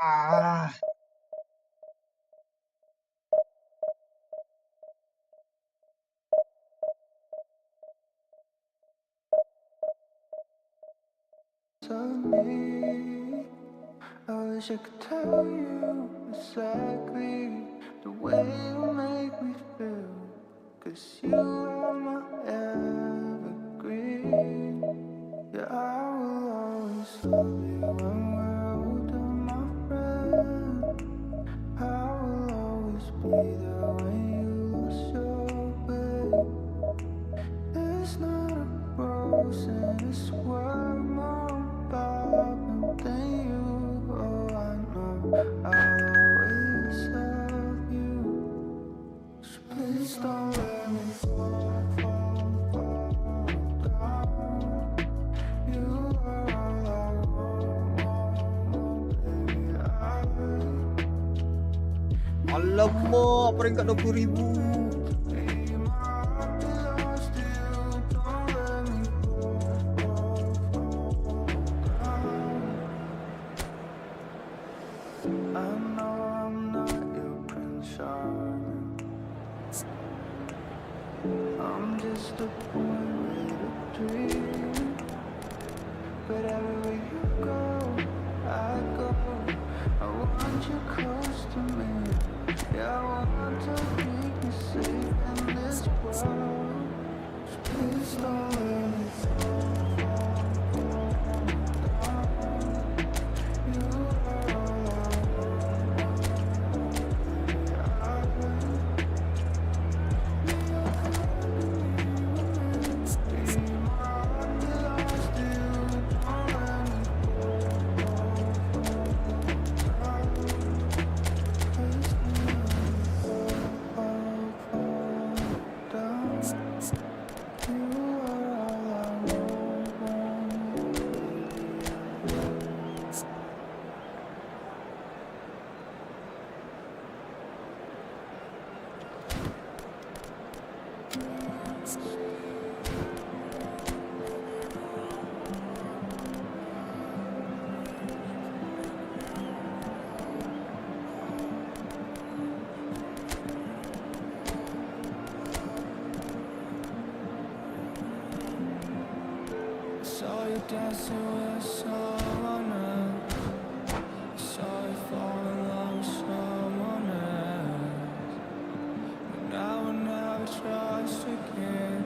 Ah. Me, I wish I could tell you exactly the way you make me feel. 'Cause you are my evergreen. Yeah, I will always love you when we're older, my friend. I will always be there when you lost your way. There's not a rose in this world more poppin' than you. Oh, I know I'll always love you. So please don't let me fall down. You are all I want, baby. Alamak, peringkat 20,000. I know I'm not your Prince Charming. I'm just a boy with a dream. But everywhere you go, I go. I want you close to me. Yeah, I want to keep you safe in this world. So please don't let me fall down. You are all I saw you dancing with someone else. I saw you fall in love with someone else. But now I never trust again.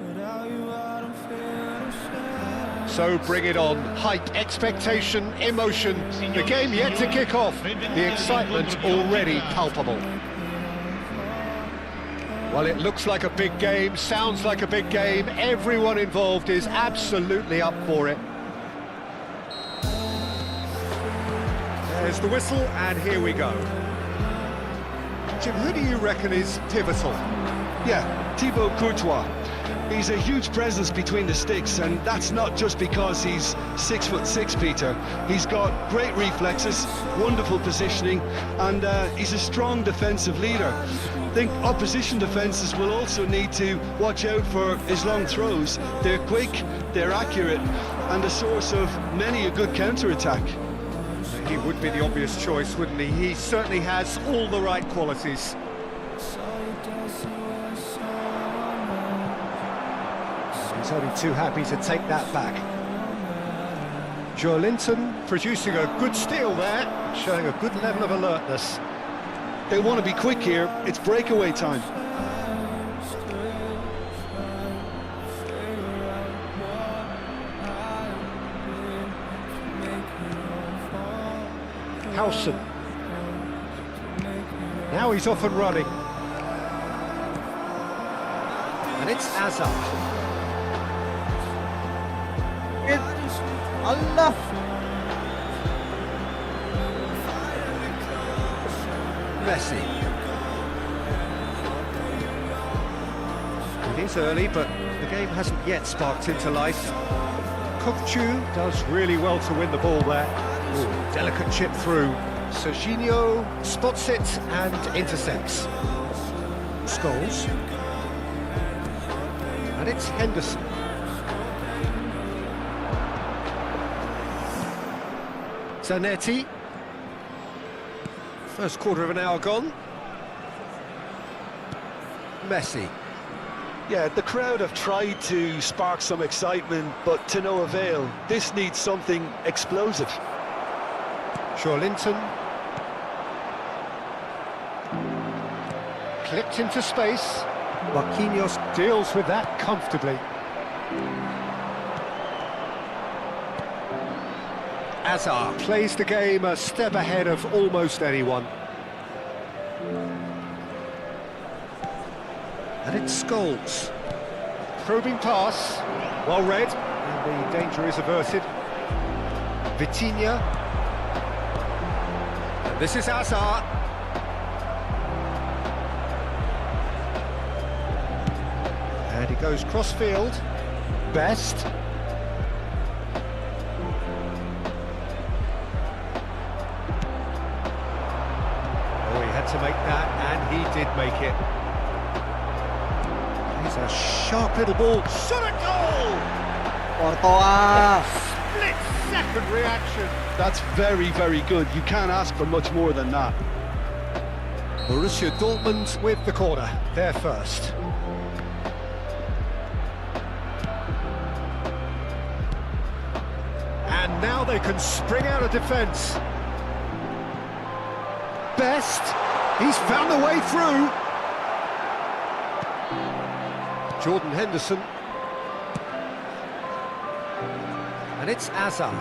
Without you, I don't feel the same. So bring it on. Hype, expectation, emotion. The game yet to kick off. The excitement already palpable. Well, it looks like a big game, sounds like a big game. Everyone involved is absolutely up for it. There's the whistle, and here we go. Jim, who do you reckon is pivotal? Yeah, Thibaut Courtois. He's a huge presence between the sticks, and that's not just because he's 6'6", Peter. He's got great reflexes, wonderful positioning, and he's a strong defensive leader. I think opposition defences will also need to watch out for his long throws. They're quick, they're accurate, and a source of many a good counter-attack. He would be the obvious choice, wouldn't he? He certainly has all the right qualities. Saw you dancing with someone He's only too happy to take that back. Joelinton producing a good steal there, showing a good level of alertness. They want to be quick here, it's breakaway time. Howson. Now he's off and running. And it's Azar. Allah. Messi. It is early, but the game hasn't yet sparked into life. Kokchu does really well to win the ball there. Ooh, delicate chip through. Serginho spots it and intercepts. Scholes. And it's Henderson. Zanetti. First quarter of an hour gone. Messi. Yeah, the crowd have tried to spark some excitement, but to no avail. This needs something explosive. Joelinton. Clipped into space. Marquinhos deals with that comfortably. Azar plays the game a step ahead of almost anyone. And it's Scholes. Probing pass, well read, and the danger is averted. Vitinha. And this is Azar. And he goes cross-field. Best. Oh, he had to make that, and he did make it. He's a sharp little ball. Shot at goal! Courtois. Split-second reaction. That's very, very good. You can't ask for much more than that. Borussia Dortmund with the corner. They're first. And now they can spring out of defence. Best. He's found the way through. Jordan Henderson. And it's Azar.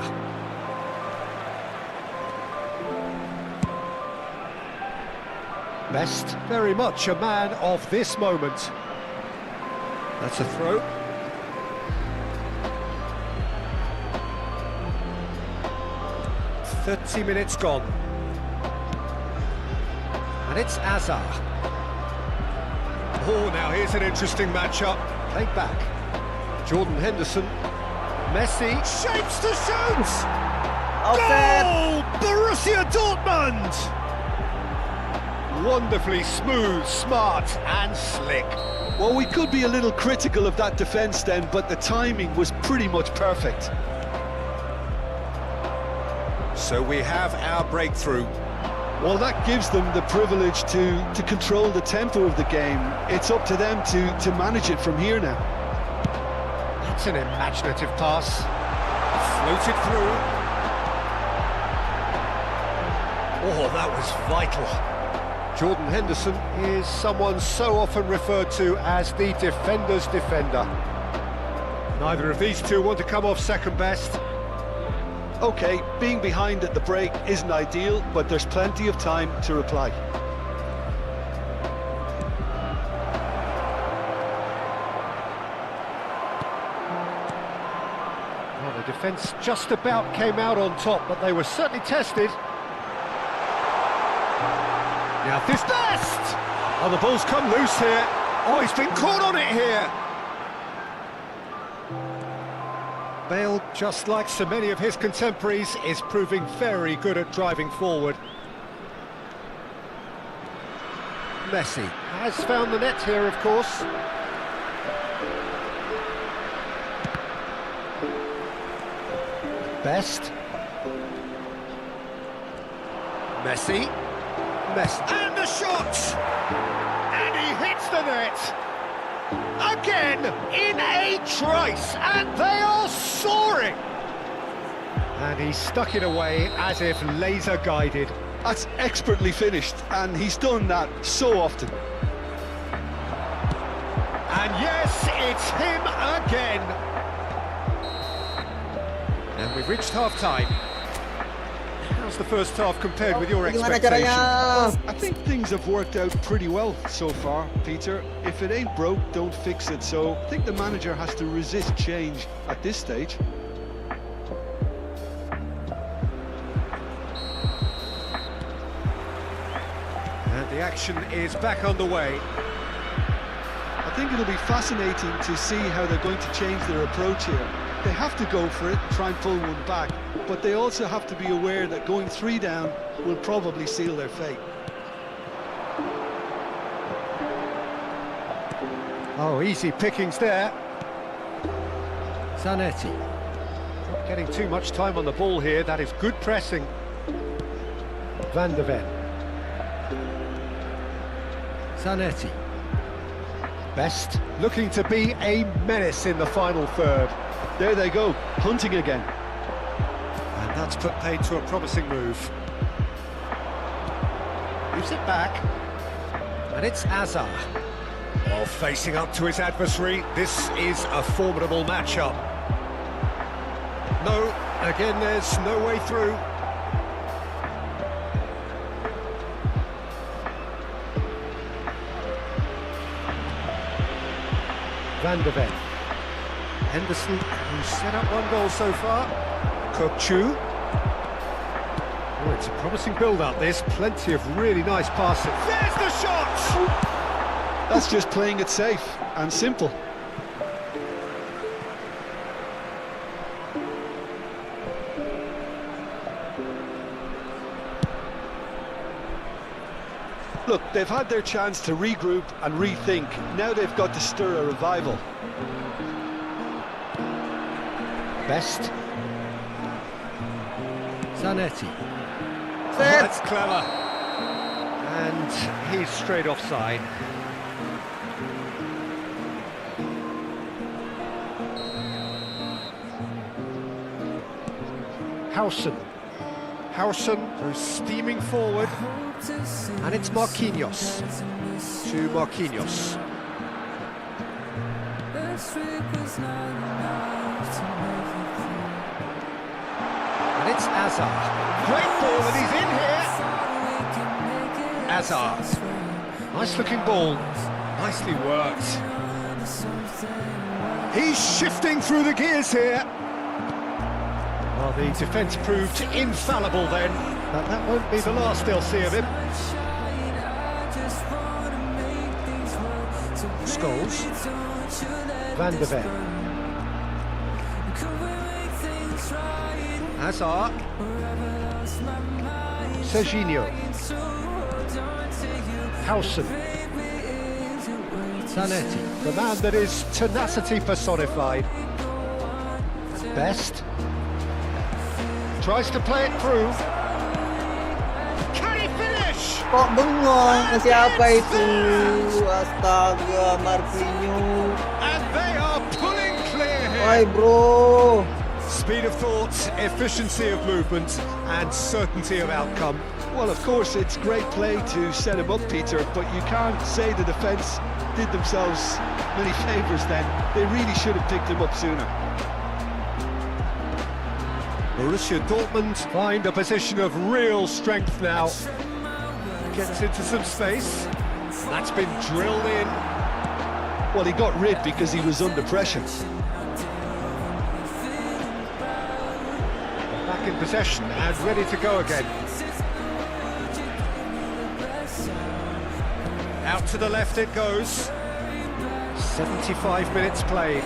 Best, very much a man of this moment. That's a throw. "30 minutes gone." And it's Azar. Oh, now here's an interesting matchup. Played back. Jordan Henderson. Messi shapes to shoot! Offside. Goal! Borussia Dortmund! Wonderfully smooth, smart and slick. Well, we could be a little critical of that defence then, but the timing was pretty much perfect. So we have our breakthrough. Well, that gives them the privilege to control the tempo of the game. It's up to them to manage it from here now. That's an imaginative pass. Floated through. Oh, that was vital. Jordan Henderson is someone so often referred to as the defender's defender. Neither of these two want to come off second best. OK, being behind at the break isn't ideal, but there's plenty of time to reply. Well, the defence just about came out on top, but they were certainly tested. Now this Best! Oh, the ball's come loose here. Oh, he's been caught on it here. Bale, just like so many of his contemporaries, is proving very good at driving forward. Messi has found the net here, of course. Best. Messi. And the shot! And he hits the net! Again, in a trice, and they are soaring! And he stuck it away as if laser-guided. That's expertly finished, and he's done that so often. And yes, it's him again! And we've reached half-time. How's the first half compared with your Gimana expectations? caranya? I think things have worked out pretty well so far, Peter. If it ain't broke, don't fix it. So I think the manager has to resist change at this stage. And the action is back on the way. I think it'll be fascinating to see how they're going to change their approach here. They have to go for it, try and pull one back, but they also have to be aware that going 3 down will probably seal their fate. Oh, easy pickings there. Zanetti. Not getting too much time on the ball here. That is good pressing. Van de Ven. Zanetti. Best looking to be a menace in the final third. There they go, hunting again. And that's put paid to a promising move. Moves it back. And it's Azar. While facing up to his adversary, this is a formidable matchup. No, again there's no way through. Van de Ven. Henderson, who's set up 1 goal so far. Kokchu. Oh, it's a promising build-up, this. Plenty of really nice passing. There's the shot! That's just playing it safe and simple. Look, they've had their chance to regroup and rethink. Now they've got to stir a revival. Best. Zanetti. Oh, that's clever. And he's straight offside. Howson goes steaming forward. And it's Marquinhos. To Marquinhos. And it's Azar. Great ball, and he's in here. Azar. Nice looking ball. Nicely worked. He's shifting through the gears here. Well, the defence proved infallible then, but that won't be the last they'll see of him. Scholes. Van de Ven. Hazard. Serginho. Howson. Zanetti. The man that is tenacity personified. Best. Tries to play it through. Can he finish? Kok bengong? Siapa itu? Astaga, Marquinhos. And they are pulling clear here. Why, bro? Speed of thought, efficiency of movement, and certainty of outcome. Well, of course, it's great play to set him up, Peter, but you can't say the defence did themselves many favours then. They really should have picked him up sooner. Borussia Dortmund find a position of real strength now. Gets into some space. That's been drilled in. Well, he got rid because he was under pressure. Back in possession and ready to go again. Out to the left it goes. 75 minutes played.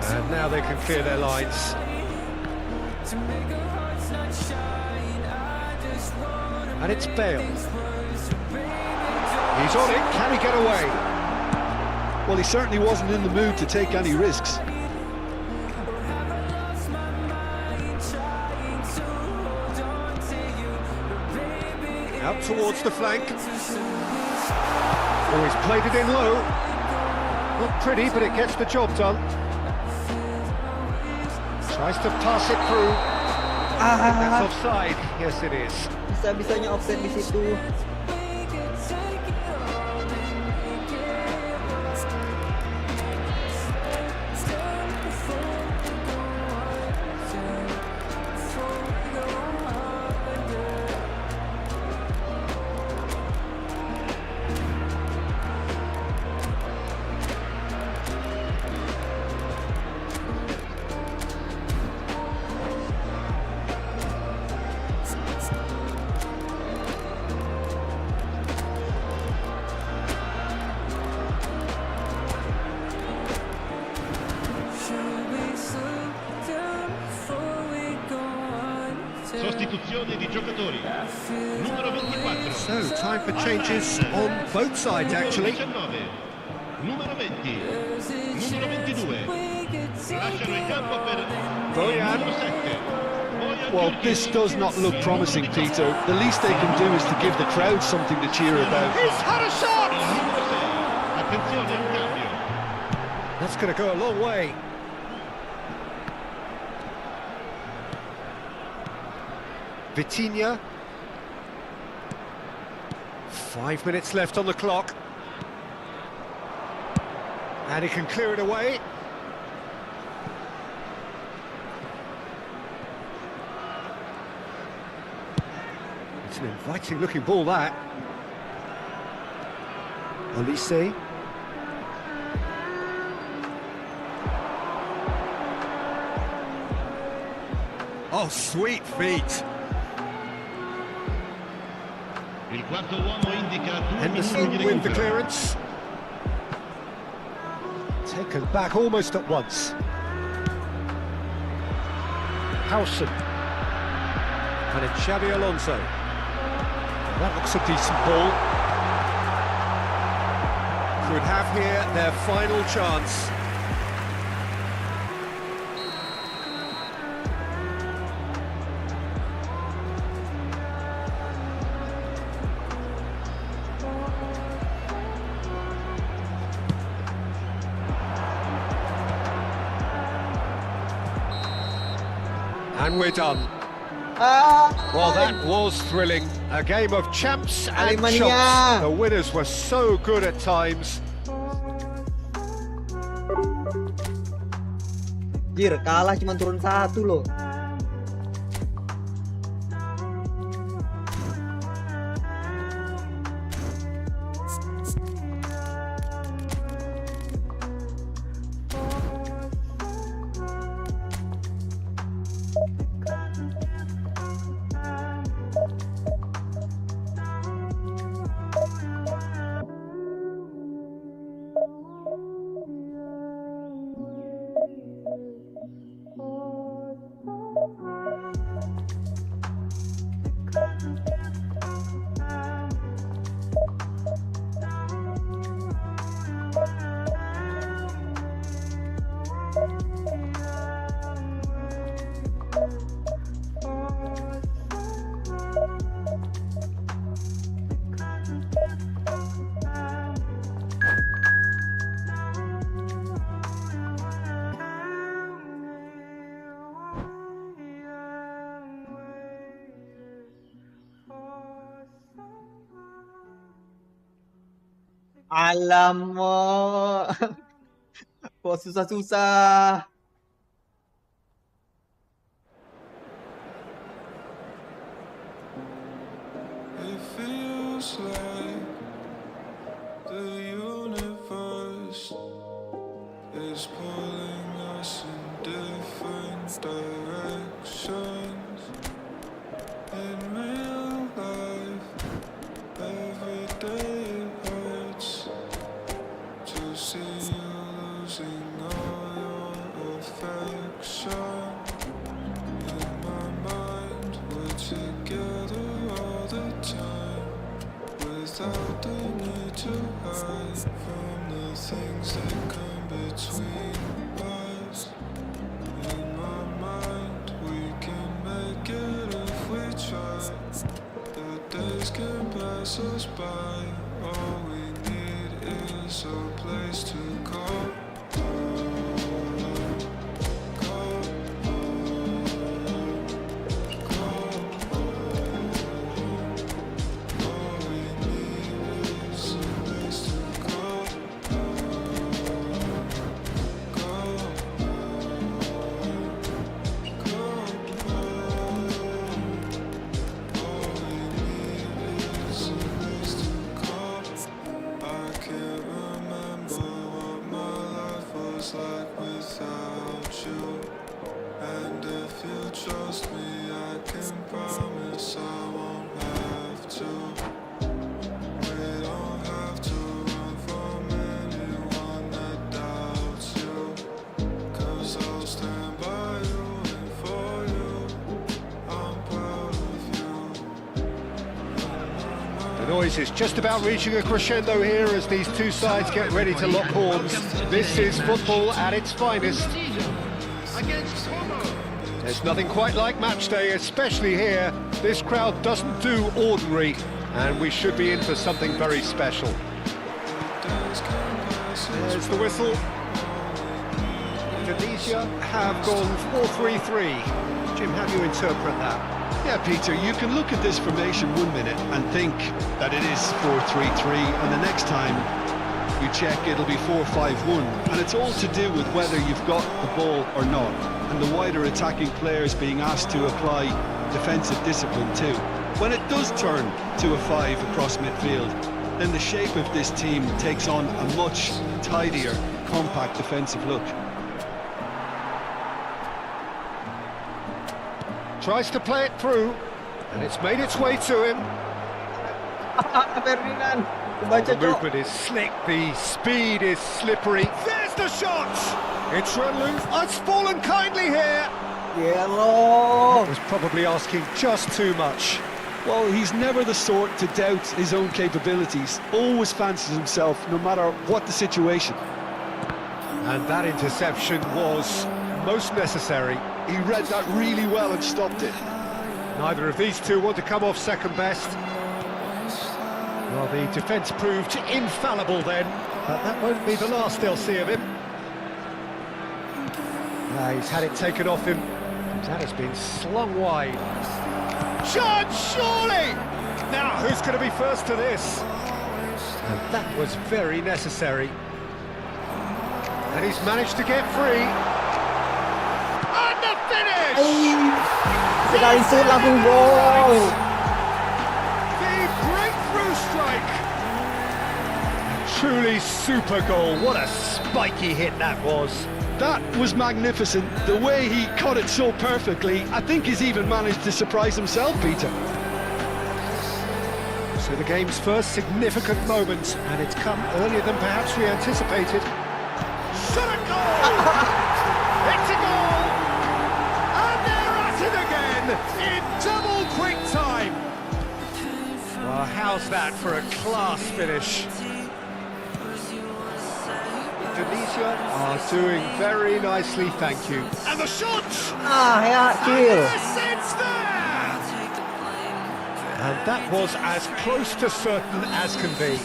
And now they can clear their lines. And it's Bale. He's on it, can he get away? Well, he certainly wasn't in the mood to take any risks. Out towards the flank. Oh, he's played it in low. Not pretty, but it gets the job done. Tries to pass it through. That's offside. Yes, it is. Bisa-bisanya offside di situ. Sostituzione di giocatori. Numero 24. So, time for changes on both sides, actually. 19. Numero 20. Numero 22. Lasciano il campo per Bojan. numero 7. Well, this does not look promising, Peter. The least they can do is to give the crowd something to cheer about. He's had a shot! Numero 6. Attenzione al cambio. That's going to go a long way. Vitinha. 5 minutes left on the clock. And he can clear it away. It's an inviting looking ball, that. Olise. Oh, sweet feet. Il quarto uomo indica 2 Henderson minuti di with the recupero. clearance. Taken back almost at once. Howson. And it's Xabi Alonso. That looks a decent ball. Could have here their final chance. And we're done. Well, that was thrilling. A game of champs and Alemania. chumps. The winners were so good at times. Jir, kalah cuma turun 1 loh. Alamak. Kok susah-susah. It feels like the universe is pulling us in different directions. In real life, every day it hurts to see you losing all your affection. In my mind, we're together all the time, without the need to hide from the things that come between us. In my mind, we can make it if we try. The days can pass us by, all we need is a place to go. Like without you, and if you trust me, I can promise I won't have to. We don't have to run from anyone that doubts you, 'cause I'll stand by you and for you. I'm proud of you. The noise is just about reaching a crescendo here as these two sides get ready to lock horns. This is football at its finest. There's nothing quite like match day, especially here. This crowd doesn't do ordinary, and we should be in for something very special. There's the whistle. Tunisia have gone 4-3-3. Jim, how do you interpret that? Yeah, Peter, you can look at this formation 1 minute and think that it is 4-3-3, and the next time you check it'll be 4-5-1, and it's all to do with whether you've got the ball or not, and the wider attacking players being asked to apply defensive discipline too. When it does turn to a 5 across midfield, then the shape of this team takes on a much tidier, compact defensive look. Tries to play it through, and it's made its way to him. Ferdinand, kebaca The cok. movement is slick, the speed is slippery. There's the shot! It's run loose. Oh, it's fallen kindly here. Yellow. Was probably asking just too much. Well, he's never the sort to doubt his own capabilities, always fancies himself no matter what the situation. And that interception was most necessary. He read that really well and stopped it. Neither of these two want to come off second best. Well, the defence proved infallible then, but that won't be the last they'll see of him. He's had it taken off him. That has been slung wide. Shot, surely! Now, who's going to be first to this? And that was very necessary. And he's managed to get free. And the finish! Sekali shoot langsung gol. The breakthrough strike! Truly super goal. What a spiky hit that was. That was magnificent. The way he cut it so perfectly, I think he's even managed to surprise himself, Peter. So the game's first significant moment, and it's come earlier than perhaps we anticipated. Shot a goal! It's a goal! And they're at it again in double quick time. Well, how's that for a class finish? Tunisia are doing very nicely, thank you. And the shot! Ya, chill. It's there! And that was as close to certain as can be.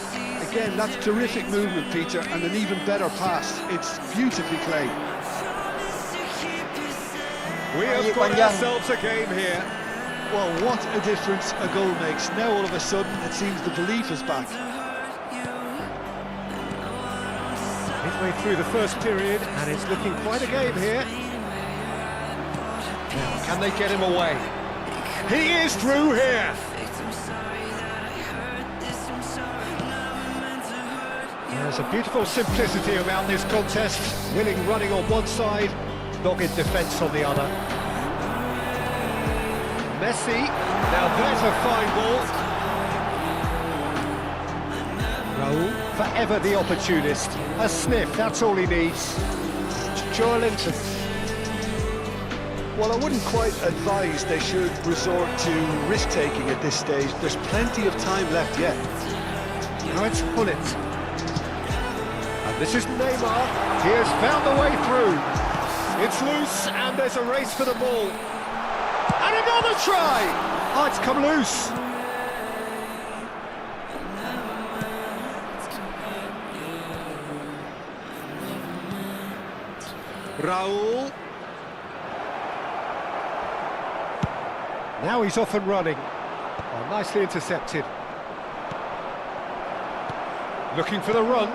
Again, that's terrific movement, Peter, and an even better pass. It's beautifully played. We have got ourselves a game here. Well, what a difference a goal makes. Now all of a sudden it seems the belief is back. Midway through the first period, and it's looking quite a game here. Now, can they get him away? He is through here. There's a beautiful simplicity about this contest. Willing running on one side, dogged defence on the other. Messi, now there's a fine ball. Raul, forever the opportunist. A sniff, that's all he needs. Joelinton. Well, I wouldn't quite advise they should resort to risk-taking at this stage. There's plenty of time left yet. Now it's Hullet. And this is Neymar. He has found the way through. It's loose, and there's a race for the ball. And another try! Oh, it's come loose. Raul. Now he's off and running. Oh, nicely intercepted. Looking for the run.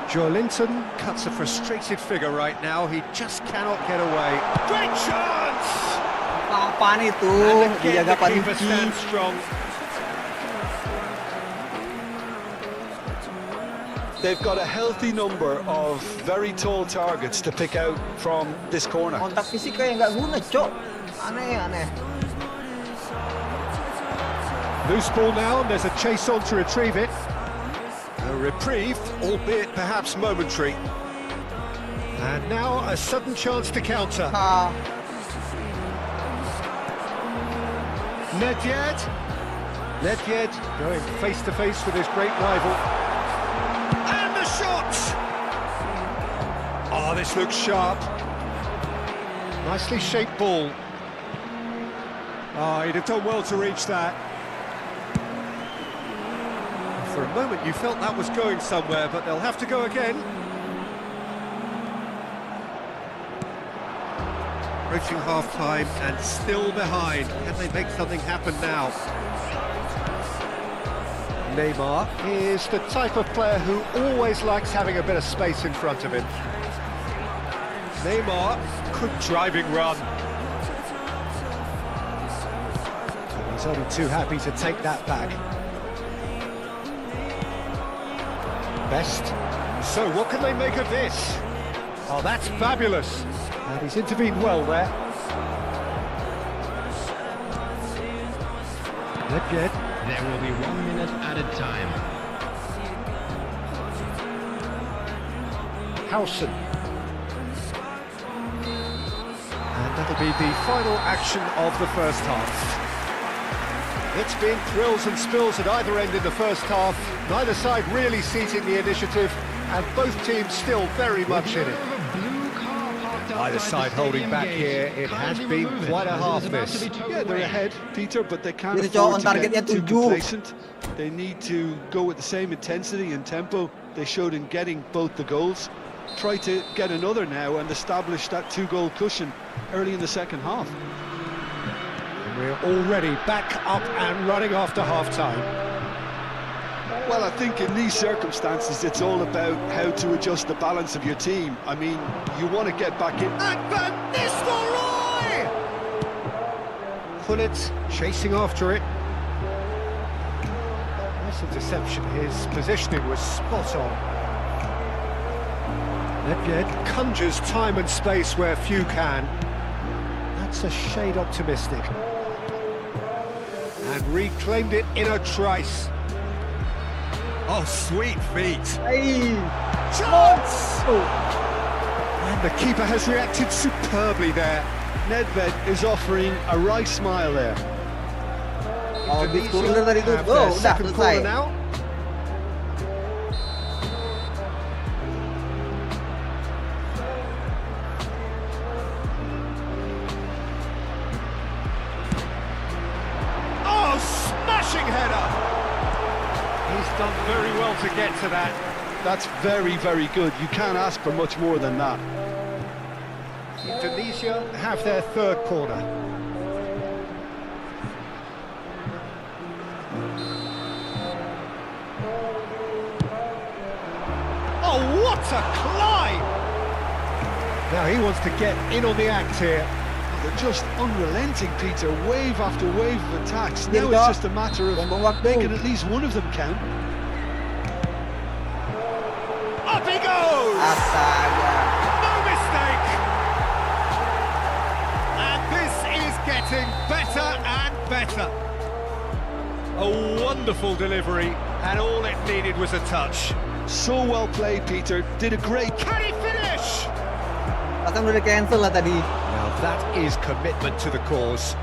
Joelinton cuts a frustrated figure right now. He just cannot get away. Great chance! Apaan itu? And again, Dijaga the keeper Panucci. stands strong. They've got a healthy number of very tall targets to pick out from this corner. Kontak fisik kayak nggak guna, Cok. Aneh. Loose ball now, and there's a chase on to retrieve it. A reprieve, albeit perhaps momentary. And now a sudden chance to counter. Ah, Nedved going face to face with his great rival. And the shot! Oh, this looks sharp. Nicely shaped ball. Oh, he'd have done well to reach that. For a moment you felt that was going somewhere, but they'll have to go again. Approaching half-time and still behind. Can they make something happen now? Neymar is the type of player who always likes having a bit of space in front of him. Neymar, good driving run. He's only too happy to take that back. Best. So what can they make of this? Oh, that's fabulous. And he's intervened well there. Nedved. There will be 1 minute added time. Howson. And that'll be the final action of the first half. It's been thrills and spills at either end in the first half. Neither side really seizing the initiative, and both teams still very much in it. Either side holding back here. It has been quite a half this. Yeah, they're ahead, Peter, but they can't Ini, afford Cok, to targetnya get too 7. complacent. They need to go with the same intensity and tempo they showed in getting both the goals. Try to get another now and establish that 2-goal cushion early in the second half. And we're already back up and running after half-time. Well, I think in these circumstances, it's all about how to adjust the balance of your team. I mean, you want to get back in. And Van Nistelrooy! Gullit chasing after it. Nice interception. His positioning was spot on. Nedved conjures time and space where few can. That's a shade optimistic. And reclaimed it in a trice. Oh, sweet feet. Hey. Chance! And the keeper has reacted superbly there. Nedved is offering a right smile there. Oh, habis corner tadi tuh. Have Oh, their udah second corner selesai. now. Oh, smashing header! He's done very well to get to that. That's very, very good. You can't ask for much more than that. Indonesia have their third corner. Oh, what a climb! Now he wants to get in on the act here. They're just unrelenting, Peter. Wave after wave of attacks. Here Now we it's go. just a matter of Buang-buang waktu. making at least one of them count. Up he goes! Astaga. No mistake! And this is getting better and better. A wonderful delivery, and all it needed was a touch. So well played, Peter. Did a great... Can he finish? Pasang udah cancel lah tadi. Now that is commitment to the cause.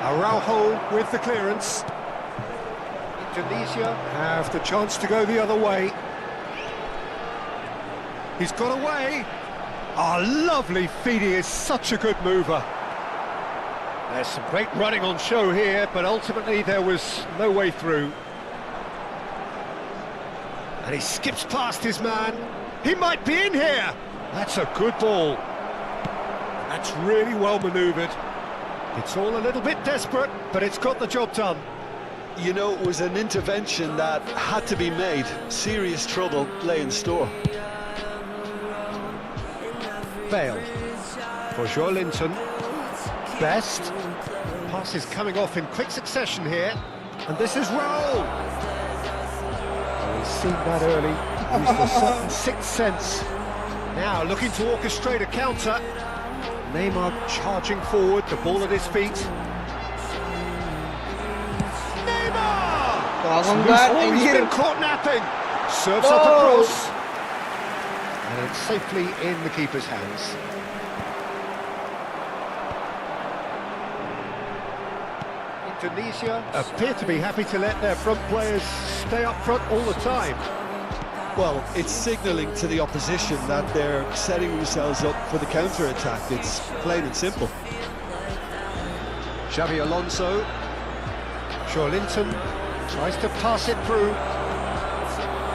Araujo with the clearance. Indonesia have the chance to go the other way. He's got away. Oh, lovely feed, he is such a good mover. There's some great running on show here, but ultimately there was no way through. And he skips past his man. He might be in here. That's a good ball. That's really well manoeuvred. It's all a little bit desperate, but it's got the job done. You know, it was an intervention that had to be made. Serious trouble lay in store. Bale for Joelinton. Best. Pass is coming off in quick succession here. And this is Raul. We've seen that early. Used a certain sixth sense. Now looking to orchestrate a counter. Neymar charging forward, the ball at his feet. Neymar! Bangun Loose kan, ball, he's anjir. been caught napping. Serves up a cross. And it's safely in the keeper's hands. Indonesia appear to be happy to let their front players stay up front all the time. Well, it's signalling to the opposition that they're setting themselves up for the counter-attack. It's plain and simple. Xavi Alonso. Joelinton tries to pass it through.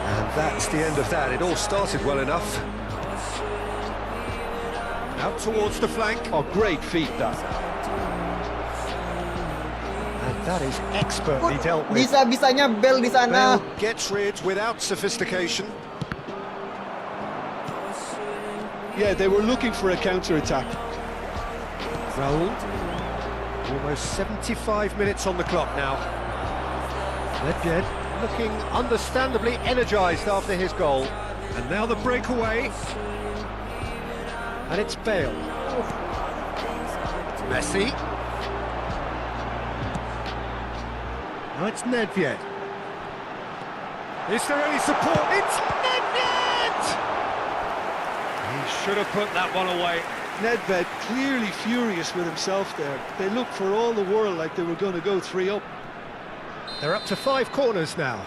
And that's the end of that. It all started well enough. Out towards the flank. Oh, great feat, that. And that is expertly dealt with. Bisa-bisanya Bell di sana. Bale gets rid without sophistication. Yeah, they were looking for a counter-attack. Raul. Almost 75 minutes on the clock now. Nedved looking understandably energised after his goal. And now the breakaway. And it's Bale. Messi. Now it's Nedved. Is there any support? It's Nedved! He should have put that one away. Nedved clearly furious with himself there. They looked for all the world like they were going to go 3 up. They're up to 5 corners now.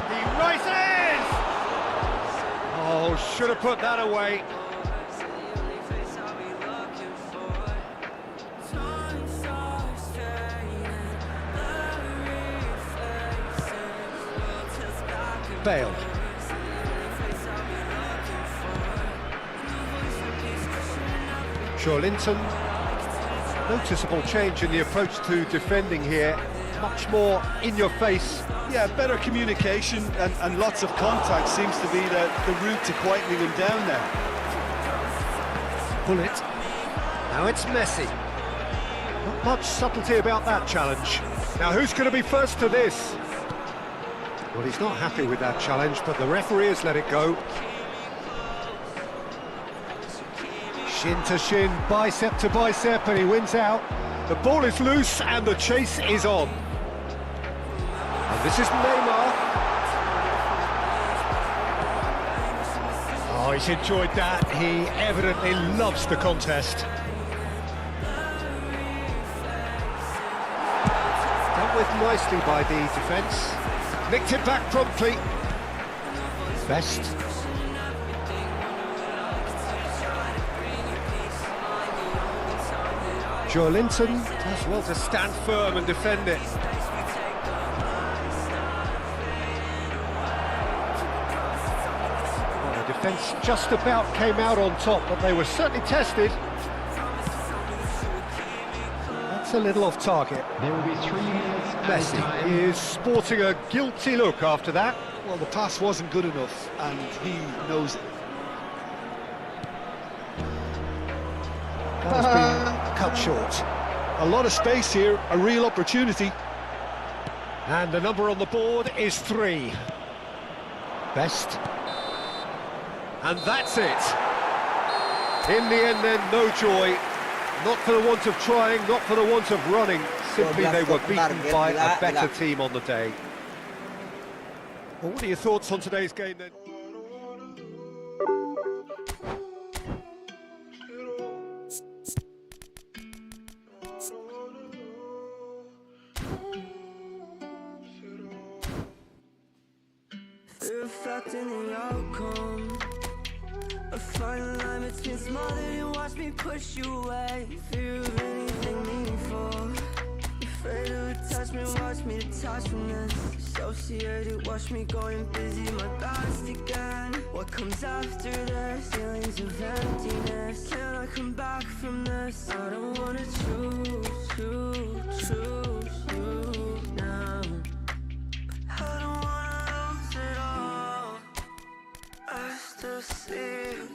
He rises! Oh, should have put that away. Bale. Joelinton. Noticeable change in the approach to defending here. Much more in your face. Yeah, better communication and lots of contact seems to be the route to quietening him down there. Pull it. Now it's Messi. Not much subtlety about that challenge. Now who's going to be first to this? Well, he's not happy with that challenge, but the referee has let it go. Shin to shin, bicep to bicep, and he wins out. The ball is loose and the chase is on. And this is Neymar. Oh, he's enjoyed that. He evidently loves the contest. Dealt with nicely by the defence. Nicked it back promptly. Best. Joelinton does well to stand firm and defend it. Well, the defence just about came out on top, but they were certainly tested. That's a little off target. There will be 3 minutes. Messi is sporting a guilty look after that. Well, the pass wasn't good enough, and he knows it. That has been cut short. A lot of space here, a real opportunity. And the number on the board is 3. Best. And that's it. In the end then, no joy. Not for the want of trying, not for the want of running. Simply they were beaten by a better team on the day. Well, what are your thoughts on today's game then? me push you away. Fear of anything meaningful. Afraid of attachment, watch me detach from this. Associated, watch me going busy, my past again. What comes after this? Feelings of emptiness. Can I come back from this? I don't wanna choose you now. I don't wanna lose it all. I still see you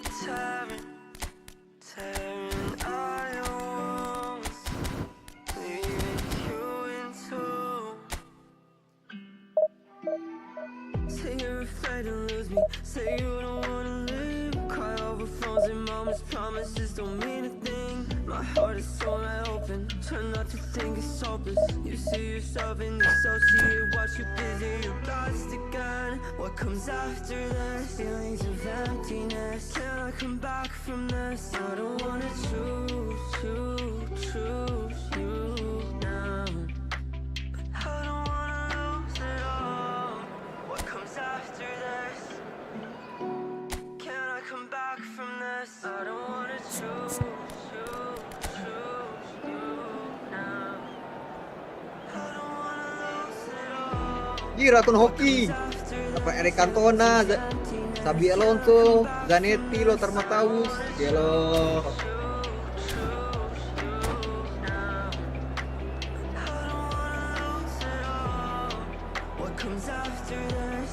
tearing all your wounds, leaving you in two. Say you're afraid to lose me, say you don't wanna leave. Cry over phones and moments, promises don't mean a thing. My heart is so wide open, try not to think it's hopeless. You see yourself in dissociate, watch you busy, you're lost again. What comes after this? Feelings of emptiness. Can I come back from this? I don't wanna choose you now. I don't wanna lose it all. What comes after this? Can I come back from this? I don't wanna choose you now. I don't wanna lose it all. Ih, Racun Hoki. Apa Eric Cantona, Xabi Alonso, Zanetti, Lothar Matthäus, Gelo. What comes after this?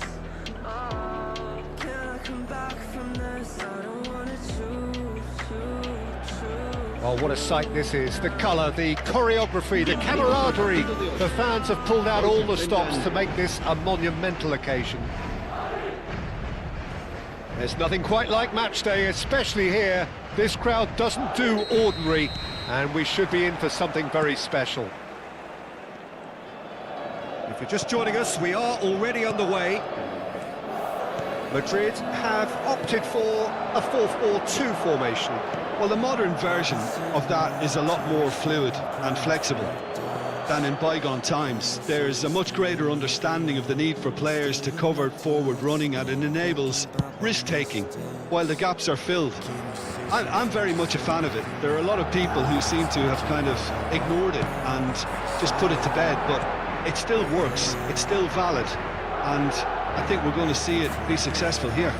Can I come back from this? I don't wanna choose. Oh, what a sight this is. The colour, the choreography, the camaraderie. The fans have pulled out all the stops to make this a monumental occasion. There's nothing quite like match day, especially here. This crowd doesn't do ordinary, and we should be in for something very special. If you're just joining us, we are already underway. Madrid have opted for a 4-4-2 formation. Well, the modern version of that is a lot more fluid and flexible than in bygone times. There's a much greater understanding of the need for players to cover forward running, and it enables risk-taking while the gaps are filled. I'm very much a fan of it. There are a lot of people who seem to have kind of ignored it and just put it to bed, but it still works, it's still valid, and I think we're going to see it be successful here.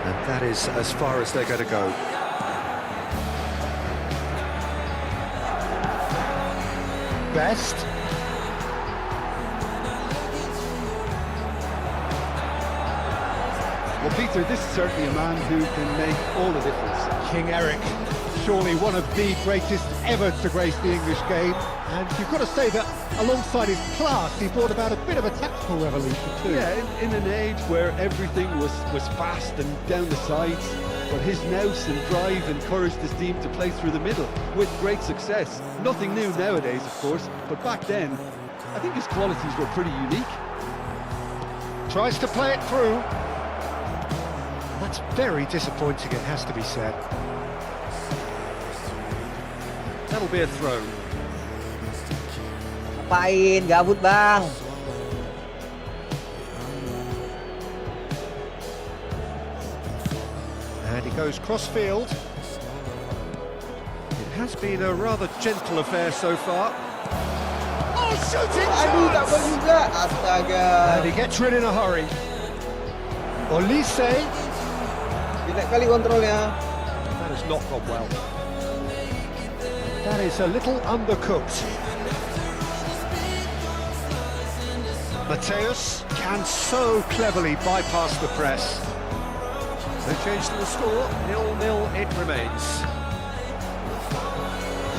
And that is as far as they're going to go. Best. Well, Peter, this is certainly a man who can make all the difference. King Eric, surely one of the greatest ever to grace the English game. And you've got to say that alongside his class, he brought about a bit of a tactical revolution too. Yeah, in an age where everything was fast and down the sides, but his nous and drive encouraged his team to play through the middle with great success. Nothing new nowadays, of course, but back then, I think his qualities were pretty unique. Tries to play it through. That's very disappointing, it has to be said. That'll be a throw. Ngapain? Gabut, Bang. And he goes cross-field. It has been a rather gentle affair so far. Oh, shooting Aduh, tak gol chance! juga. Astaga. And he gets rid in a hurry. Olise. Jelek kali kontrolnya. That has not gone well. That is a little undercooked. Matthäus can so cleverly bypass the press. No change to the score, 0-0 it remains.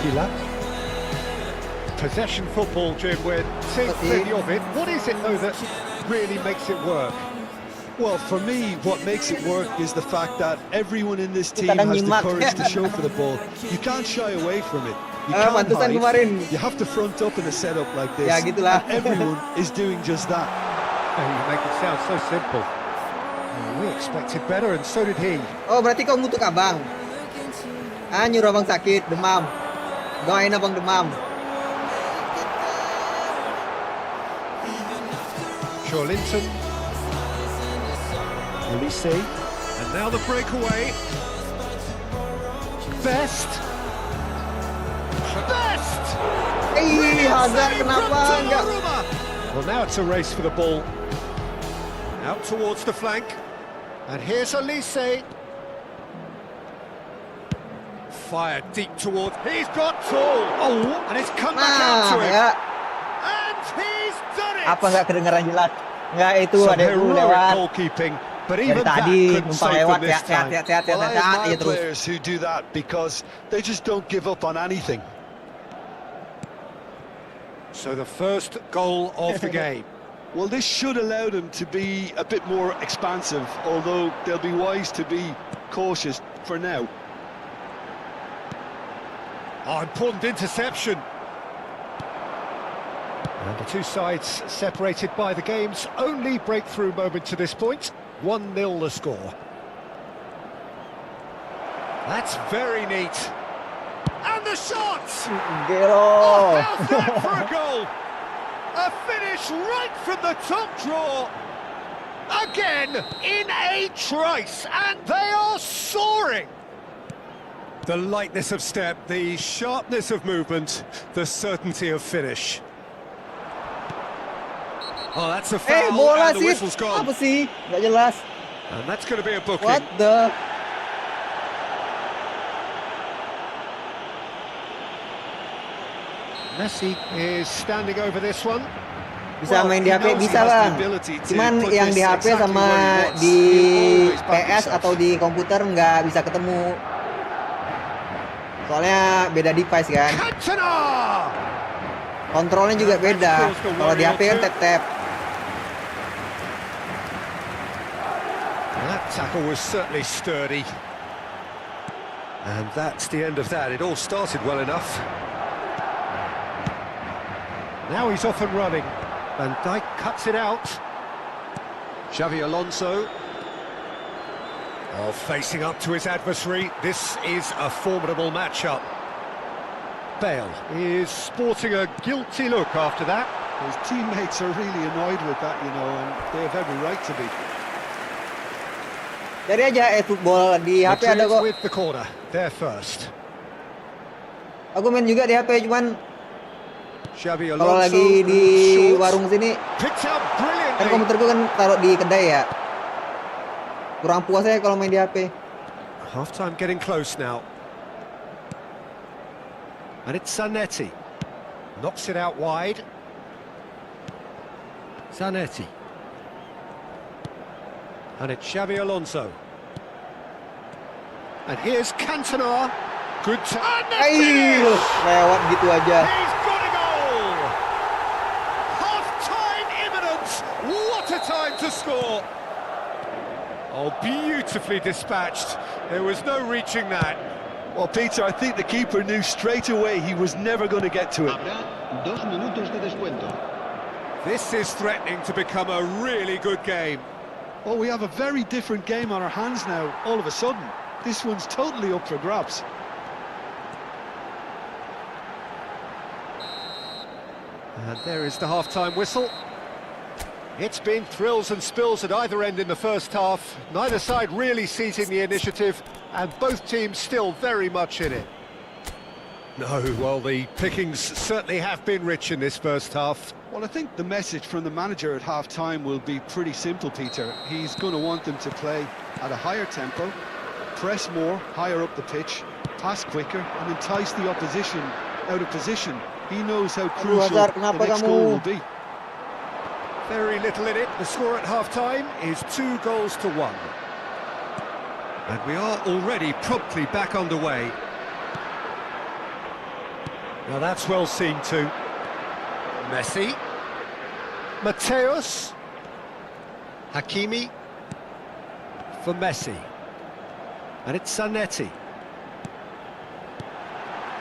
Hila. Possession football, Jim, we're seeing plenty of it. What is it, though, that really makes it work? Well, for me, what makes it work is the fact that everyone in this team has the courage to show for the ball. You can't shy away from it. You can't Mantusan kemarin. hide. You have to front up in a setup like this. Ya, gitulah. And everyone is doing just that. Oh, you make it sound so simple. Oh, we expected better, and so did he. Oh, berarti kau ngutuk abang. Ah, nyuruh abang sakit, demam. Doain abang demam. Linton. Olise. And now the breakaway. best. Best! Hazard kenapa enggak? Well, now it's a race for the ball. Out towards the flank. And here's Elise. Fired deep towards... He's got tall! Oh, and it's come back out to him. Ya. And he's done it! Apa nggak kedengeran jelas? Nggak, itu Some ada yang heroic lewat. goalkeeping, but Dari even that tadi couldn't numpang save lewat them ya, this time. lihat Well, I aja admire terus. players who do that because they just don't give up on anything. So the first goal of the game. Well, this should allow them to be a bit more expansive, although they'll be wise to be cautious for now. Oh, important interception. And the two sides separated by the game's only breakthrough moment to this point. 1-0 the score. That's very neat. And the shot! Gelo. Oh, how's that for a goal? A finish right from the top draw. Again, in a trice, and they are soaring. The lightness of step, the sharpness of movement, the certainty of finish. Oh, that's a foul, Bola and the sih. whistle's gone. Apa sih? Nggak jelas. And that's going to be a booking. What the? Messi is standing over this one. Bisa main di HP, bisa bang. Cuman yang di HP sama di PS atau di komputer nggak bisa ketemu. Soalnya beda device kan. Cantona! Kontrolnya juga beda. Kalau di HP kan tap-tap. That tackle was certainly sturdy. And that's the end of that. It all started well enough. Now he's off and running. Van Dijk cuts it out. Xavi Alonso. Oh, facing up to his adversary. This is a formidable matchup. Bale is sporting a guilty look after that. His teammates are really annoyed with that, you know, and they have every right to be. Cari aja EFootball di HP ada Madrid kok. with the corner. They're first. Aku main juga di HP cuman Xavi kalau Alonso. lagi di short. warung sini Picked out kan brilliantly. komputer gue kan taruh di kedai ya. Kurang puas saya kalau main di HP. Half-time getting close now. And it's Zanetti. Knocks it out wide. Zanetti. And it's Xavi Alonso. And here's Cantona. Good time. Ayo, lewat gitu aja. He's got a goal! Half-time imminent! What a time to score! Oh, beautifully dispatched. There was no reaching that. Well, Peter, I think the keeper knew straight away he was never going to get to it. Habrá 2 minutos de descuento. This is threatening to become a really good game. Well, we have a very different game on our hands now, all of a sudden. This one's totally up for grabs. And there is the half-time whistle. It's been thrills and spills at either end in the first half. Neither side really seizing the initiative, and both teams still very much in it. No, well, the pickings certainly have been rich in this first half. Well, I think the message from the manager at half-time will be pretty simple, Peter. He's going to want them to play at a higher tempo, press more, higher up the pitch, pass quicker, and entice the opposition out of position. He knows how crucial Hazard, the kenapa next kamu? goal will be. Very little in it. The score at half-time is 2-1. And we are already promptly back underway. Now that's well seen too. Messi. Mateus. Hakimi. For Messi. And it's Zanetti.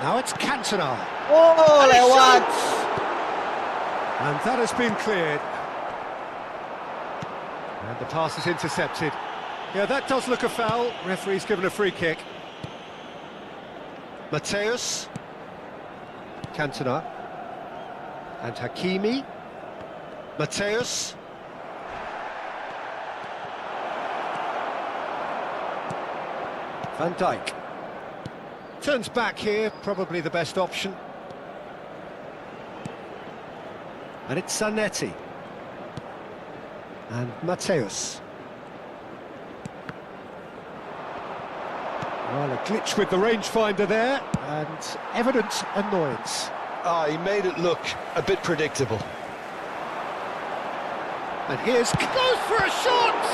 Now it's Cantona. Oh, And he lewat. shoots! And that has been cleared. And the pass is intercepted. Yeah, that does look a foul. Referee's given a free kick. Mateus. Cantona. And Hakimi. Mateus. Van Dijk. Turns back here, probably the best option. And it's Zanetti. And Mateus. Well, a glitch with the rangefinder there, and evident annoyance. He made it look a bit predictable. And here's goes for a shot!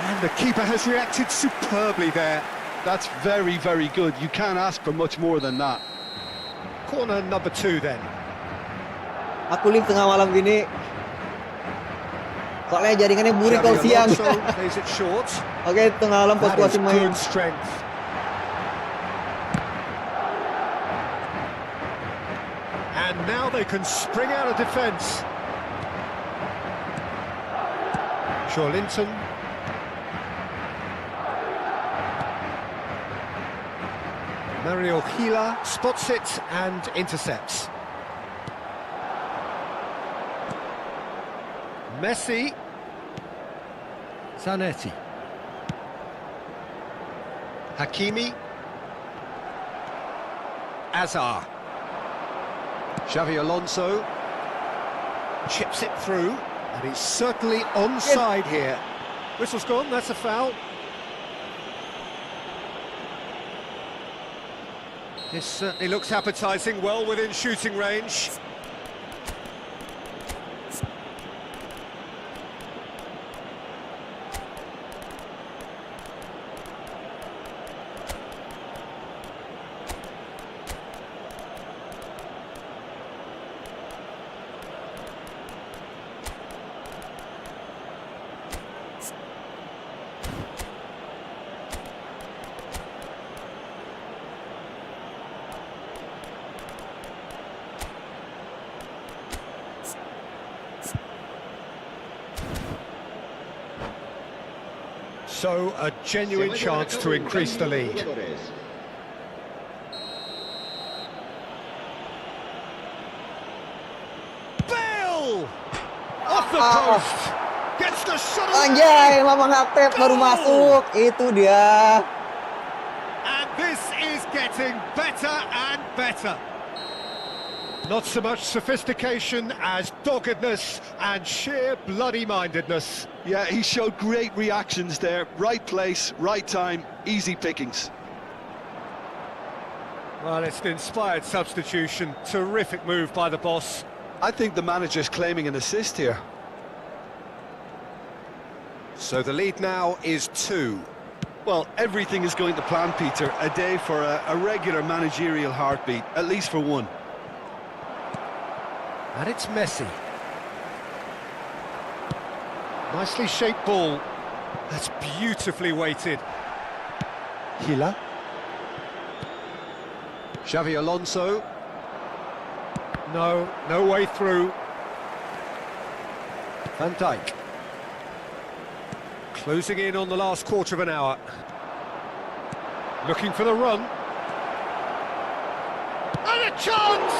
And the keeper has reacted superbly there. That's very, very good. You can't ask for much more than that. Corner number 2 then. Aku live tengah malam gini. Soalnya jaringannya burik kalau Xabi siang. Alonso plays it short. Oke, tengah malam pas That is kuasin main. good strength. And now they can spring out of defence. Linton. Mario Gila spots it and intercepts. Messi. Zanetti. Hakimi. Azar. Xavi Alonso chips it through, and he's certainly onside here. Whistle's gone, that's a foul. This certainly looks appetising, well within shooting range. So, a genuine chance to increase the lead. Bale! Off the post! Gets the shot away! Anjay, Mamang Hatep baru masuk. Itu dia. And this is getting better and better. Not so much sophistication as doggedness and sheer bloody-mindedness. Yeah, he showed great reactions there. Right place, right time, easy pickings. Well, it's an inspired substitution. Terrific move by the boss. I think the manager's claiming an assist here. So the lead now is 2. Well, everything is going to plan, Peter. A day for a regular managerial heartbeat, at least for one. And it's Messi. Nicely shaped ball. That's beautifully weighted. Gila. Xavi Alonso. No way through. Van Dijk. Closing in on the last quarter of an hour. Looking for the run. And a chance!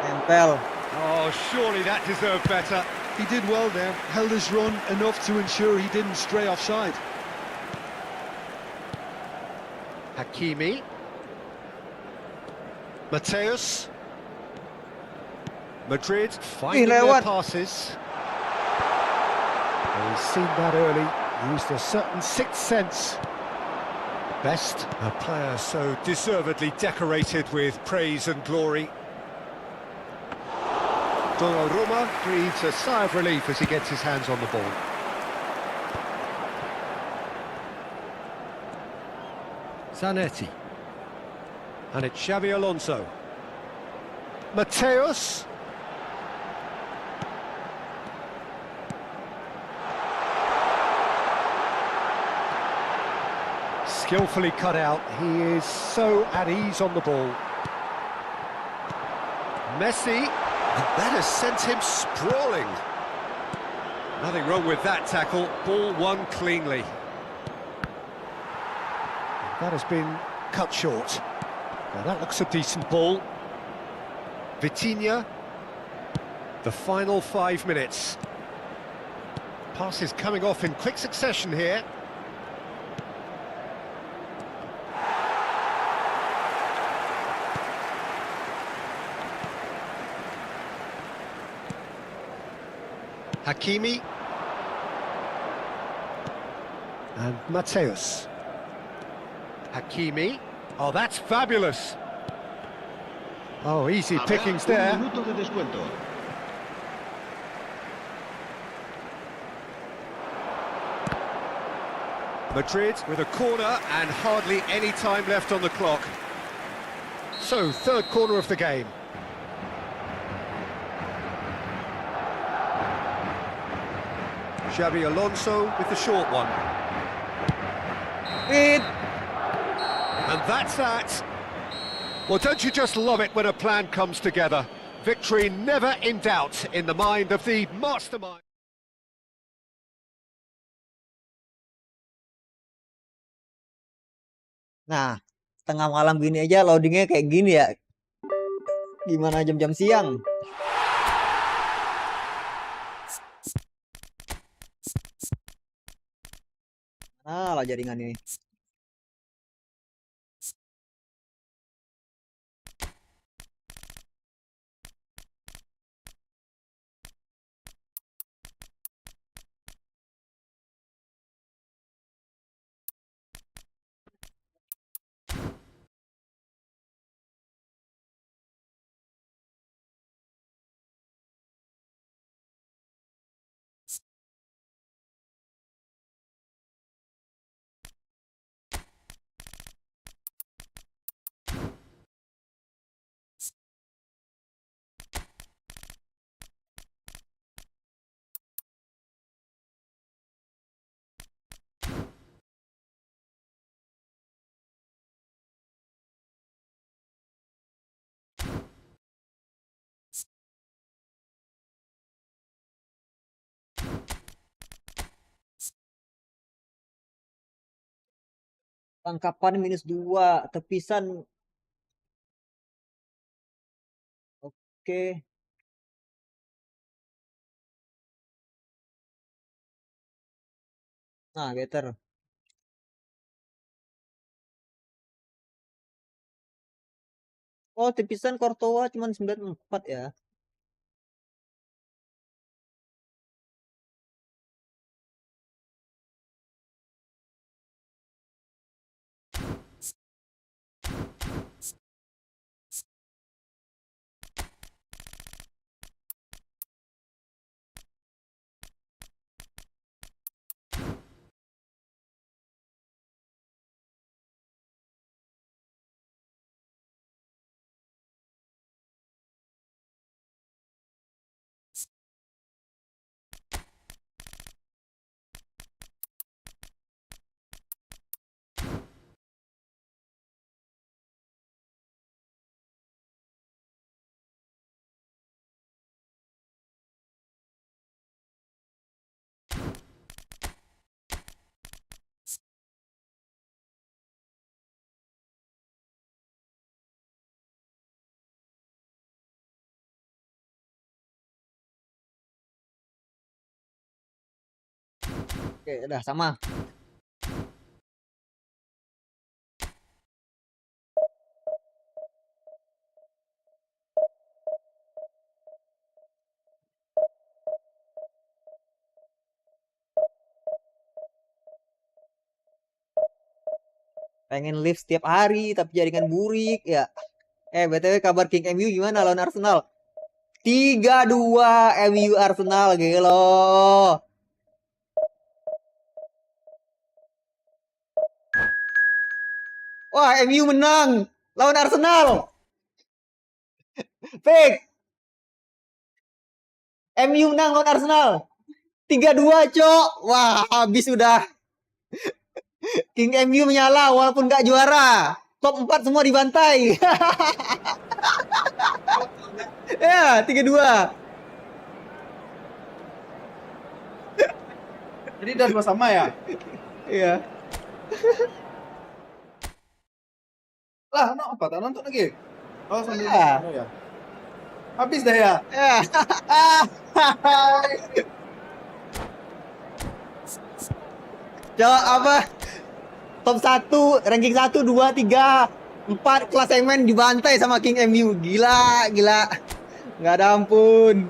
Tempel. Oh, surely that deserved better. He did well there, held his run enough to ensure he didn't stray offside. Hakimi. Mateus. Madrid finding their passes. Well, he's seen that early, used a certain sixth sense. Best, a player so deservedly decorated with praise and glory. Donnarumma breathes a sigh of relief as he gets his hands on the ball. Zanetti. And it's Xavi Alonso. Mateus. Skillfully cut out. He is so at ease on the ball. Messi. And that has sent him sprawling. Nothing wrong with that tackle. Ball won cleanly. That has been cut short. Now that looks a decent ball. Vitinha. The final 5 minutes. Passes coming off in quick succession here. Hakimi. And Mateus. Hakimi. Oh, that's fabulous. Oh, easy Habrá pickings un there. minuto de descuento. Madrid with a corner and hardly any time left on the clock. So, third corner of the game. Xabi Alonso with the short one. Fit. And that's that. Well, don't you just love it when a plan comes together? Victory never in doubt in the mind of the mastermind. Nah, tengah malam gini aja loadingnya kayak gini ya. Gimana jam-jam siang? Nah, lah jaringan ini. Tangkapan -2, tepisan. Oke. Nah, better. Oh, tepisan Courtois cuma 94 ya. Oke, udah sama. Pengen live setiap hari tapi jaringan burik ya. BTW kabar King MU gimana lawan Arsenal? 3-2 MU Arsenal gelo. Wah, MU menang lawan Arsenal. Fake. MU menang lawan Arsenal. 3-2, Cok. Wah, habis udah. King MU menyala walaupun gak juara. Top 4 semua dibantai. Ya, 3-2. Jadi udah dua sama ya? Iya. Lah, apa? Tak nonton lagi? Oh, sambil Ya. ya. Habis dah ya? Ya. Cok, apa? Top 1, ranking 1, 2, 3, 4 klasemen dibantai sama King MU. Gila, gila. Nggak ada ampun.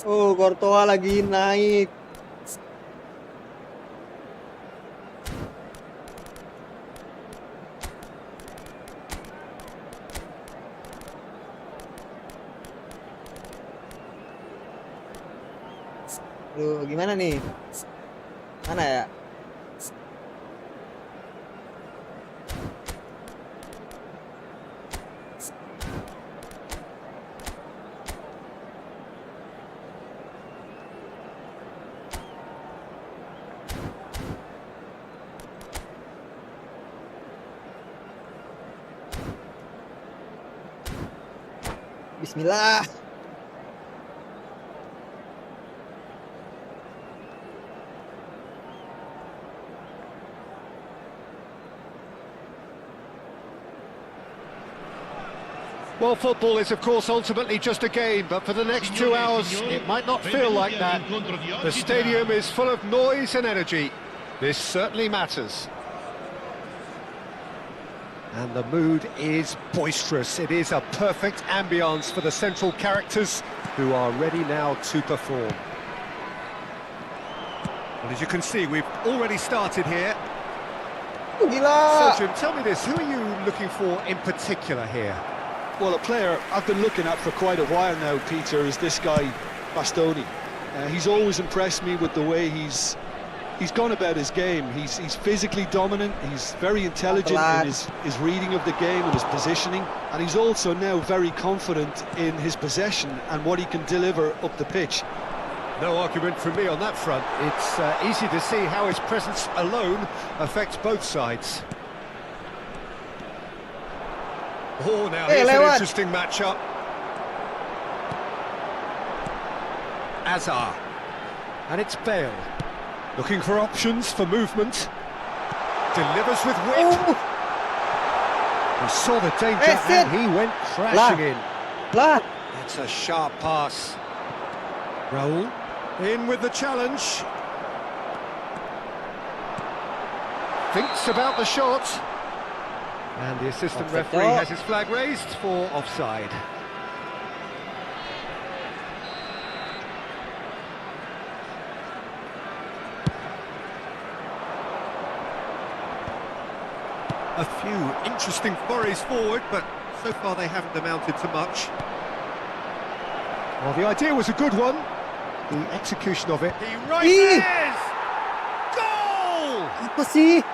Oh, Courtois lagi naik. Aduh, gimana nih? Mana ya? Bismillah. Well, football is, of course, ultimately just a game, but for the next 2 hours, it might not feel like that. The stadium is full of noise and energy. This certainly matters. And the mood is boisterous. It is a perfect ambience for the central characters who are ready now to perform. Well, as you can see, we've already started here. Gila. So, Jim, tell me this, who are you looking for in particular here? Well, a player I've been looking at for quite a while now, Peter, is this guy, Bastoni. He's always impressed me with the way he's gone about his game. He's physically dominant, he's very intelligent in his reading of the game and his positioning, and he's also now very confident in his possession and what he can deliver up the pitch. No argument from me on that front. It's easy to see how his presence alone affects both sides. Oh, now here's an interesting matchup. Azar. And it's Bale. Looking for options for movement. Delivers with wit. Oh. He saw the danger and he went crashing in. Lah. It's a sharp pass. Raul in with the challenge. Thinks about the shot. And the assistant referee has his flag raised for offside. A few interesting forays forward, but so far they haven't amounted to much. Well, the idea was a good one. The execution of it. He rises! Goal! Apa sih?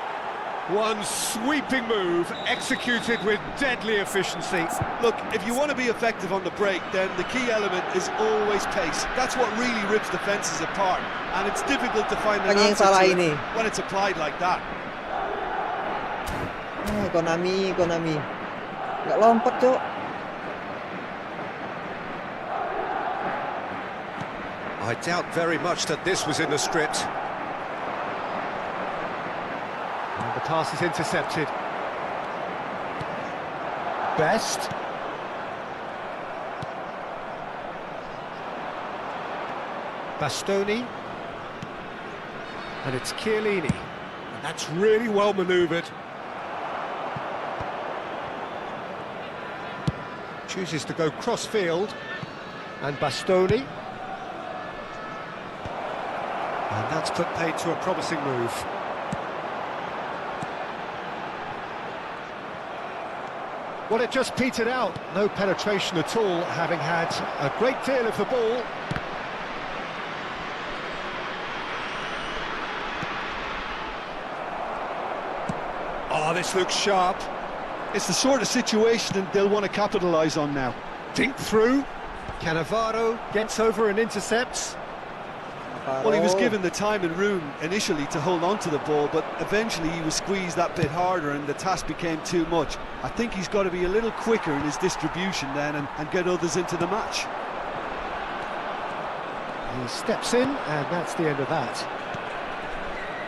One sweeping move, executed with deadly efficiency. Look, if you want to be effective on the break, then the key element is always pace. That's what really rips defences apart, and it's difficult to find an answer to it when it's applied like that. Konami. Nggak lompat, Cok. I doubt very much that this was in the script. And the pass is intercepted. Best. Bastoni. And it's Chiellini. And that's really well manoeuvred. Chooses to go cross-field. And Bastoni. And that's put paid to a promising move. Well, it just petered out. No penetration at all, having had a great deal of the ball. Oh, this looks sharp. It's the sort of situation they'll want to capitalise on now. Dink through. Cannavaro gets over and intercepts. Well, he was given the time and room initially to hold on to the ball, but eventually he was squeezed that bit harder and the task became too much. I think he's got to be a little quicker in his distribution then and get others into the match. He steps in, and that's the end of that.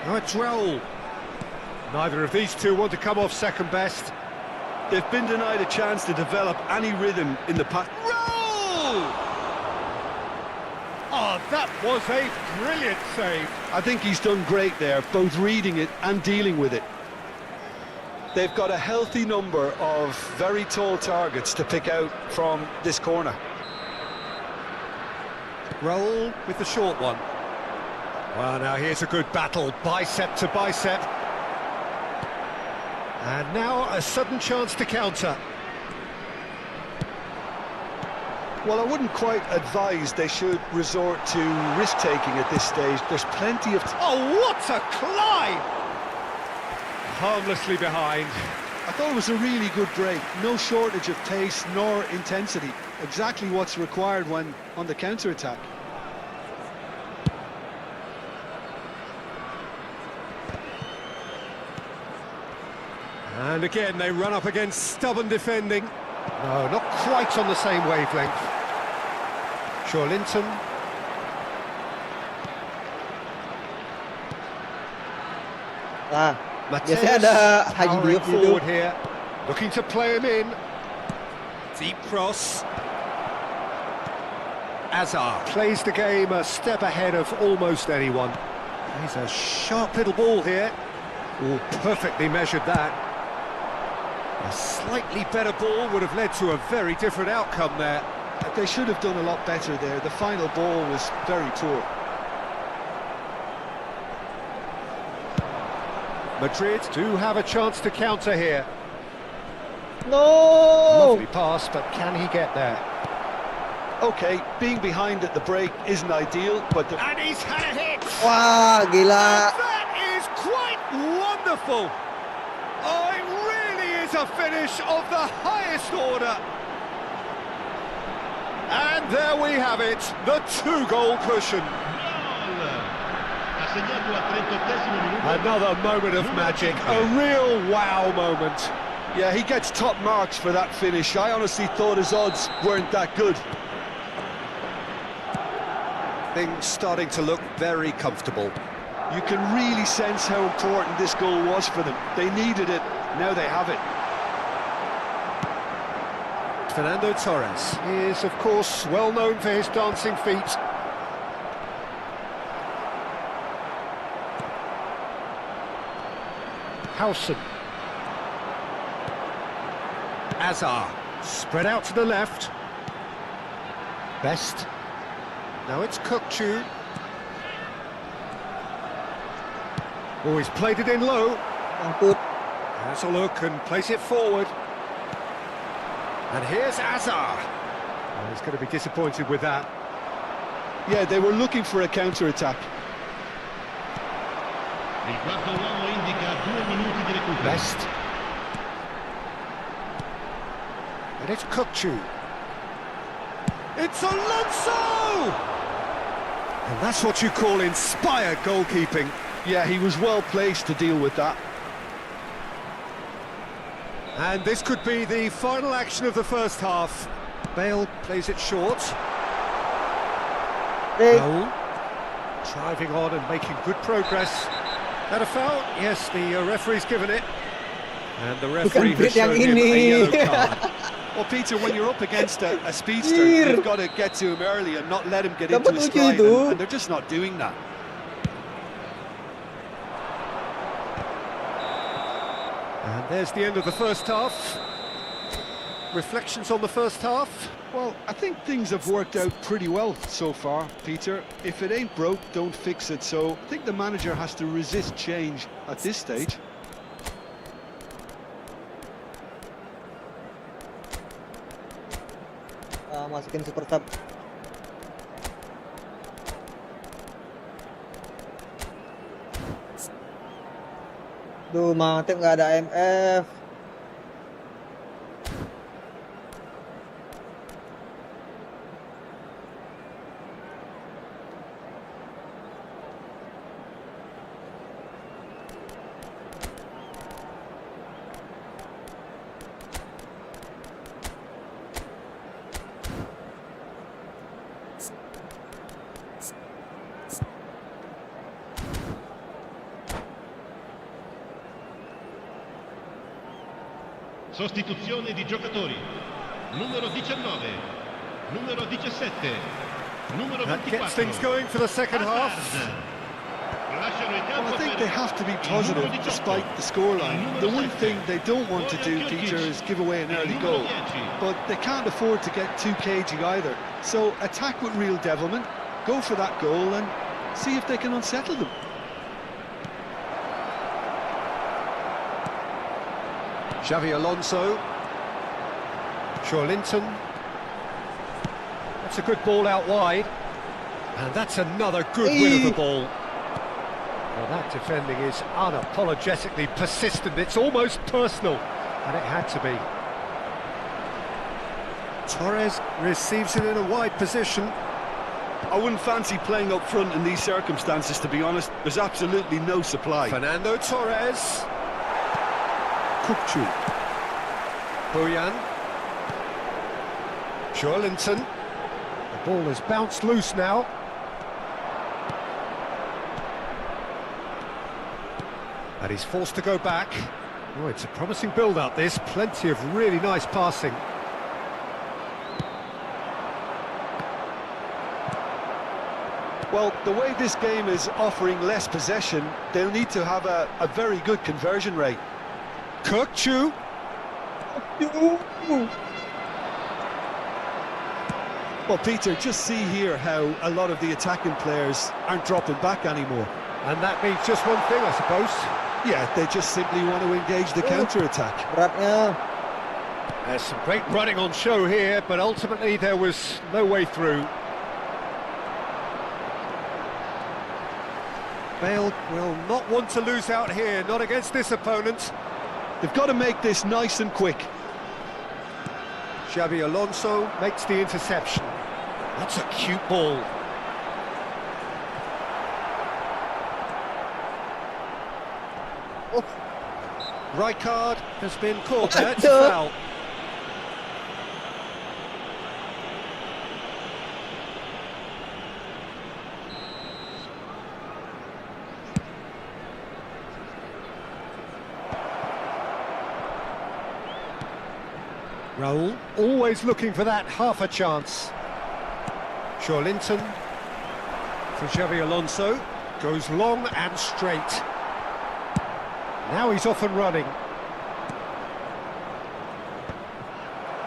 Now it's Raul. Neither of these two want to come off second best. They've been denied a chance to develop any rhythm in the pass. Raul! Oh, that was a brilliant save. I think he's done great there, both reading it and dealing with it. They've got a healthy number of very tall targets to pick out from this corner. Roll with the short one. Well, now here's a good battle, bicep to bicep. And now a sudden chance to counter. Well, I wouldn't quite advise they should resort to risk-taking at this stage. There's plenty of... Oh, what a climb! Harmlessly behind. I thought it was a really good break. No shortage of pace nor intensity. Exactly what's required when on the counter-attack. And again, they run up against stubborn defending. No, not quite on the same wavelength. Linton. Nah, biasanya ada Haji powering Diop gitu. forward here, looking to play him in. Deep cross. Azar plays the game a step ahead of almost anyone. He's a sharp little ball here. Oh, perfectly measured that. A slightly better ball would have led to a very different outcome there. They should have done a lot better there. The final ball was very poor. Madrid do have a chance to counter here. No. Lovely pass, but can he get there? Okay, being behind at the break isn't ideal, but... And he's had a hit! Wah, gila. That is quite wonderful! Oh, it really is a finish of the highest order! And there we have it, the two-goal cushion. Another moment of magic, a real wow moment. Yeah, he gets top marks for that finish. I honestly thought his odds weren't that good. Things starting to look very comfortable. You can really sense how important this goal was for them. They needed it, now they have it. Fernando Torres is, of course, well known for his dancing feet. Howson. Azar, spread out to the left. Best. Now it's Kukçu. Oh, he's played it in low. Angkut. Has a look and plays it forward. And here's Azar. Oh, he's going to be disappointed with that. Yeah, they were looking for a counter-attack. Il quarto uomo indica 2 minuti di recupero. Best. And it's Kukçu. It's Alonso! And that's what you call inspired goalkeeping. Yeah, he was well placed to deal with that. And this could be the final action of the first half. Bale plays it short. Hey. Raul driving on and making good progress. That a foul? Yes, the referee's given it. And the referee Bukan has yang shown him a ini. yellow card. Well, Peter, when you're up against a speedster, you've got to get to him early and not let him get into Dapat his lucu stride, itu. and they're just not doing that. And there's the end of the first half. Reflections on the first half? Well, I think things have worked out pretty well so far, Peter. If it ain't broke, don't fix it. So I think the manager has to resist change at this stage. Masukin super sub. Duh, Matip nggak ada MF. Sostituzione di giocatori. Numero 19, numero 17, numero That 24. gets things going for the second half. Lasciano il campo Well, I think per they have to be il positive numero 18. despite the scoreline. The one thing they don't want to do, Peter, is give away an early goal. But they can't afford to get too cagey either. So attack with real devilment, go for that goal and see if they can unsettle them. Xavi Alonso. Linton. That's a good ball out wide. And that's another good win of the ball. Well, that defending is unapologetically persistent. It's almost personal. And it had to be. Torres receives it in a wide position. I wouldn't fancy playing up front in these circumstances, to be honest. There's absolutely no supply. Fernando Torres. Kukçu. Bojan. Linton. The ball has bounced loose now. And he's forced to go back. Oh, it's a promising build-up, this. Plenty of really nice passing. Well, the way this game is offering less possession, they'll need to have a very good conversion rate. Kukçu. Well, Peter, just see here how a lot of the attacking players aren't dropping back anymore. And that means just one thing, I suppose. Yeah, they just simply want to engage the counter-attack. Beratnya. There's some great running on show here, but ultimately there was no way through. Bale will not want to lose out here, not against this opponent. They've got to make this nice and quick. Xavi Alonso makes the interception. That's a cute ball. Oh. Rijkaard has been caught there. It's a foul. Raul, always looking for that half a chance. Linton for Xavi Alonso, goes long and straight. Now he's off and running.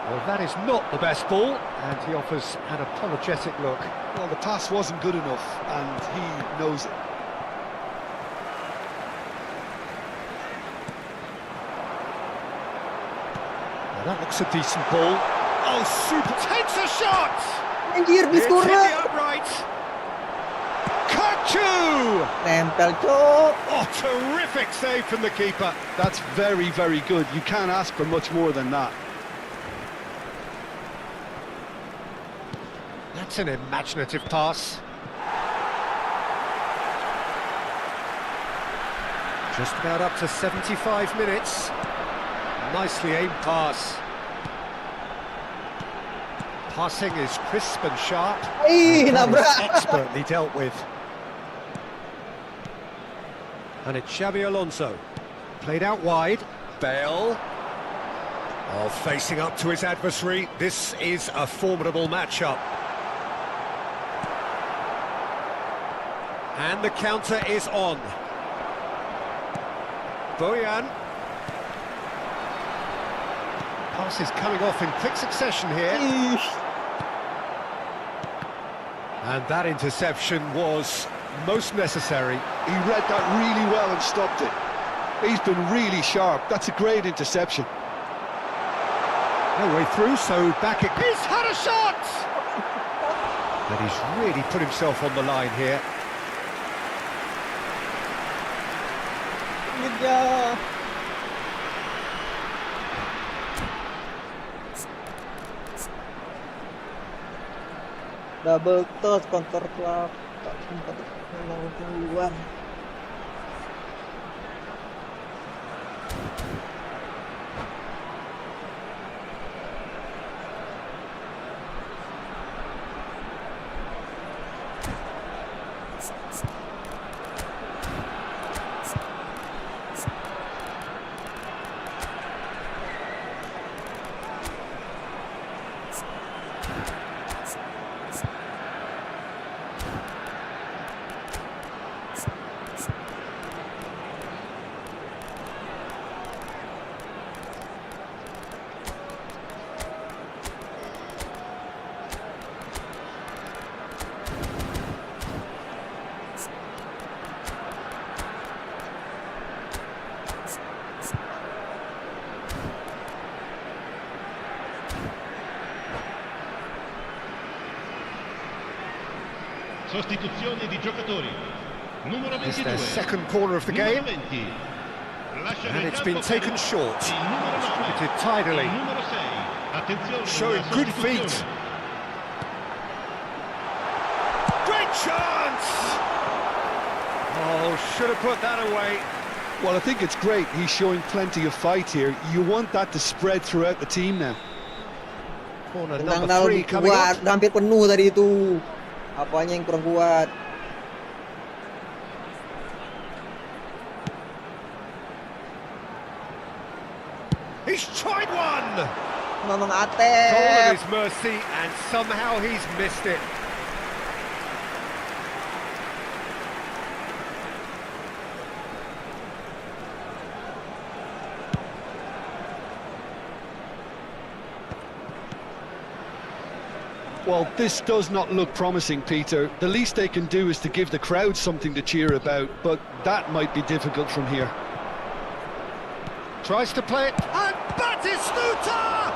Well, that is not the best ball, and he offers an apologetic look. Well, the pass wasn't good enough, and he knows it. That looks a decent ball. Oh, super! Takes a shot! Anjir, It's hit biskurna. the upright. Kukçu! Nempel, Cok. Oh, terrific save from the keeper. That's very, very good. You can't ask for much more than that. That's an imaginative pass. Just about up to 75 minutes. Nicely aimed pass. Passing is crisp and sharp. Ih, And that is nabrak. expertly dealt with. And it's Xavi Alonso. Played out wide. Bale. Oh, facing up to his adversary. This is a formidable matchup. And the counter is on. Bojan. Pass is coming off in quick succession here. Ih. And that interception was most necessary. He read that really well and stopped it. He's been really sharp. That's a great interception. No way through, so back it... He's had a shot! But he's really put himself on the line here. Ya. Double toss counter club. Tak sempat melawan. Sostituzione di giocatori. Numero It's 22. their second corner of the Numero game, 20. Lasciano and in it's campo been taken per short. il numero 9. Distributed tidily. Il numero 6. Attenzione, Showing una good sostituzione. feet. Great chance! Oh, should have put that away. Well, I think it's great. He's showing plenty of fight here. You want that to spread throughout the team now. Corner Tendang number dalam 3 coming kuat, up. udah hampir penuh tadi itu. Apanya yang kurang kuat? He's tried one! Memang Goal Atep. at his mercy, and somehow he's missed it. Well, this does not look promising, Peter. The least they can do is to give the crowd something to cheer about, but that might be difficult from here. Tries to play it, and Batistuta!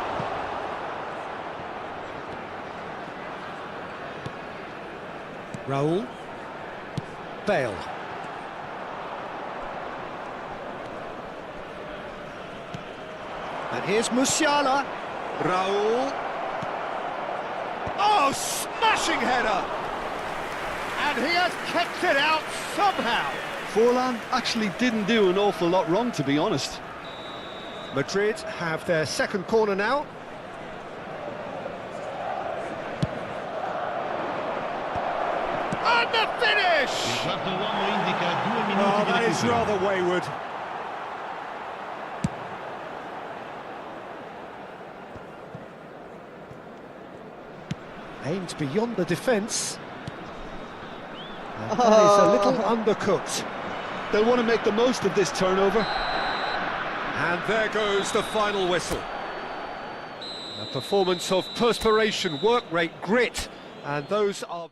Raul. Bale. And here's Musiala. Raul. Oh, smashing header! And he has kept it out somehow. Forlan actually didn't do an awful lot wrong, to be honest. Madrid have their second corner now. And the Il finish! quarto uomo indica 2 minuti Oh, di that is recupero. rather wayward. Aimed beyond the defence. And that is a little undercooked. They'll want to make the most of this turnover. And there goes the final whistle. A performance of perspiration, work rate, grit, and those are...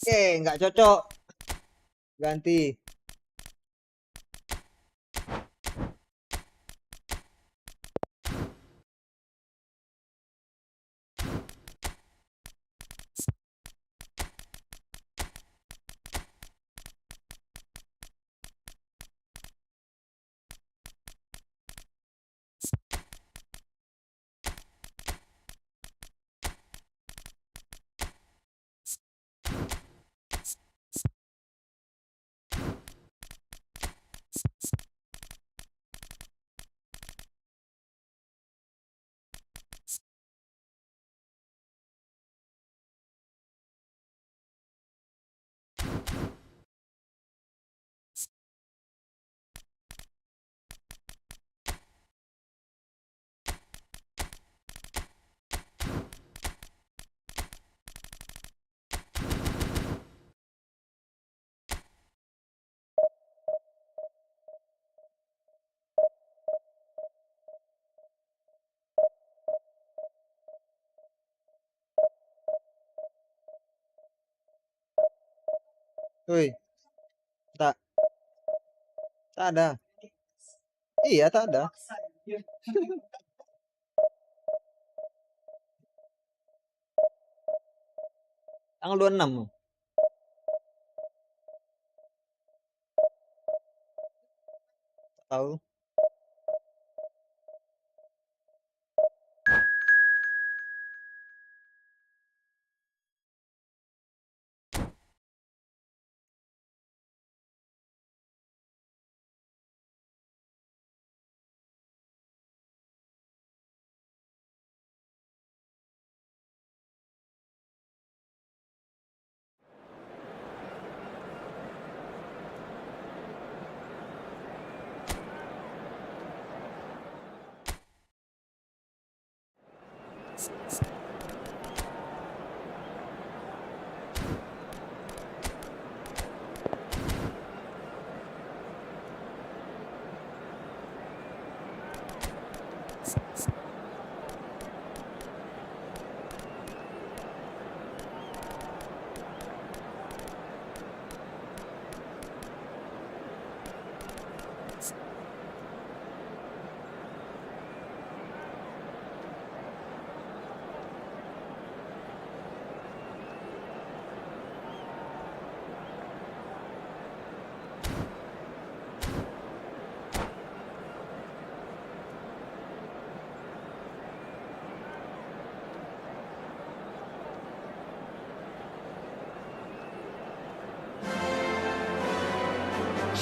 Oke, nggak cocok. Ganti. Woi, tak, tak ada. Iya, tak ada. Tanggal 26. Tahu.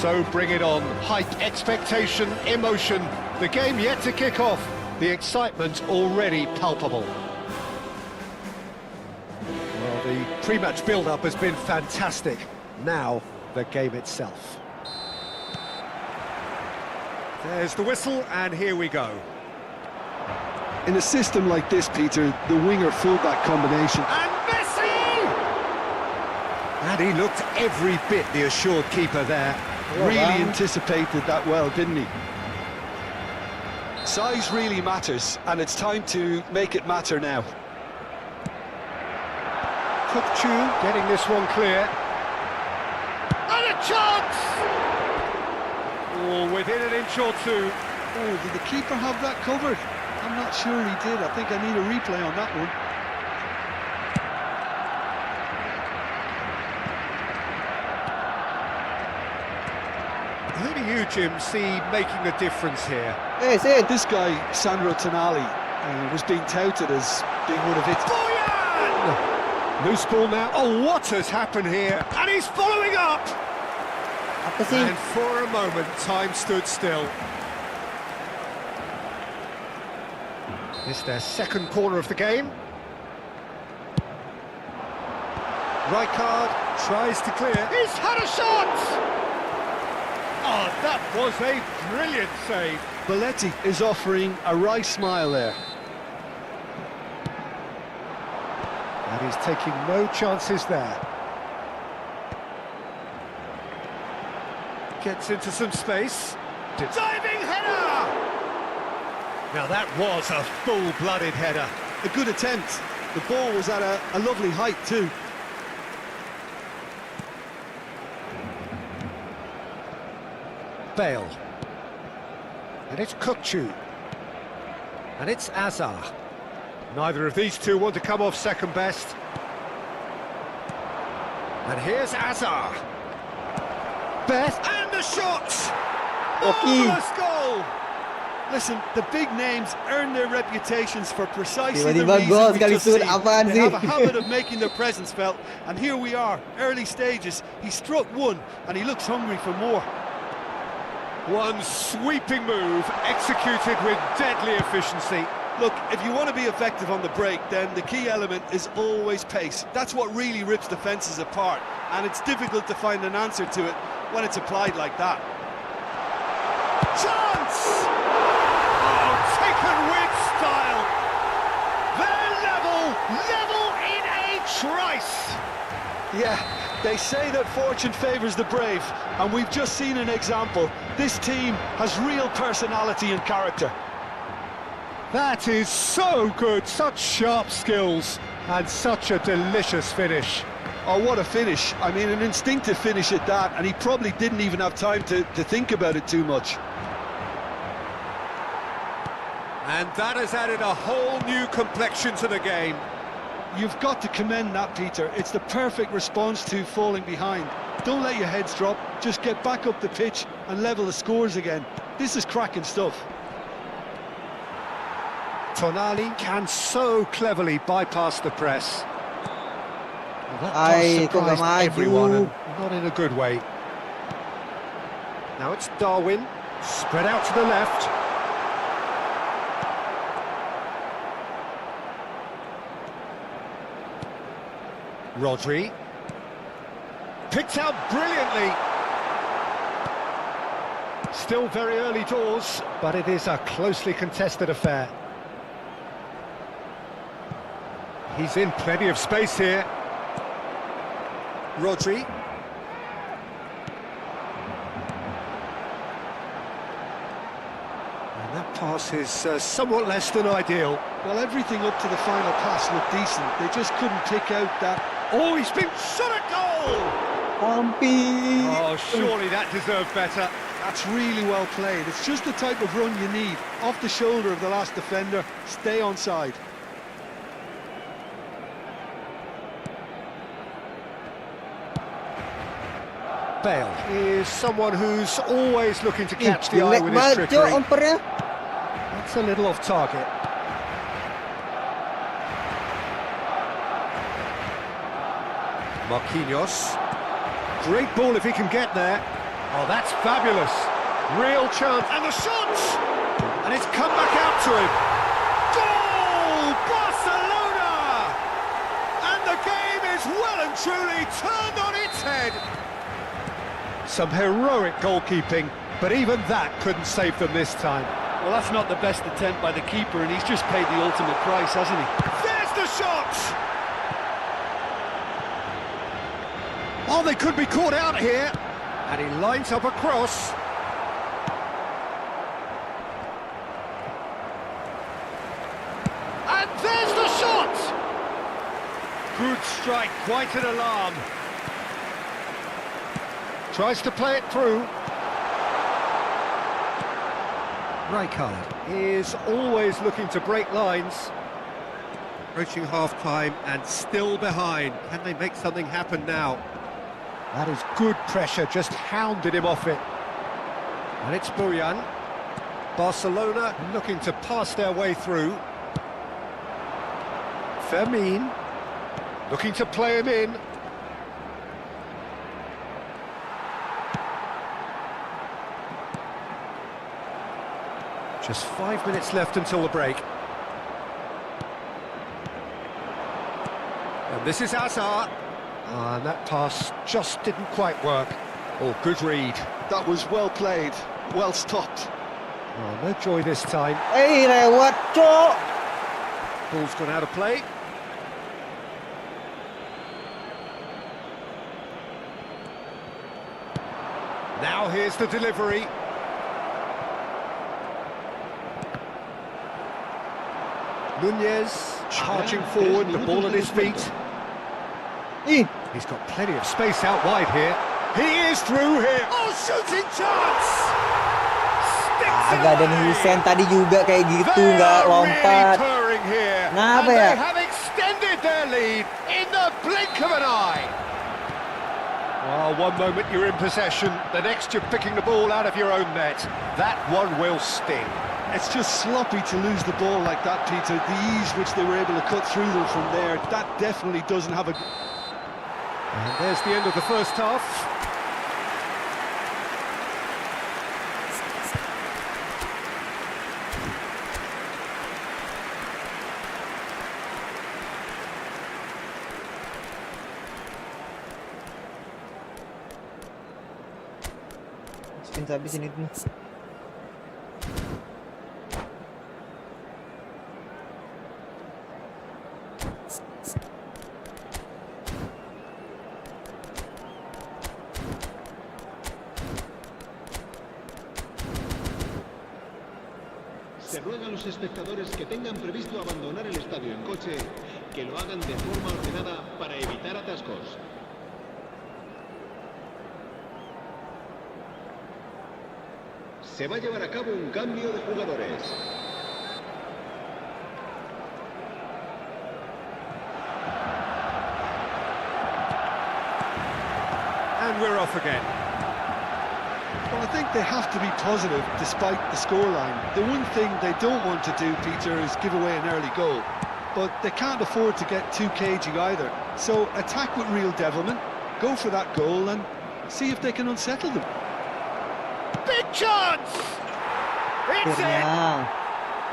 So bring it on. Hype, expectation, emotion. The game yet to kick off. The excitement already palpable. Well, the pre-match build-up has been fantastic. Now, the game itself. There's the whistle, and here we go. In a system like this, Peter, the winger-fullback combination... And Messi! And he looked every bit the assured keeper there. Really anticipated that well, didn't he? Size really matters, and it's time to make it matter now. Kukçu getting this one clear. And a chance! Oh, within an inch or two. Oh, did the keeper have that covered? I'm not sure he did. I think I need a replay on that one. Who do you, Jim, see making the difference here? Hey, Sid. This guy, Sandro Tonali, was being touted as being one of its... Boyan! Loose ball now. Oh, what has happened here? And he's following up! Apa sih? And for a moment, time stood still. It's their second corner of the game. Rijkaard tries to clear. He's had a shot! Oh, that was a brilliant save. Belletti is offering a wry smile there. And he's taking no chances there. Gets into some space. Diving header! Now that was a full-blooded header. A good attempt. The ball was at a lovely height too. Bale. And it's Kukçu. And it's Azar. Neither of these two want to come off second best. And here's Azar. Beth, and the shot! Marvellous goal! Listen, the big names earn their reputations for precisely the Tiba-tiba reason gol we sekali just shoot, seen. apaan They sih? have a habit of making their presence felt, and here we are, early stages. He struck one, and he looks hungry for more. One sweeping move, executed with deadly efficiency. Look, if you want to be effective on the break, then the key element is always pace. That's what really rips defences apart, and it's difficult to find an answer to it when it's applied like that. Chance! Oh, taken with style. They're level in a trice. Yeah, they say that fortune favours the brave, and we've just seen an example. This team has real personality and character. That is so good, such sharp skills, and such a delicious finish. Oh, what a finish. I mean, an instinctive finish at that, and he probably didn't even have time to think about it too much. And that has added a whole new complexion to the game. You've got to commend that, Peter. It's the perfect response to falling behind. Don't let your heads drop, just get back up the pitch and level the scores again. This is cracking stuff. Tonali can so cleverly bypass the press. Well, that Ay, does kok nggak surprise maju? everyone, and not in a good way. Now it's Darwin, spread out to the left. Rodri, picked out brilliantly. Still very early doors, but it is a closely contested affair. He's in plenty of space here. Rodri. And that pass is somewhat less than ideal. Well, everything up to the final pass looked decent. They just couldn't pick out that... Oh, he's been shot at goal! Hampir. Oh, surely that deserved better. That's really well played. It's just the type of run you need. Off the shoulder of the last defender, stay onside. Bale is someone who's always looking to catch the eye Jelek with his banget, Cok, trickery. umpernya. That's a little off target. Marquinhos. Great ball if he can get there. Oh, that's fabulous. Real chance. And the shot! And it's come back out to him. Goal! Barcelona! And the game is well and truly turned on its head. Some heroic goalkeeping, but even that couldn't save them this time. Well, that's not the best attempt by the keeper, and he's just paid the ultimate price, hasn't he? There's the shot! Oh, they could be caught out here. And he lines up a cross. And there's the shot! Good strike, quite an alarm. Tries to play it through. Rijkaard is always looking to break lines. Approaching half-time and still behind. Can they make something happen now? That is good pressure, just hounded him off it. And it's Bojan. Barcelona looking to pass their way through. Fermin looking to play him in. Just 5 minutes left until the break. And this is Hazard. And that pass just didn't quite work. Oh, good read. That was well played, well stopped. Oh, no joy this time. Lewat, Cok. Ball's gone out of play. Now here's the delivery. Nunez charging forward, the ball at his feet. Ih, He's got plenty of space out wide here. He is through here. Oh, shooting chance! Sticks it agak Dan away. Hussein tadi juga kayak gitu, They're nggak really lompat. purring here. Kenapa And ya? they have extended their lead in the blink of an eye. Well, one moment you're in possession, the next you're picking the ball out of your own net. That one will sting. It's just sloppy to lose the ball like that, Peter. The ease which they were able to cut through them from there, that definitely doesn't have a... And there's the end of the first half. Spin habis ini tuh. Se ruega a los espectadores que tengan previsto abandonar el estadio en coche, que lo hagan de forma ordenada para evitar atascos. Se va a llevar a cabo un cambio de jugadores. And we're off again. Well, I think they have to be positive despite the scoreline. The one thing they don't want to do, Peter, is give away an early goal. But they can't afford to get too cagey either. So attack with real devilment, go for that goal and see if they can unsettle them. Big chance! It's in! Akhirnya.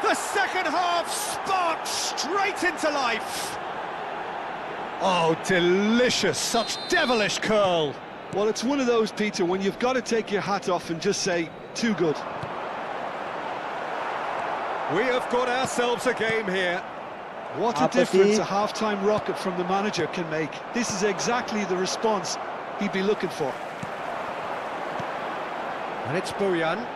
The second half sparked straight into life. Oh, delicious, such devilish curl. Well, it's one of those, Peter, when you've got to take your hat off and just say, too good. We have got ourselves a game here. What a Apathy. difference a half-time rocket from the manager can make. This is exactly the response he'd be looking for. And it's Bojan.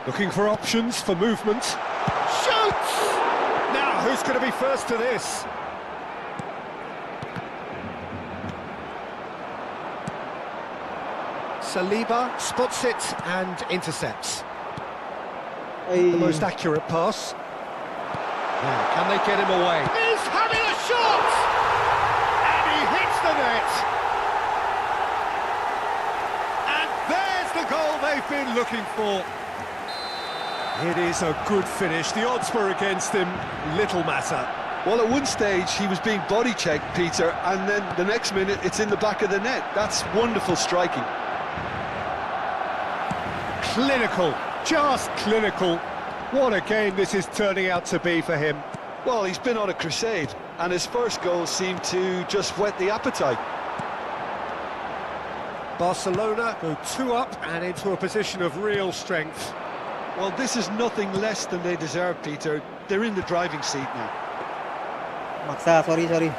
Looking for options for movement. Shoots! Now, who's going to be first to this? Saliba spots it and intercepts. The most accurate pass. Now, can they get him away? He's having a shot! And he hits the net! And there's the goal they've been looking for. It is a good finish. The odds were against him. Little matter. Well, at one stage he was being body checked, Peter, and then the next minute it's in the back of the net. That's wonderful striking. Clinical, just clinical. What a game this is turning out to be for him. Well, he's been on a crusade, and his first goal seemed to just whet the appetite. Barcelona go 2 up and into a position of real strength. Well, this is nothing less than they deserve, Peter. They're in the driving seat now. Maksa, sorry.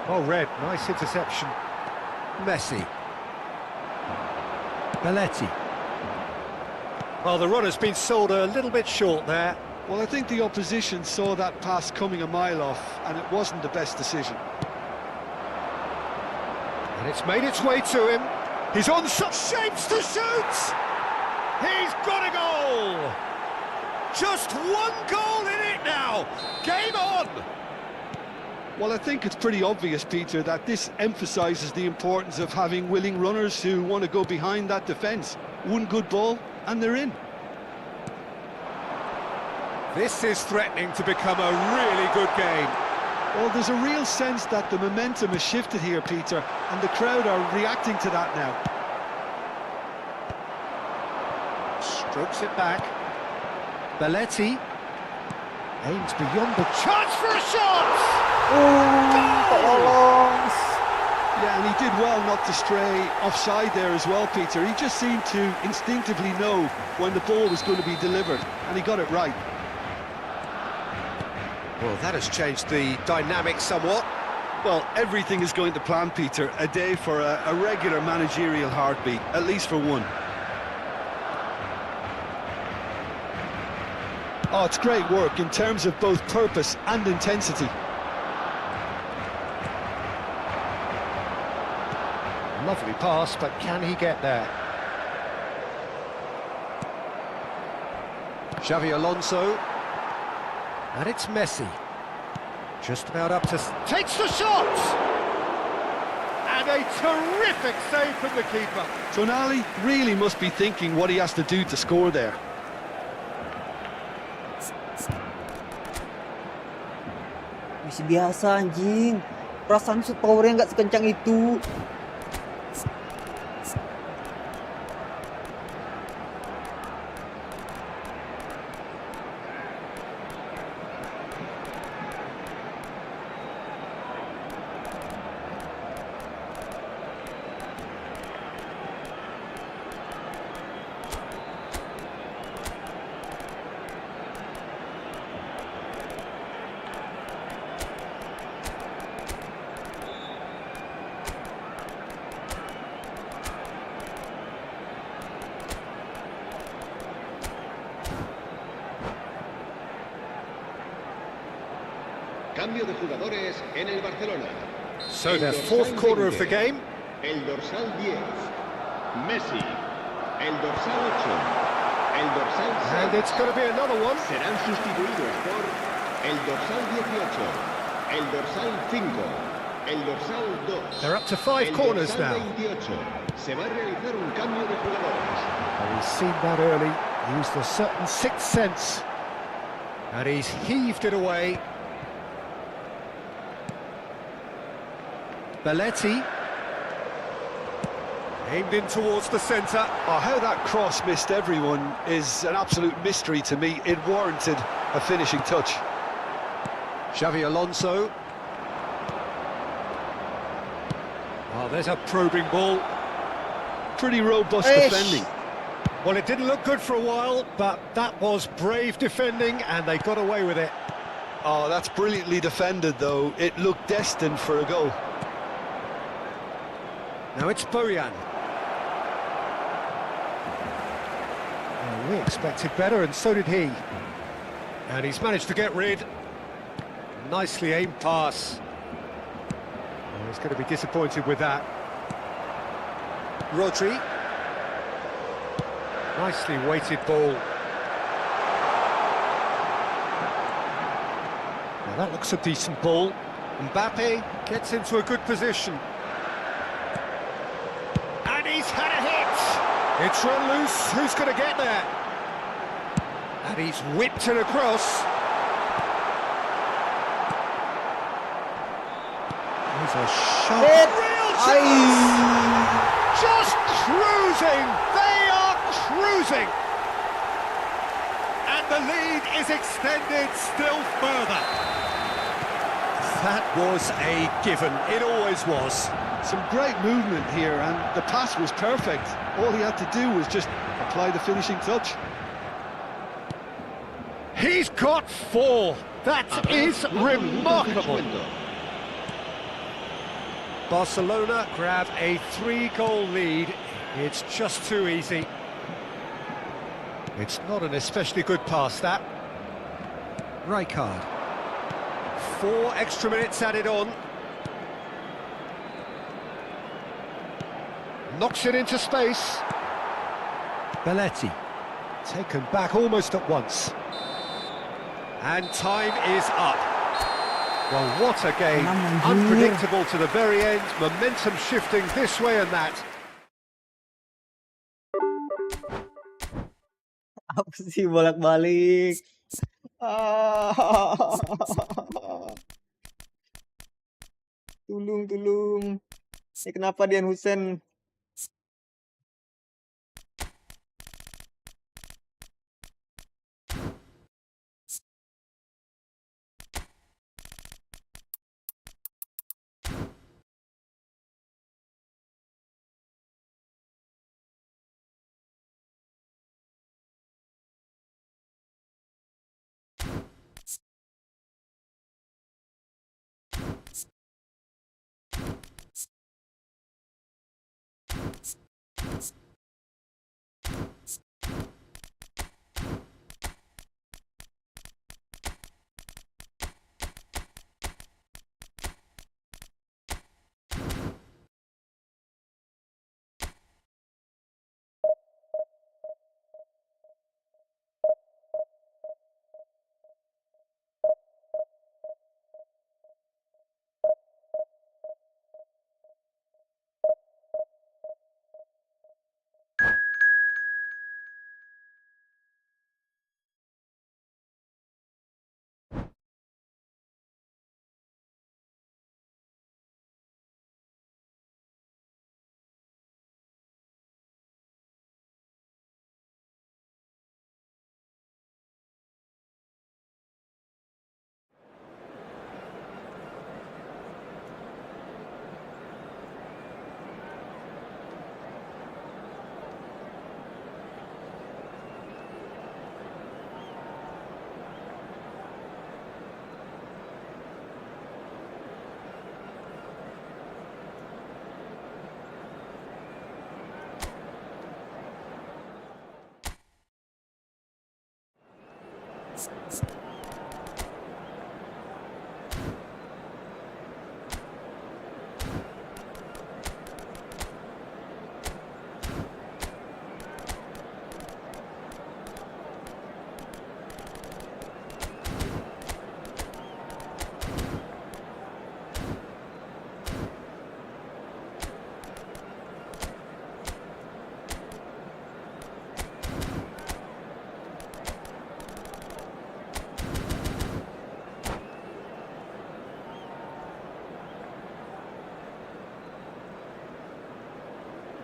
Oh, Red, nice interception. Messi. Belletti. Well, the runner's been sold a little bit short there. Well, I think the opposition saw that pass coming a mile off, and it wasn't the best decision. And it's made its way to him. He's on such shapes to shoot! He's got a goal! Just 1 goal in it now! Game on! Well, I think it's pretty obvious, Peter, that this emphasises the importance of having willing runners who want to go behind that defence. One good ball, and they're in. This is threatening to become a really good game. Well, there's a real sense that the momentum has shifted here, Peter, and the crowd are reacting to that now. Strokes it back. Belletti aims beyond the chance for a shot! Yeah, and he did well not to stray offside there as well, Peter. He just seemed to instinctively know when the ball was going to be delivered, and he got it right. Well, that has changed the dynamic somewhat. Well, everything is going to plan, Peter. A day for a regular managerial heartbeat, at least for one. Oh, it's great work in terms of both purpose and intensity. Lovely pass, but can he get there? Xavi Alonso. And it's Messi. Just about up to... Takes the shot! And a terrific save from the keeper. Tonali really must be thinking what he has to do to score there. Masih biasa anjing. Perasaan powernya nggak sekencang itu. Cambio de jugadores en el Barcelona. So the fourth quarter of the game. El dorsal 10, Messi. El dorsal 8, el dorsal 6. And it's going to be another one. Serán sustituidos por el dorsal 18, el dorsal 5, el dorsal 2. They're up to 5 corners el dorsal now. 28. Se va a realizar un cambio de jugadores. And he's seen that early, used a certain sixth sense. And he's heaved it away. Belletti. Aimed in towards the centre. Oh, how that cross missed everyone is an absolute mystery to me. It warranted a finishing touch. Xavi Alonso. Oh, there's a probing ball. Pretty robust Eish. defending. Well, it didn't look good for a while, but that was brave defending, and they got away with it. Oh, that's brilliantly defended, though. It looked destined for a goal. Now it's Bojan. We expected better, and so did he. And he's managed to get rid. Nicely aimed pass. Oh, he's going to be disappointed with that. Rodri. Nicely weighted ball. Now that looks a decent ball. Mbappe gets into a good position. And he's had a hit! It's run loose, who's going to get there? And he's whipped it across. There's a shot. Real chance! Just cruising! They are cruising! And the lead is extended still further. That was a given, it always was. Some great movement here, and the pass was perfect. All he had to do was just apply the finishing touch. He's got 4. That is remarkable. Barcelona grab a 3-goal lead. It's just too easy. It's not an especially good pass, that. Rijkaard. 4 extra minutes added on. Knocks it into space. Belletti. Taken back almost at once. And time is up. Well, what a game. Unpredictable to the very end. Momentum shifting this way and that. Apa sih bolak-balik? Ah. Tulung. Ini kenapa Dian Hussein?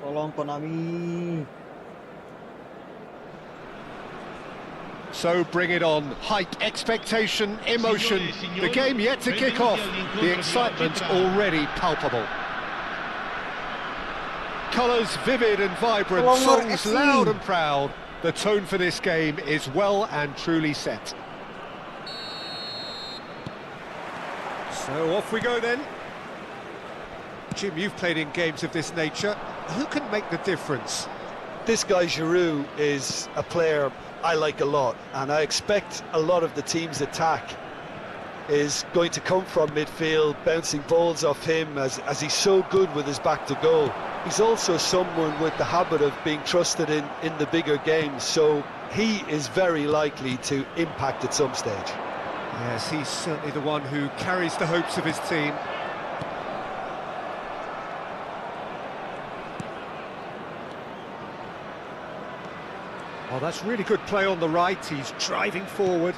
Tolong Konami. So bring it on. Hype, expectation, emotion. The game yet to kick off. The excitement already palpable. Colours vivid and vibrant, songs loud and proud. The tone for this game is well and truly set. So off we go then. Jim, you've played in games of this nature. Who can make the difference? This guy Giroud is a player I like a lot, and I expect a lot of the team's attack is going to come from midfield, bouncing balls off him as he's so good with his back to goal. He's also someone with the habit of being trusted in the bigger games, so he is very likely to impact at some stage. Yes, he's certainly the one who carries the hopes of his team. Oh, that's really good play on the right. He's driving forward.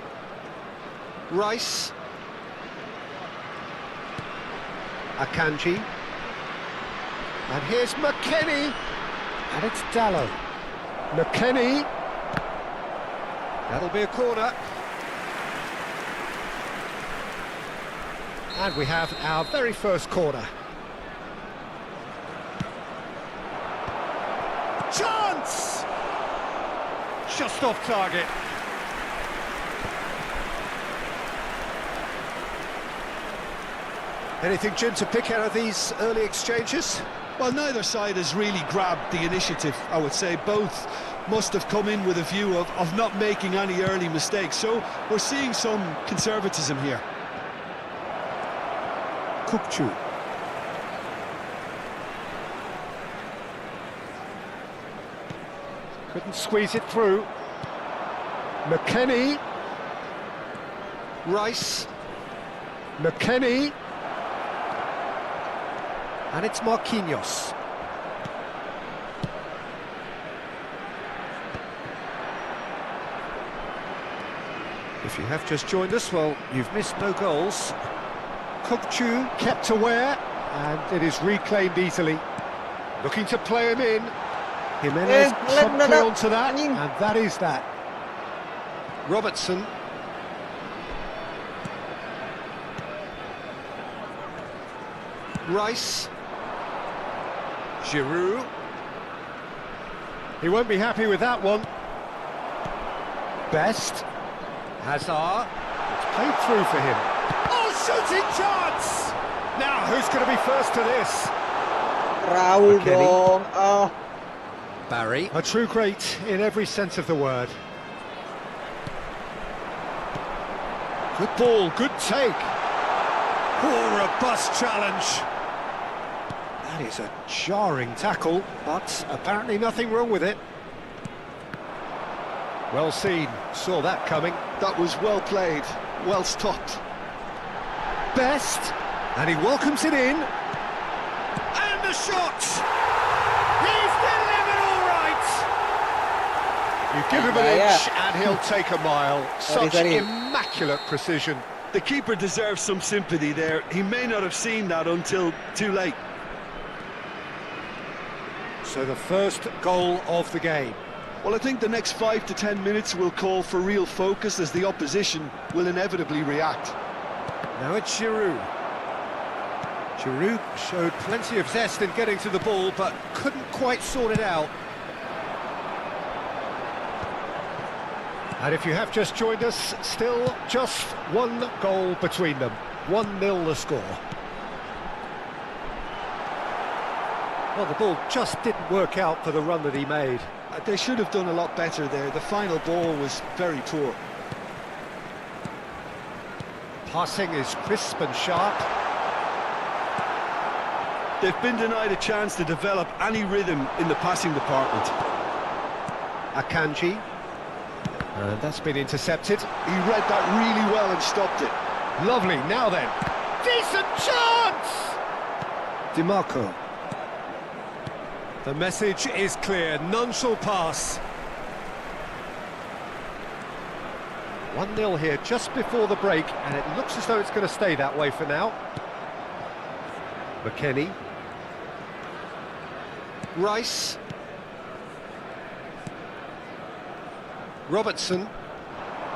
Rice. Akanji. And here's McKennie. And it's Dallow. McKennie. That'll be a corner. And we have our very first corner. Chance! Just off target. Anything, Jim, to pick out of these early exchanges? Well, neither side has really grabbed the initiative, I would say. Both must have come in with a view of not making any early mistakes. So we're seeing some conservatism here. Kukçu. Couldn't squeeze it through. McKennie. Rice. McKennie. And it's Marquinhos. If you have just joined us, well, you've missed no goals. Kukçu kept aware, and it is reclaimed easily. Looking to play him in. Jimenez clumped onto that, and that is that. Robertson. Rice. Giroud. He won't be happy with that one. Best. Hazard. It's played through for him. Oh, shooting chance! Now, who's going to be first to this? Raul dong. Oh. Barry. A true great in every sense of the word. Good ball, good take. Oh, robust challenge. That is a jarring tackle, but apparently nothing wrong with it. Well seen, saw that coming. That was well played, well stopped. Best, and he welcomes it in. And the shot! He's delivered all right! You give him an inch and he'll take a mile. Such immaculate precision. The keeper deserves some sympathy there. He may not have seen that until too late. So the first goal of the game. Well, I think the next 5 to 10 minutes will call for real focus as the opposition will inevitably react. Now it's Giroud. Giroud showed plenty of zest in getting to the ball, but couldn't quite sort it out. And if you have just joined us, still just one goal between them. 1-0 the score. Well, the ball just didn't work out for the run that he made. They should have done a lot better there. The final ball was very poor. Passing is crisp and sharp. They've been denied a chance to develop any rhythm in the passing department. Akanji. And that's been intercepted. He read that really well and stopped it. Lovely, now then. Decent chance! DiMarco. The message is clear, none shall pass. 1-0 here just before the break, and it looks as though it's going to stay that way for now. McKennie. Rice. Robertson.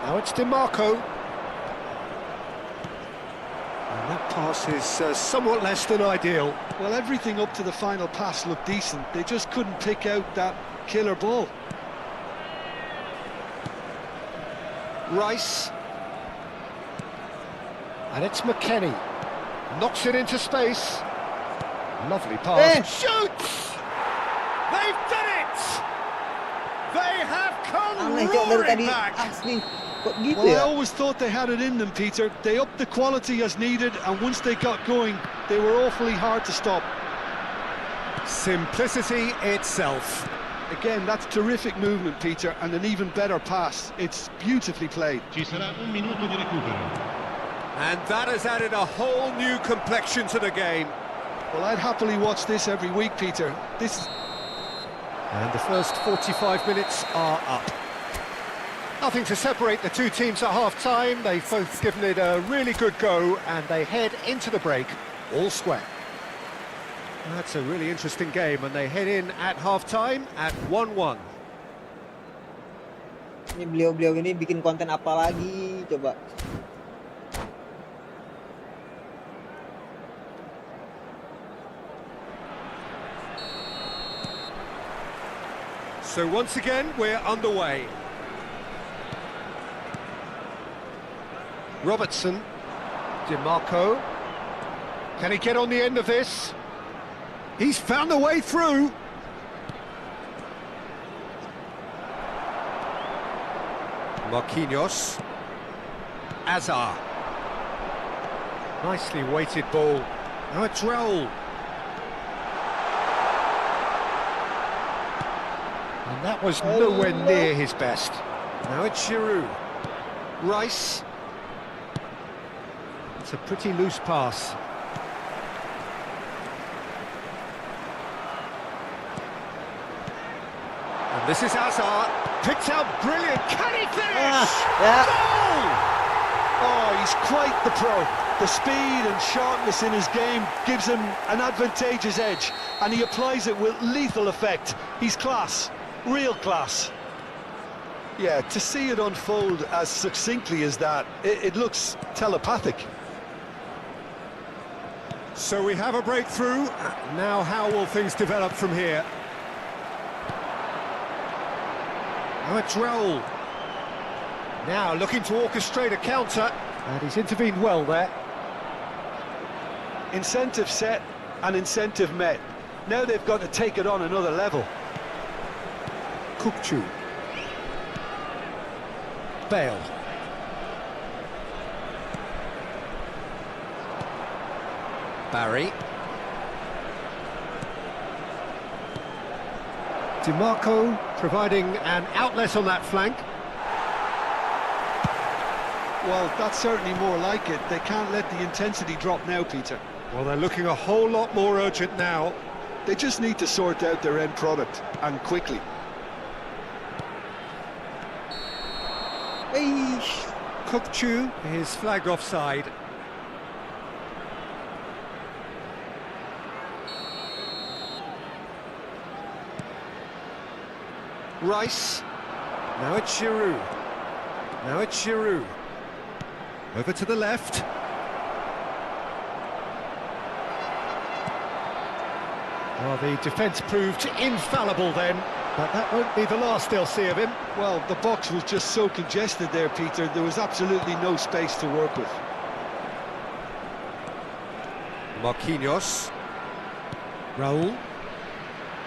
Now it's DiMarco. And that pass is somewhat less than ideal. Well, everything up to the final pass looked decent. They just couldn't pick out that killer ball. Rice. And it's McKennie. Knocks it into space. Lovely pass. Shoots! They've done it! They have come roaring back! Well, I always thought they had it in them, Peter. They upped the quality as needed, and once they got going, they were awfully hard to stop. Simplicity itself. Again, that's terrific movement, Peter, and an even better pass. It's beautifully played. Ci sarà un minuto di recupero. And that has added a whole new complexion to the game. Well, I'd happily watch this every week, Peter. And the first 45 minutes are up. Nothing to separate the two teams at half-time. They've both given it a really good go, and they head into the break all square. That's a really interesting game, and they head in at half-time at 1-1. Ini beliau-beliau ini bikin konten apa lagi coba? So once again, we're underway. Robertson, DiMarco. Can he get on the end of this? He's found a way through. Marquinhos. Azar. Nicely weighted ball. Now it's Raul. And that was nowhere near his best. Now it's Giroud. Rice. It's a pretty loose pass. And this is Hazard. Picked out brilliant. Can he finish? Yeah. Goal! Oh, he's quite the pro. The speed and sharpness in his game gives him an advantageous edge, and he applies it with lethal effect. He's class, real class. Yeah, to see it unfold as succinctly as that, it looks telepathic. So we have a breakthrough. Now how will things develop from here? Now it's Raul. Now looking to orchestrate a counter, and he's intervened well there. Incentive set and incentive met. Now they've got to take it on another level. Kukçu. Bale. Barry. DiMarco providing an outlet on that flank. Well, that's certainly more like it. They can't let the intensity drop now, Peter. Well, they're looking a whole lot more urgent now. They just need to sort out their end product, and quickly. Eish. Kukçu is flagged offside. Rice. Now it's Giroud. Now it's Giroud. Over to the left. Well, the defence proved infallible then, but that won't be the last they'll see of him. Well, the box was just so congested there, Peter. There was absolutely no space to work with. Marquinhos. Raul.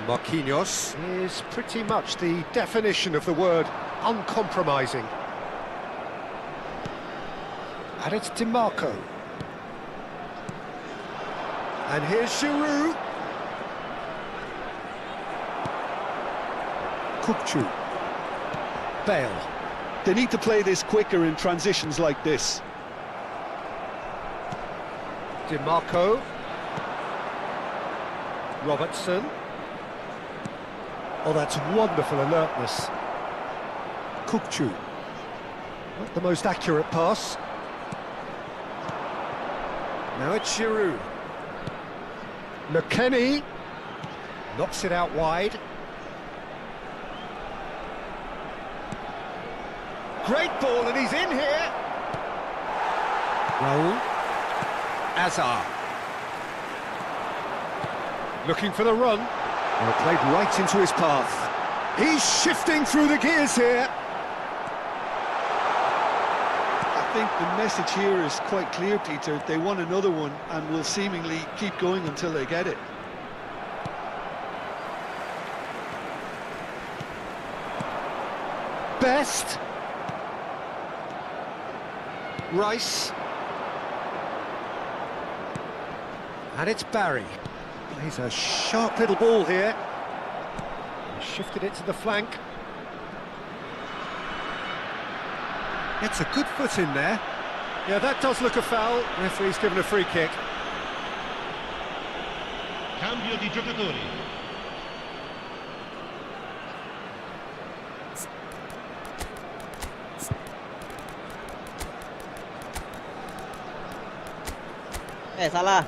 Marquinhos is pretty much the definition of the word uncompromising. And it's DiMarco. And here's Giroud. Kukçu. Bale. They need to play this quicker in transitions like this. DiMarco. Robertson. Oh, that's wonderful alertness. Kukçu. Not the most accurate pass. Now it's Giroud. McKennie knocks it out wide. Great ball, and he's in here. Raul. Azar. Looking for the run. Well, played right into his path. He's shifting through the gears here. I think the message here is quite clear, Peter. They want another one and will seemingly keep going until they get it. Best. Rice. And it's Barry. He's a sharp little ball here. Shifted it to the flank. Gets a good foot in there. Yeah, that does look a foul. Referee's given a free kick. Cambio di giocatori. Salah.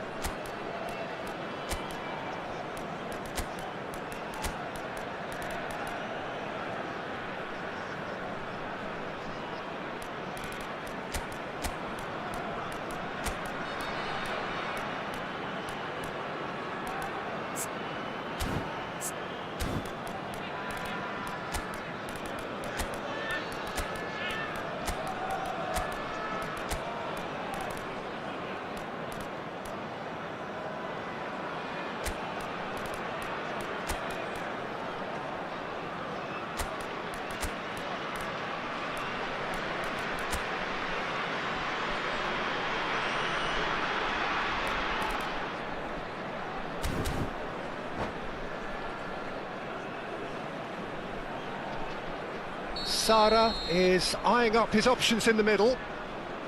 Sara is eyeing up his options in the middle.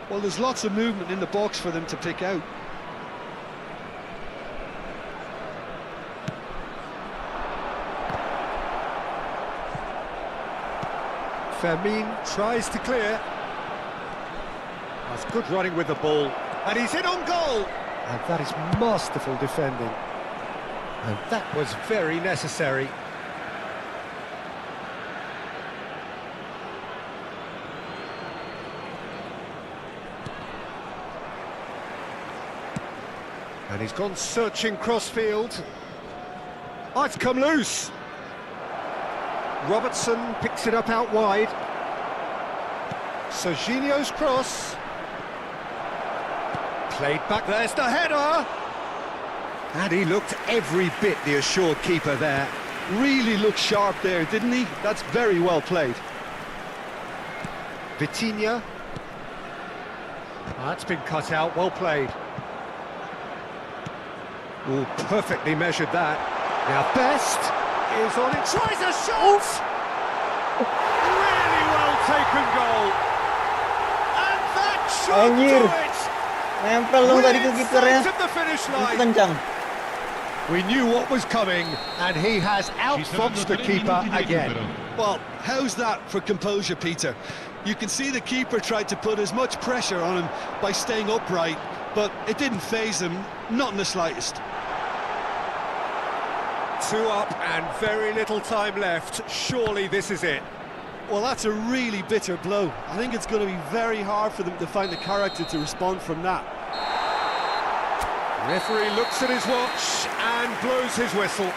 Well, there's lots of movement in the box for them to pick out. Fermin tries to clear. That's good running with the ball. And he's in on goal. And that is masterful defending. And that was very necessary. And he's gone searching crossfield. Oh, it's come loose. Robertson picks it up out wide. Serginho's cross. Played back, there's the header! And he looked every bit the assured keeper there. Really looked sharp there, didn't he? That's very well played. Vitinha. That's been cut out, well played. Oh, perfectly measured that. Now Best is on it, tries a shot! Really well taken goal. And that shot Anjir. to it! Nempel dong tadi ke Within kipernya. sight of the finish Itu line. kencang. We knew what was coming, and he has outfoxed the keeper again. Well, how's that for composure, Peter? You can see the keeper tried to put as much pressure on him by staying upright, but it didn't faze him, not in the slightest. 2 up and very little time left. Surely this is it. Well, that's a really bitter blow. I think it's going to be very hard for them to find the character to respond from that. Referee looks at his watch and blows his whistle.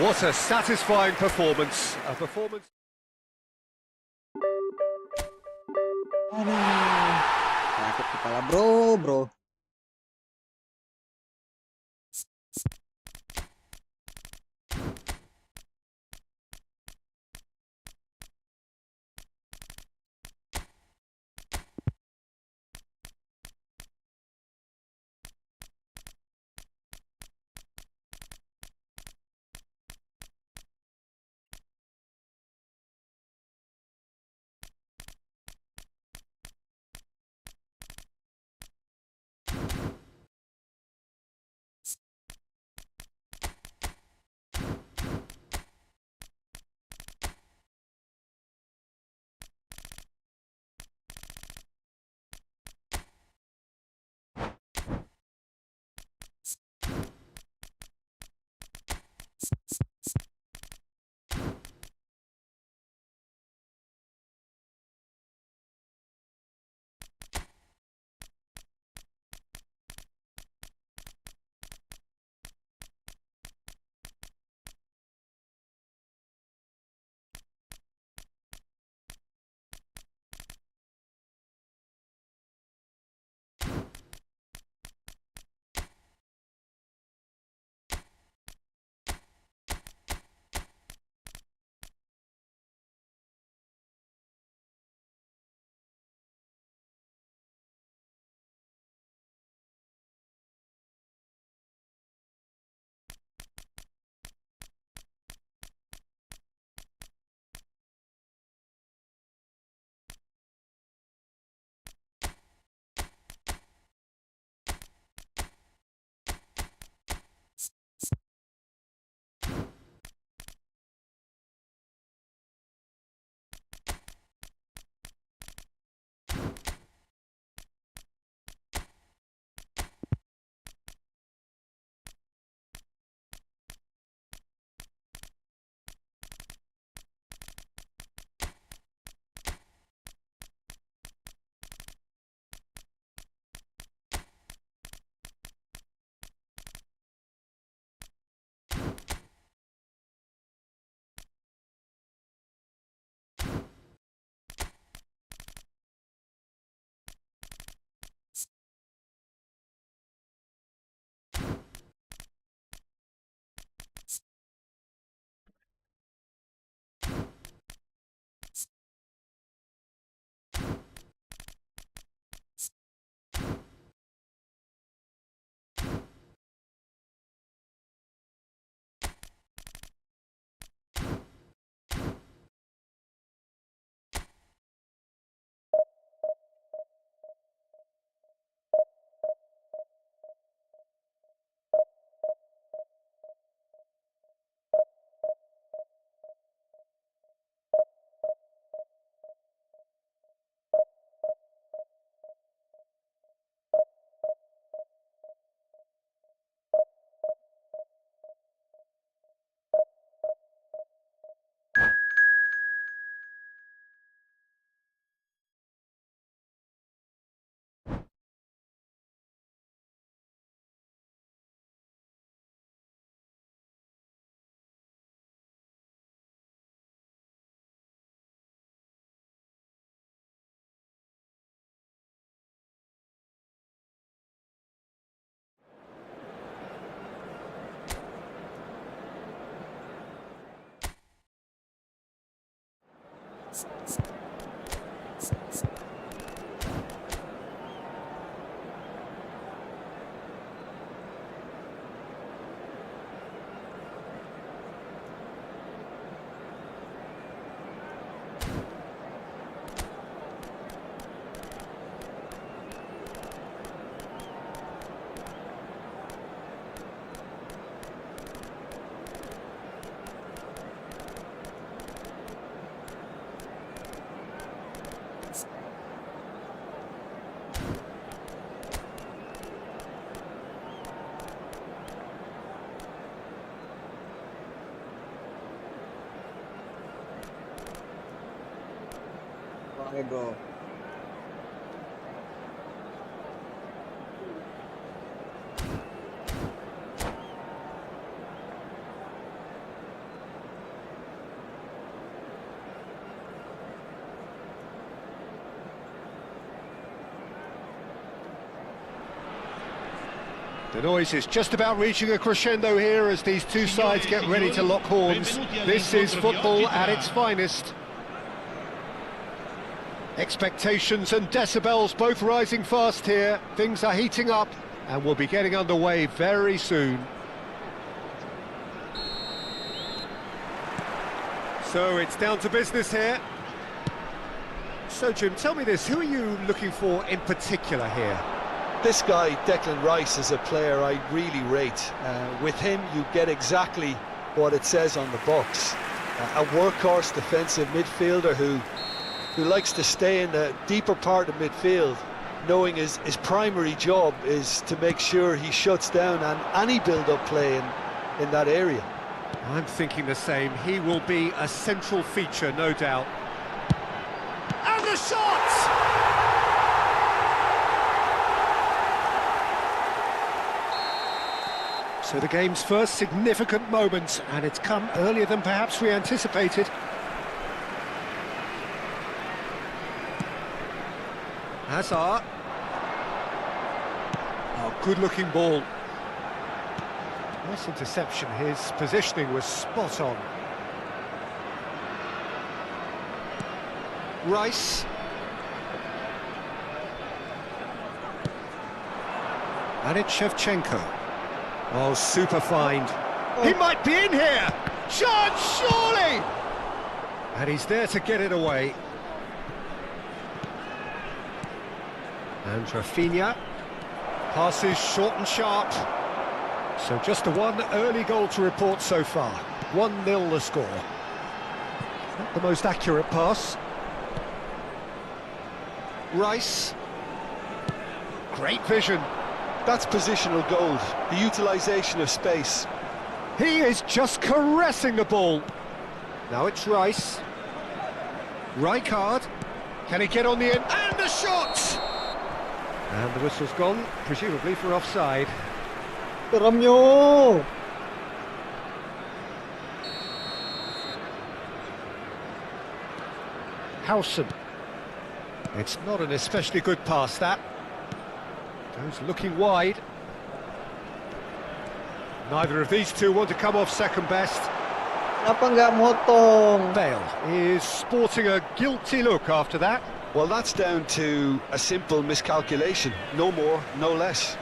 What a satisfying performance. A performance... Aduh. Sakit kepala bro. Oke bro. The noise is just about reaching a crescendo here as these two sides get ready to lock horns. This is football at its finest. Expectations and decibels both rising fast here. Things are heating up and we'll be getting underway very soon. So it's down to business here. So Jim, tell me this, who are you looking for in particular here? This guy, Declan Rice, is a player I really rate. With him, you get exactly what it says on the box. A workhorse defensive midfielder who likes to stay in the deeper part of midfield, knowing his primary job is to make sure he shuts down any build-up play in that area. I'm thinking the same. He will be a central feature, no doubt. And the shot! So the game's first significant moment, and it's come earlier than perhaps we anticipated. Hazard. Oh, good-looking ball. Nice interception. His positioning was spot on. Rice. And it's Shevchenko. Oh, super find. He might be in here! Chance, surely! And he's there to get it away. And Rafinha. Passes short and sharp. So just the one early goal to report so far. 1-0 the score. Not the most accurate pass. Rice. Great vision. That's positional gold, the utilisation of space. He is just caressing the ball. Now it's Rice. Rijkaard. Can he get on the end? And the shot! And the whistle's gone, presumably for offside. Ramyo. Howson. It's not an especially good pass, that. Goes looking wide. Neither of these two want to come off second best. Kenapa nggak motong? Bale is sporting a guilty look after that. Well, that's down to a simple miscalculation. No more, no less.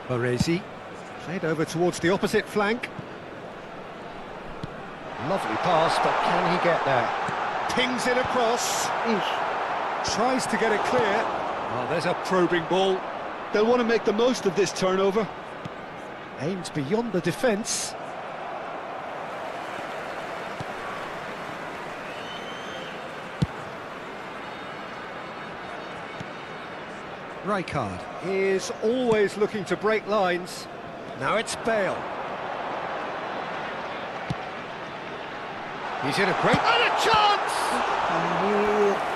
Baresi. Played over towards the opposite flank. Lovely pass, but can he get there? Pings it across. Tries to get it clear. Oh, there's a probing ball. They'll want to make the most of this turnover. Aims beyond the defence. Rijkaard is always looking to break lines. Now it's Bale. He's in a great... And a chance!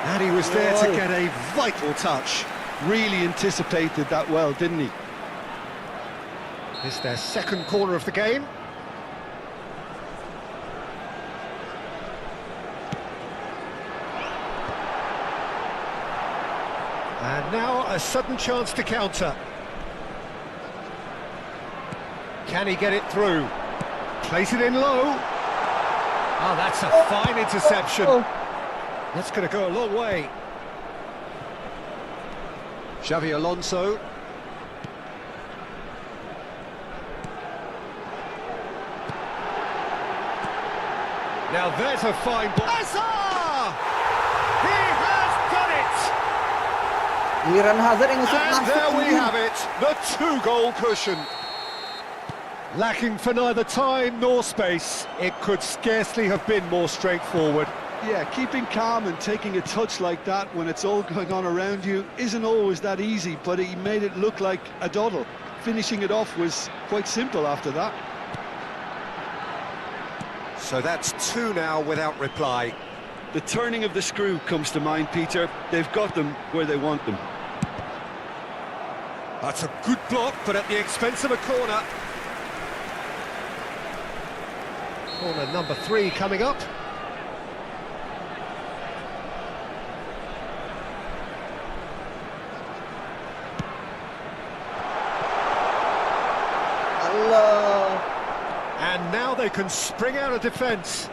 And he was there to get a vital touch. Really anticipated that well, didn't he? It's their second corner of the game. And now a sudden chance to counter. Can he get it through? Plays it in low. Oh, that's a fine interception. That's going to go a long way. Xavi Alonso. Now there's a fine ball. Hazard! He has done it! Giliran Hazard yang ngesut And masuk. there we have it, the 2-goal cushion. Lacking for neither time nor space, it could scarcely have been more straightforward. Yeah, keeping calm and taking a touch like that when it's all going on around you isn't always that easy, but he made it look like a doddle. Finishing it off was quite simple after that. So that's 2 now without reply. The turning of the screw comes to mind, Peter. They've got them where they want them. That's a good block, but at the expense of a corner. Corner number 3 coming up. Allah. And now they can spring out of defence.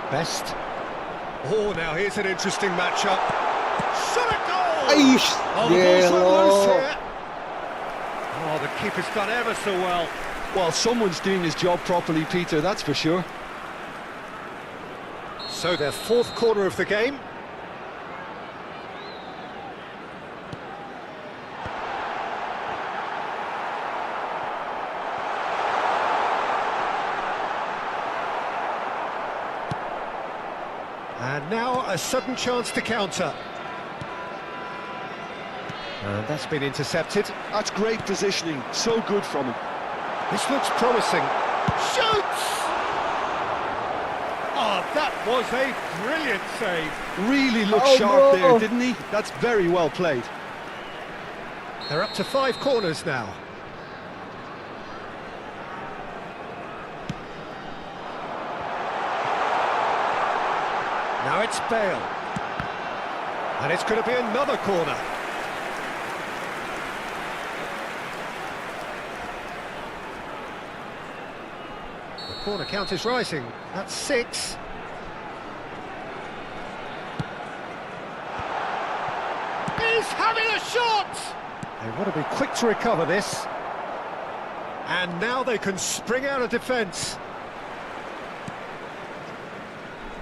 Best. Oh, now here's an interesting matchup. Shot a goal! Aish, Oh, the ball's let loose gelo. here. Oh, the keeper's done ever so well. Well, someone's doing his job properly, Peter, that's for sure. So their 4th corner of the game. And now a sudden chance to counter. And that's been intercepted. That's great positioning, so good from him. This looks promising. Shoots! Oh, that was a brilliant save. Really looked Oh, sharp no. there, didn't he? That's very well played. They're up to 5 corners now. Now it's Bale. And it's going to be another corner. The corner count is rising. That's 6. He's having a shot! They want to be quick to recover this. And now they can spring out of defence.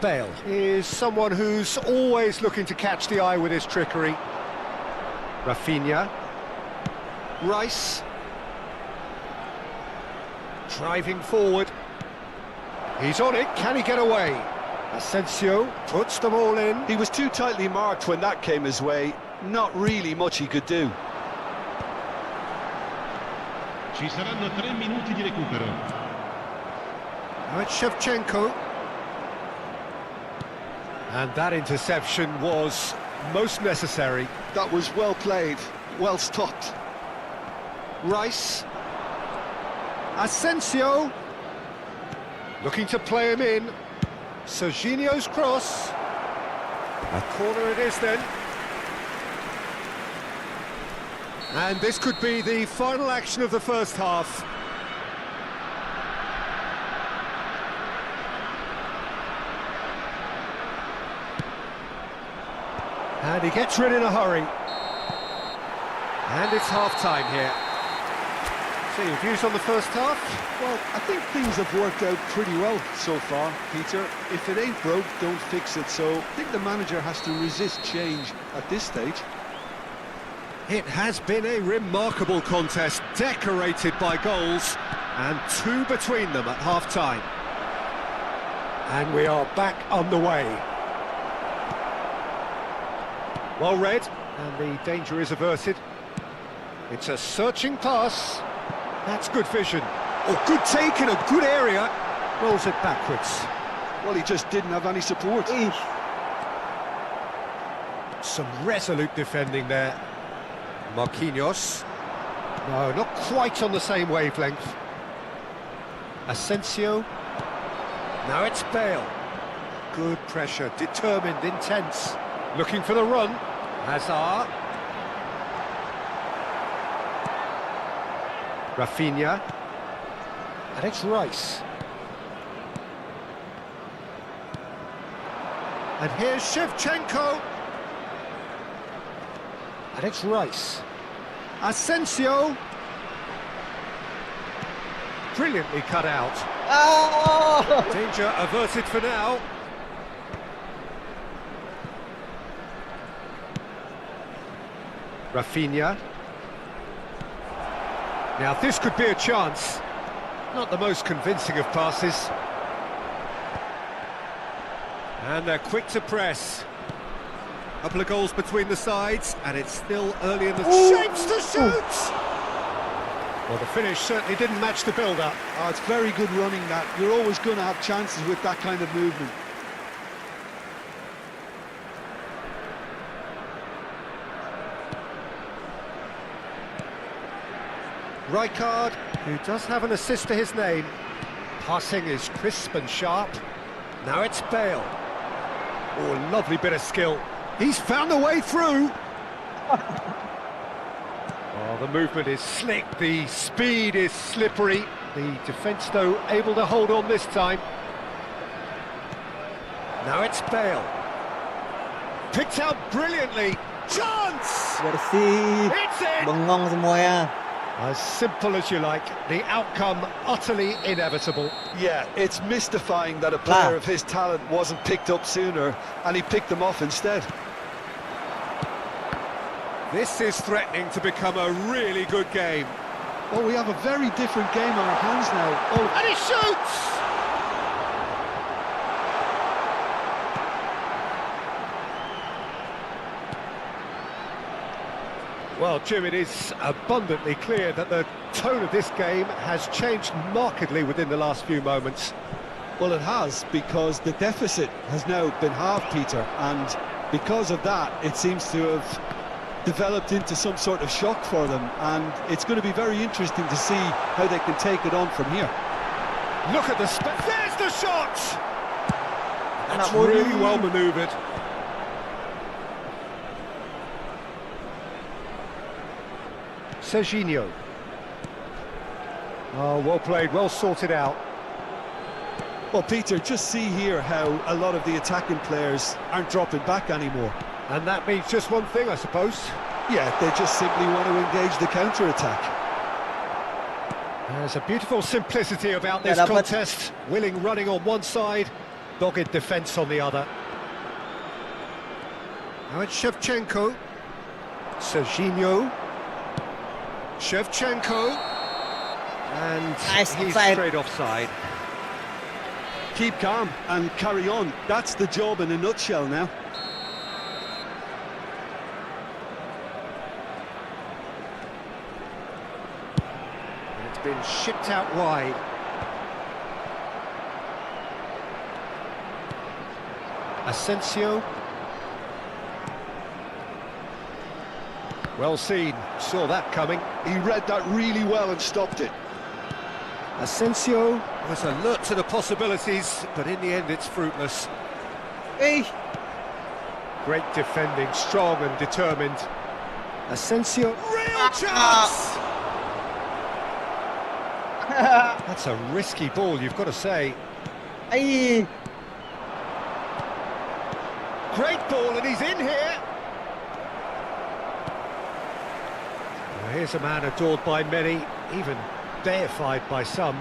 Bale is someone who's always looking to catch the eye with his trickery. Rafinha. Rice. Driving forward. He's on it, can he get away? Asensio puts them all in. He was too tightly marked when that came his way. Not really much he could do. Ci saranno 3 minuti di recupero. Now it's Shevchenko. And that interception was most necessary. That was well played, well stopped. Rice. Asensio. Looking to play him in. Serginho's cross. A corner it is then. And this could be the final action of the first half. And he gets rid in a hurry. And it's half-time here. So your views on the first half? Well, I think things have worked out pretty well so far, Peter. If it ain't broke, don't fix it. So I think the manager has to resist change at this stage. It has been a remarkable contest, decorated by goals, and 2 between them at half-time. And we are back on the way. Well read, and the danger is averted. It's a searching pass. That's good vision. Oh, good take in a good area. Rolls it backwards. Well, he just didn't have any support. Ih, Some resolute defending there. Marquinhos. No, not quite on the same wavelength. Asensio. Now it's Bale. Good pressure, determined, intense. Looking for the run. Hazard. Rafinha. And it's Rice. And here's Shevchenko. And it's Rice. Asensio. Brilliantly cut out. Oh! Danger averted for now. Rafinha. Now this could be a chance. Not the most convincing of passes. And they're quick to press. Couple of goals between the sides, and it's still early in the... Shapes to shoot! Well, the finish certainly didn't match the build-up. Oh, it's very good running that. You're always going to have chances with that kind of movement. Rijkaard, who does have an assist to his name. Passing is crisp and sharp. Now it's Bale. Oh, lovely bit of skill. He's found a way through. Oh, the movement is slick, the speed is slippery. The defence, though, able to hold on this time. Now it's Bale. Picked out brilliantly. Chance! Bersih. It's it! Bengong semuanya. As simple as you like, the outcome utterly inevitable. Yeah, it's mystifying that a player of his talent wasn't picked up sooner, and he picked them off instead. This is threatening to become a really good game. Well, we have a very different game on our hands now. Oh, And he shoots! Well, Jim, it is abundantly clear that the tone of this game has changed markedly within the last few moments. well, it has, because the deficit has now been halved, Peter, and because of that, it seems to have developed into some sort of shock for them, and it's going to be very interesting to see how they can take it on from here. Look at the there's the shot! That's Anak really Mourinho. well manoeuvred. Serginho. Oh, well played, well sorted out. Well, Peter, just see here how a lot of the attacking players aren't dropping back anymore. And that means just one thing, I suppose. Yeah, they just simply want to engage the counter-attack. There's a beautiful simplicity about this Yeah, dapat. contest. Willing running on one side, dogged defence on the other. Now it's Shevchenko. Serginho. Shevchenko. And Nice he's offside. straight offside. Keep calm and carry on. That's the job in a nutshell now. And it's been shipped out wide. Asensio. Well seen, saw that coming. He read that really well and stopped it. Asensio was alert to the possibilities, but in the end it's fruitless. Hey. Great defending, strong and determined. Asensio, real chance! That's a risky ball, you've got to say. Ay. Great ball, and he's in here. Well, here's a man adored by many, even deified by some.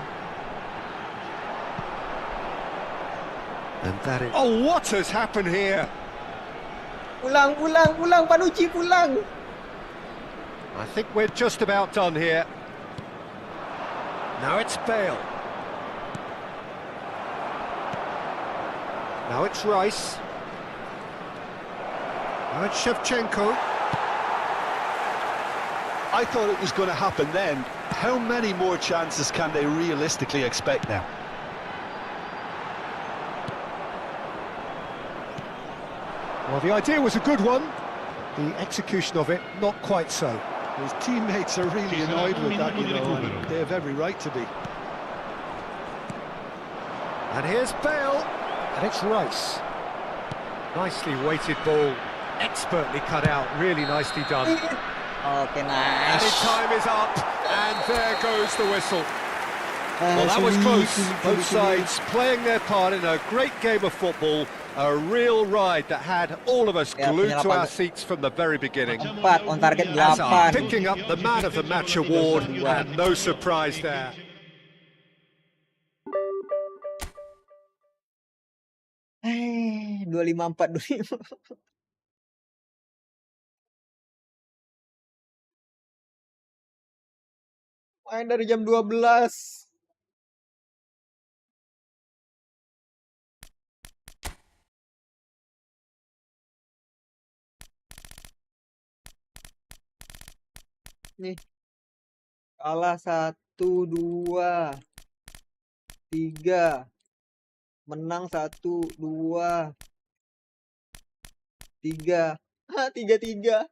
And that is... Oh, what has happened here? Pulang, Panucci, pulang. I think we're just about done here. Now it's Bale. Now it's Rice. Now it's Shevchenko. I thought it was going to happen then. How many more chances can they realistically expect now? Well, the idea was a good one. The execution of it, not quite so. His teammates are really annoyed with that, you know, and they have every right to be. And here's Bale. And it's Rice. Nicely weighted ball. Expertly cut out. Really nicely done. Oke, Added nice. time is up, and there goes the whistle. Well, that was close. Both sides playing their part in a great game of football. A real ride that had all of us Ya, glued to our penyelapan seats from the very beginning. 4, on target Hazard 8. picking up the Man of the Match award, and no surprise there. Eh, 254 25. Main dari jam 12. Nih, kalah 1, 2, 3. Menang 1, 2, 3. 3-3.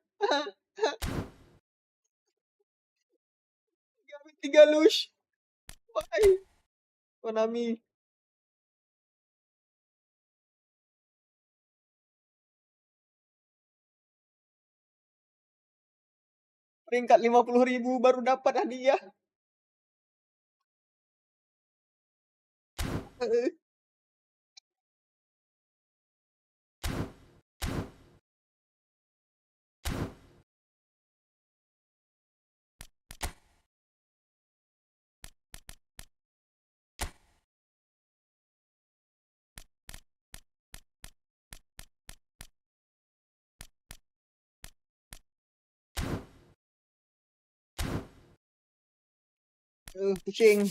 3 lush. Why? Konami. Peringkat 50.000 baru dapat hadiah. Pusing.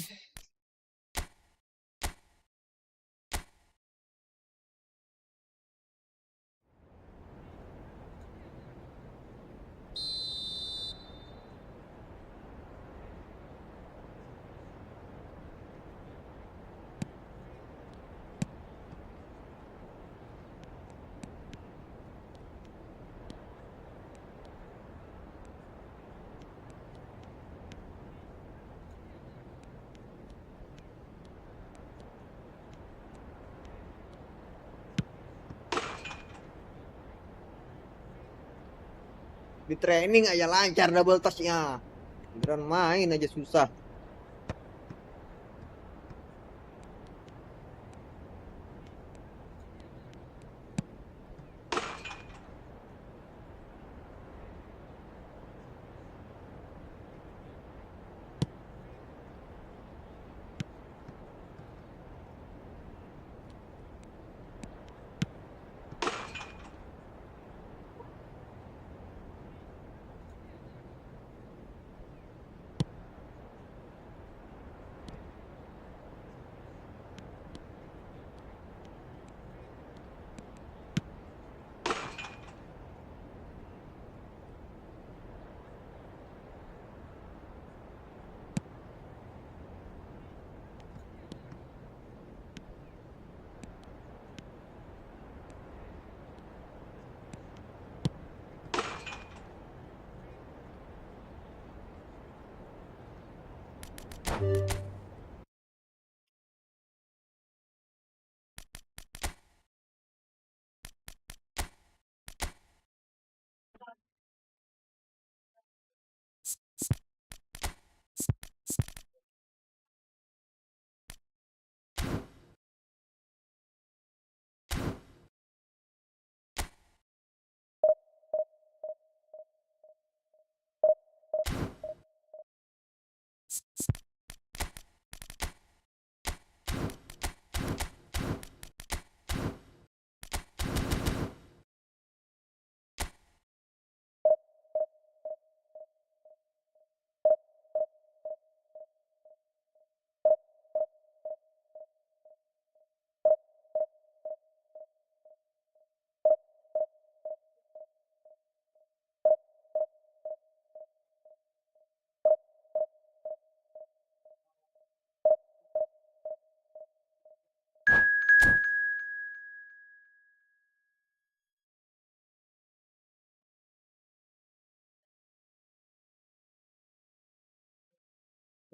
Di training aja lancar double touch-nya. Beneran main aja susah.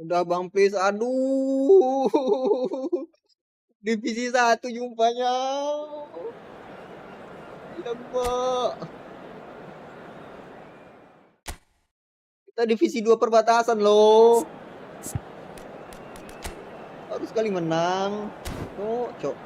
Udah Bang, please. Aduh. Divisi 1 jumpanya. Ya, Mbak. Kita divisi 2 perbatasan loh. Harus sekali menang. Cok.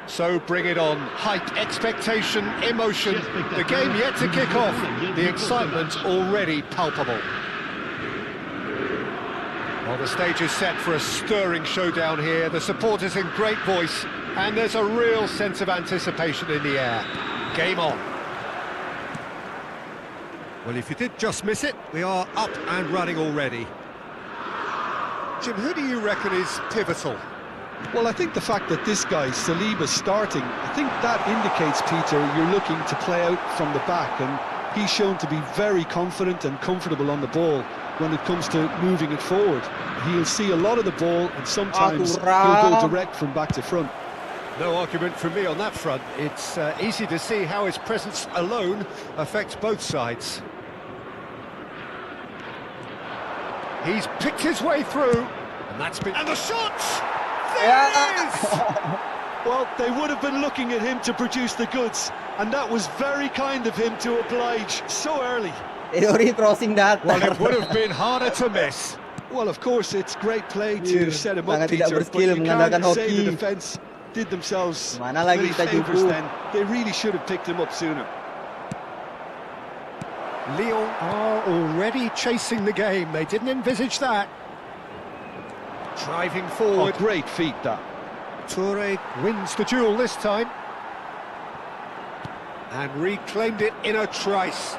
So bring it on. Hype, expectation, emotion. The game yet to kick off. The excitement already palpable. Well, the stage is set for a stirring showdown here. The supporters in great voice, and there's a real sense of anticipation in the air. Game on. Well, if you did just miss it, we are up and running already. Jim, who do you reckon is pivotal? Well, I think the fact that this guy, Saliba's starting, I think that indicates, Peter, you're looking to play out from the back, and he's shown to be very confident and comfortable on the ball when it comes to moving it forward. He'll see a lot of the ball, and sometimes he'll go direct from back to front. No argument from me on that front. It's easy to see how his presence alone affects both sides. He's picked his way through, and that's been... And the shots! There it is! Well, they would have been looking at him to produce the goods, and that was very kind of him to oblige so early. Teori crossing that. Well, it would have been harder to miss. Well, of course, it's great play to set him up, sangat Peter, tidak but berskill you mengandalkan can't say the hoki. defence did themselves Mana lagi many kita favours jumpa. then. They really should have picked him up sooner. Lyon are already chasing the game. They didn't envisage that. Driving forward. Oh, great feat, that. Toure wins the duel this time. And reclaimed it in a trice.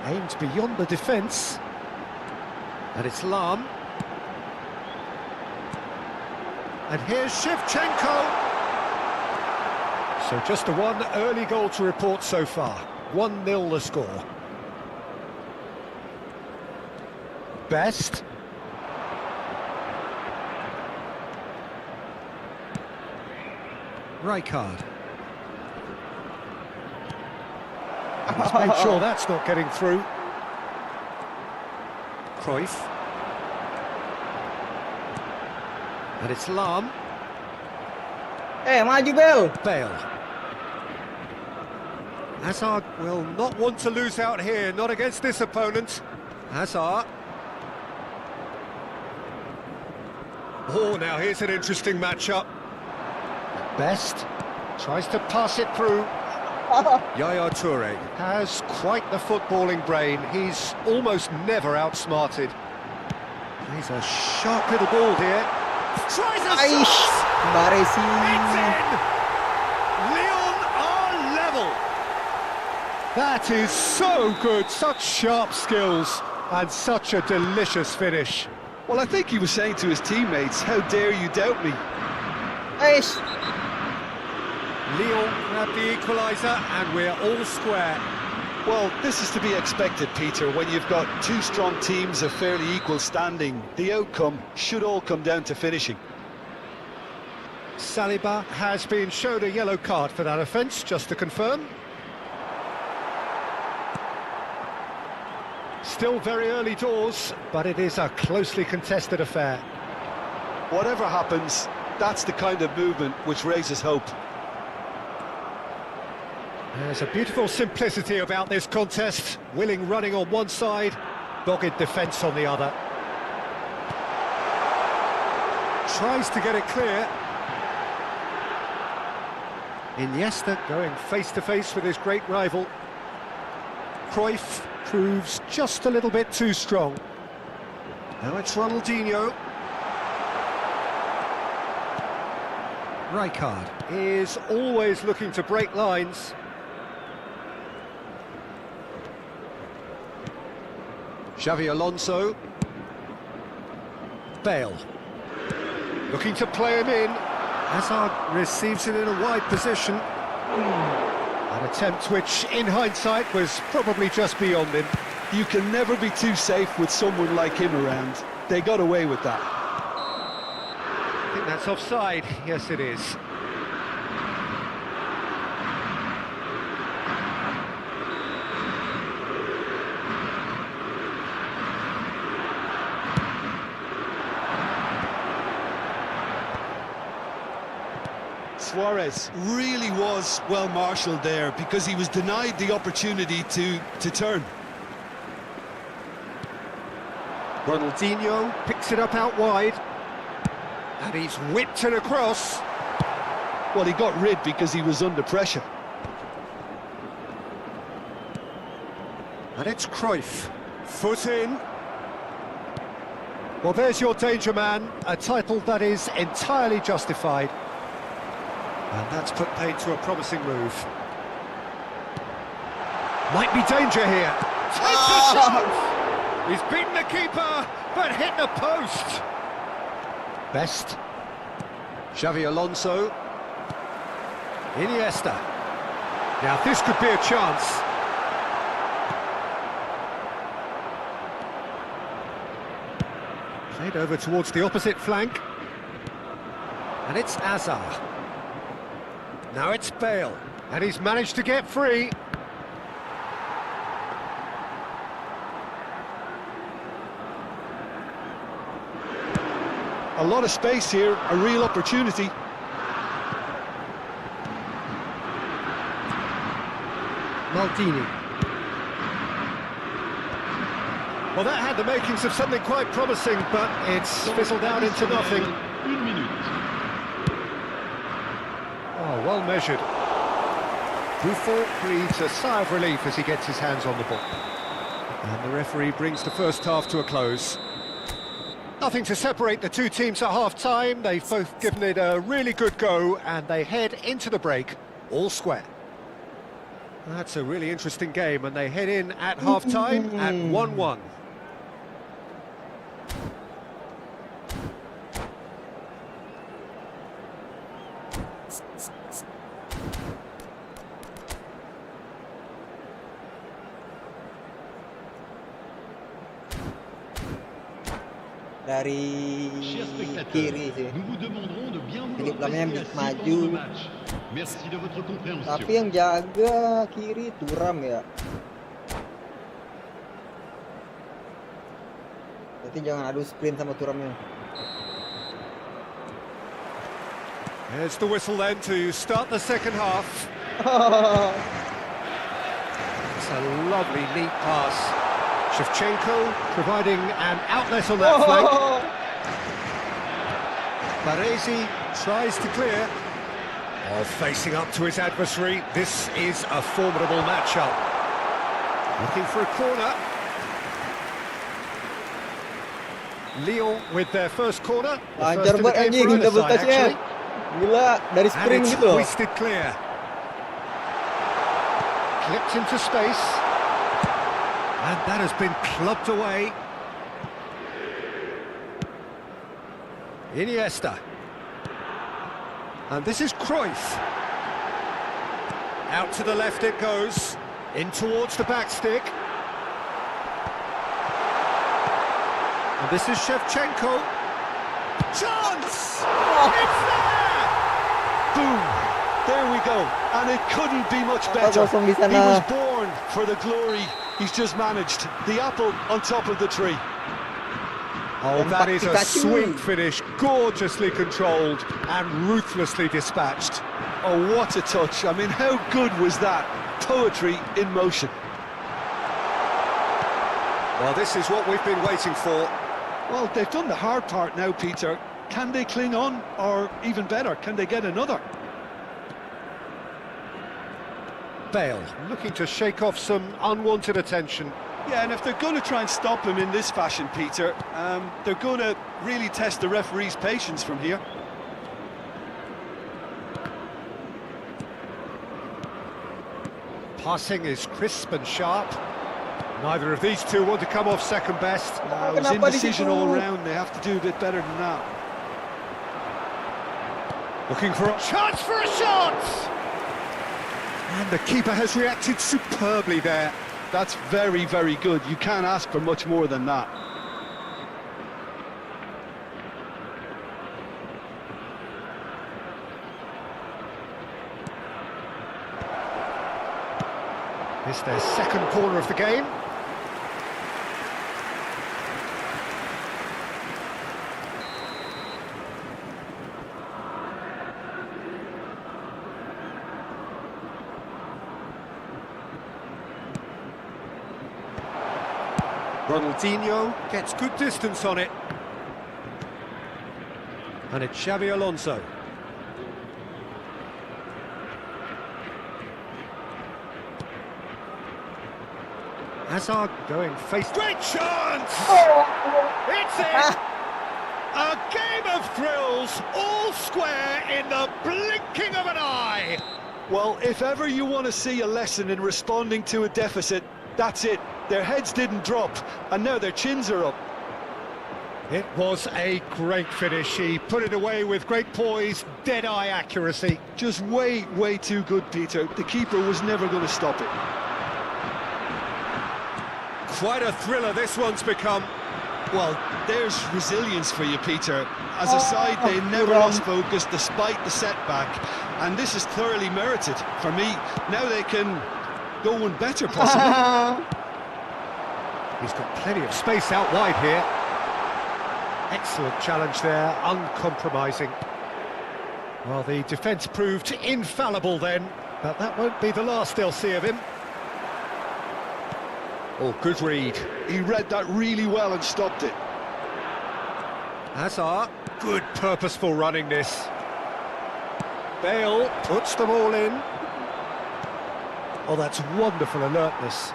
Aimed beyond the defence. And it's Lam. And here's Shevchenko. So just the one early goal to report so far. 1-0 the score. Best. Rijkaard. And he's made sure that's not getting through. Cruyff. And it's Lam. Maju Bel. Bale. Hazard will not want to lose out here, not against this opponent. Hazard. Oh, now here's an interesting matchup. Best tries to pass it through. Yaya Toure has quite the footballing brain. He's almost never outsmarted. He's a sharp little ball here. Tries a Aish, shot! Baresi. It's in! Lyon are level! That is so good, such sharp skills and such a delicious finish. Well, I think he was saying to his teammates, how dare you doubt me? Aish. Lyon grab the equaliser and we're all square. Well, this is to be expected, Peter, when you've got two strong teams of fairly equal standing. The outcome should all come down to finishing. Saliba has been shown a yellow card for that offence, just to confirm. Still very early doors, but it is a closely contested affair. Whatever happens, that's the kind of movement which raises hope. There's a beautiful simplicity about this contest. Willing running on one side, dogged defence on the other. Tries to get it clear. Iniesta going face-to-face with his great rival. Cruyff proves just a little bit too strong. Now it's Ronaldinho. Rijkaard is always looking to break lines. Xavi Alonso. Bale. Looking to play him in. Hazard receives it in a wide position. An attempt which, in hindsight, was probably just beyond him. You can never be too safe with someone like him around. They got away with that. I think that's offside. Yes, it is. Suarez really was well marshalled there because he was denied the opportunity to turn. Ronaldinho picks it up out wide. And he's whipped it across. Well, he got rid because he was under pressure. And it's Cruyff. Foot in. Well, there's your danger man. A title that is entirely justified. And that's put paid to a promising move. Might be danger here. Takes a shot! He's beaten the keeper, but hit the post. Best. Xavi Alonso. Iniesta. Now this could be a chance. Played over towards the opposite flank. And it's Hazard. Now it's Bale, and he's managed to get free. A lot of space here, a real opportunity. Maldini. Well, that had the makings of something quite promising, but it's fizzled out into nothing. Oh, well measured. Buffon breathes a sigh of relief as he gets his hands on the ball. And the referee brings the first half to a close. Nothing to separate the two teams at half-time. They've both given it a really good go, and they head into the break all square. That's a really interesting game, and they head in at half-time at 1-1. Dari Chers spectateurs, kiri sih. nous vous demanderons de bien Philip vouloir Lamnya prester assis maju. pendant le match. Merci de votre compréhension. Tapi yang jaga kiri Turam ya. Berarti jangan adu sprint sama Turamnya. There's the whistle then to start the second half. It's a lovely, neat pass. Shevchenko providing an outlet on that flank. Baresi tries to clear. Oh, facing up to his adversary. This is a formidable matchup. Looking for a corner. Lyon with their first corner. The first Lancar of the banget game anjing for either double side, touch-nya. actually. Gila, dari And sprint it's gitu loh. hoisted clear. Clipped into space. And that has been clubbed away. Iniesta. And this is Cruyff. Out to the left it goes. In towards the back stick. And this is Shevchenko. Chance! It's there! Boom! There we go. And it couldn't be much better. Kosong di He sana. was born for the glory He's just managed the apple on top of the tree. Oh, that is a Pikachu. sweet finish, gorgeously controlled and ruthlessly dispatched. Oh, what a touch. I mean, how good was that? Poetry in motion. Well, this is what we've been waiting for. Well, they've done the hard part now, Peter. Can they cling on? Or even better, can they get another? Bale looking to shake off some unwanted attention. Yeah, and if they're going to try and stop him in this fashion, Peter, they're going to really test the referee's patience from here. Passing is crisp and sharp. Neither of these two want to come off second best. It was indecision all round. They have to do a bit better than that. Looking for a chance for a shot! And the keeper has reacted superbly there. That's very, very good. You can't ask for much more than that. It's their second corner of the game. Ronaldinho gets good distance on it. And it's Xabi Alonso. Hazard going face... Great chance! It's it! A game of thrills, all square in the blinking of an eye! Well, if ever you want to see a lesson in responding to a deficit, that's it. Their heads didn't drop, and now their chins are up. It was a great finish. He put it away with great poise, dead-eye accuracy. Just way, way too good, Peter. The keeper was never going to stop it. Quite a thriller this one's become. Well, there's resilience for you, Peter. As a side, they never lost focus despite the setback, and this is thoroughly merited. For me, now they can go one better, possibly. He's got plenty of space out wide here. Excellent challenge there, uncompromising. Well, the defence proved infallible then, but that won't be the last they'll see of him. Oh, good read. He read that really well and stopped it. Hazard, good purposeful running this. Bale puts them all in. Oh, that's wonderful alertness.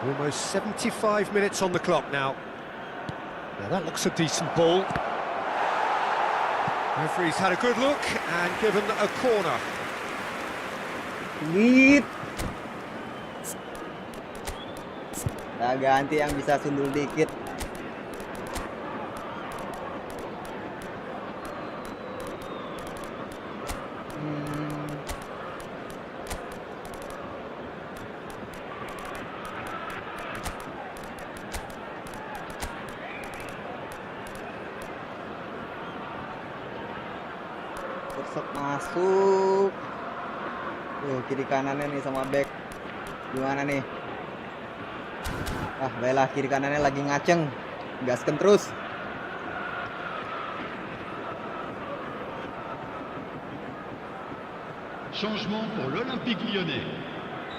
Almost 75 minutes on the clock now. Now that looks a decent ball. Referee's had a good look and given a corner. Lead. Nah, ganti yang bisa sundul dikit. Terus masuk. Tuh, kiri kanannya nih sama back. Gimana nih? Ah, baiklah, kiri kanannya lagi ngaceng. Gasken terus. Changement pour l'Olympique Lyonnais.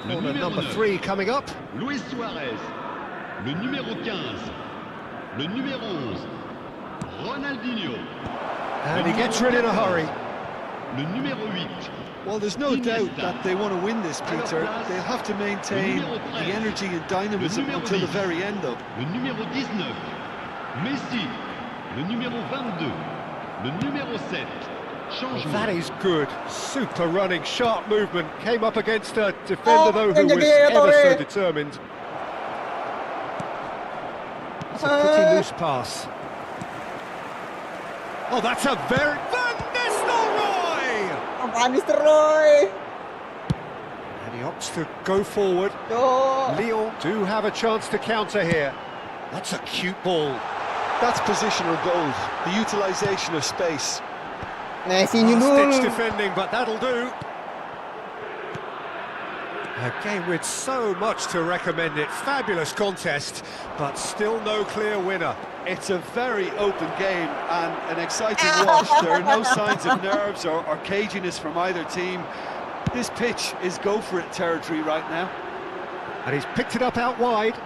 Le Corner numéro number 9, 3 coming up. Luis Suarez. Le numéro 15, le numéro 11, Ronaldinho. And he gets rid in a hurry. Le numéro 8, Well, there's no doubt that they want to win this, Peter. They'll have to maintain the energy and dynamism until the very end, though. le numéro 19, Messi. Le numéro 22, le numéro 7. Changement. That is good. Super running, sharp movement. Came up against a defender, though, who was Torre. ever so determined. It's a pretty loose pass. Oh, that's a very... Van Nistelrooy! Van Nistelrooy. And he opts to go forward. Tuh. Lyon do have a chance to counter here. That's a cute ball. That's positional gold, the utilisation of space. Messi Stitch nyundul. defending, but that'll do. A game with so much to recommend it. Fabulous contest, but still no clear winner. It's a very open game and an exciting watch. There are no signs of nerves or caginess from either team. This pitch is go-for-it territory right now. And he's picked it up out wide.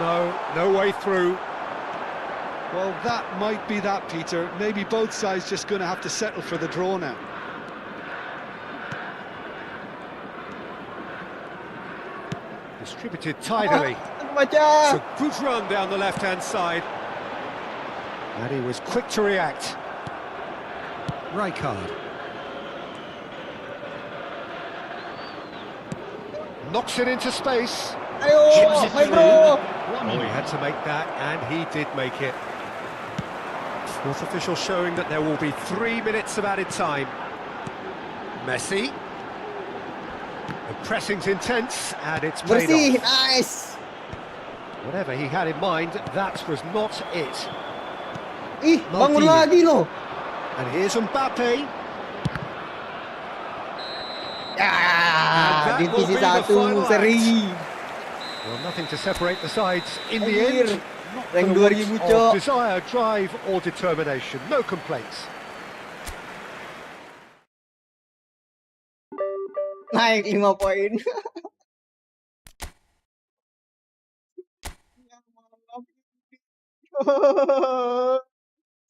No way through. Well, that might be that, Peter. Maybe both sides just going to have to settle for the draw now. Distributed tidily. Baca. It's a good run down the left-hand side. And he was quick to react. Rijkaard. Knocks it into space. Ayo, Chips it hai through. bro. Oh, he had to make that, and he did make it. Fourth official showing that there will be 3 minutes of added time. Messi. The pressing's intense, and it's paid Bersih, off. nice. Whatever he had in mind, that was not it. Ih, bangun Maldini. lagi loh. And here's Mbappe. Ya, that will divisi be the 1 final seri. Well, nothing to separate the sides in the Anjir, end. Not rank for the 2000, want Cok. of desire, drive or determination. No complaints. Naik 5 poin.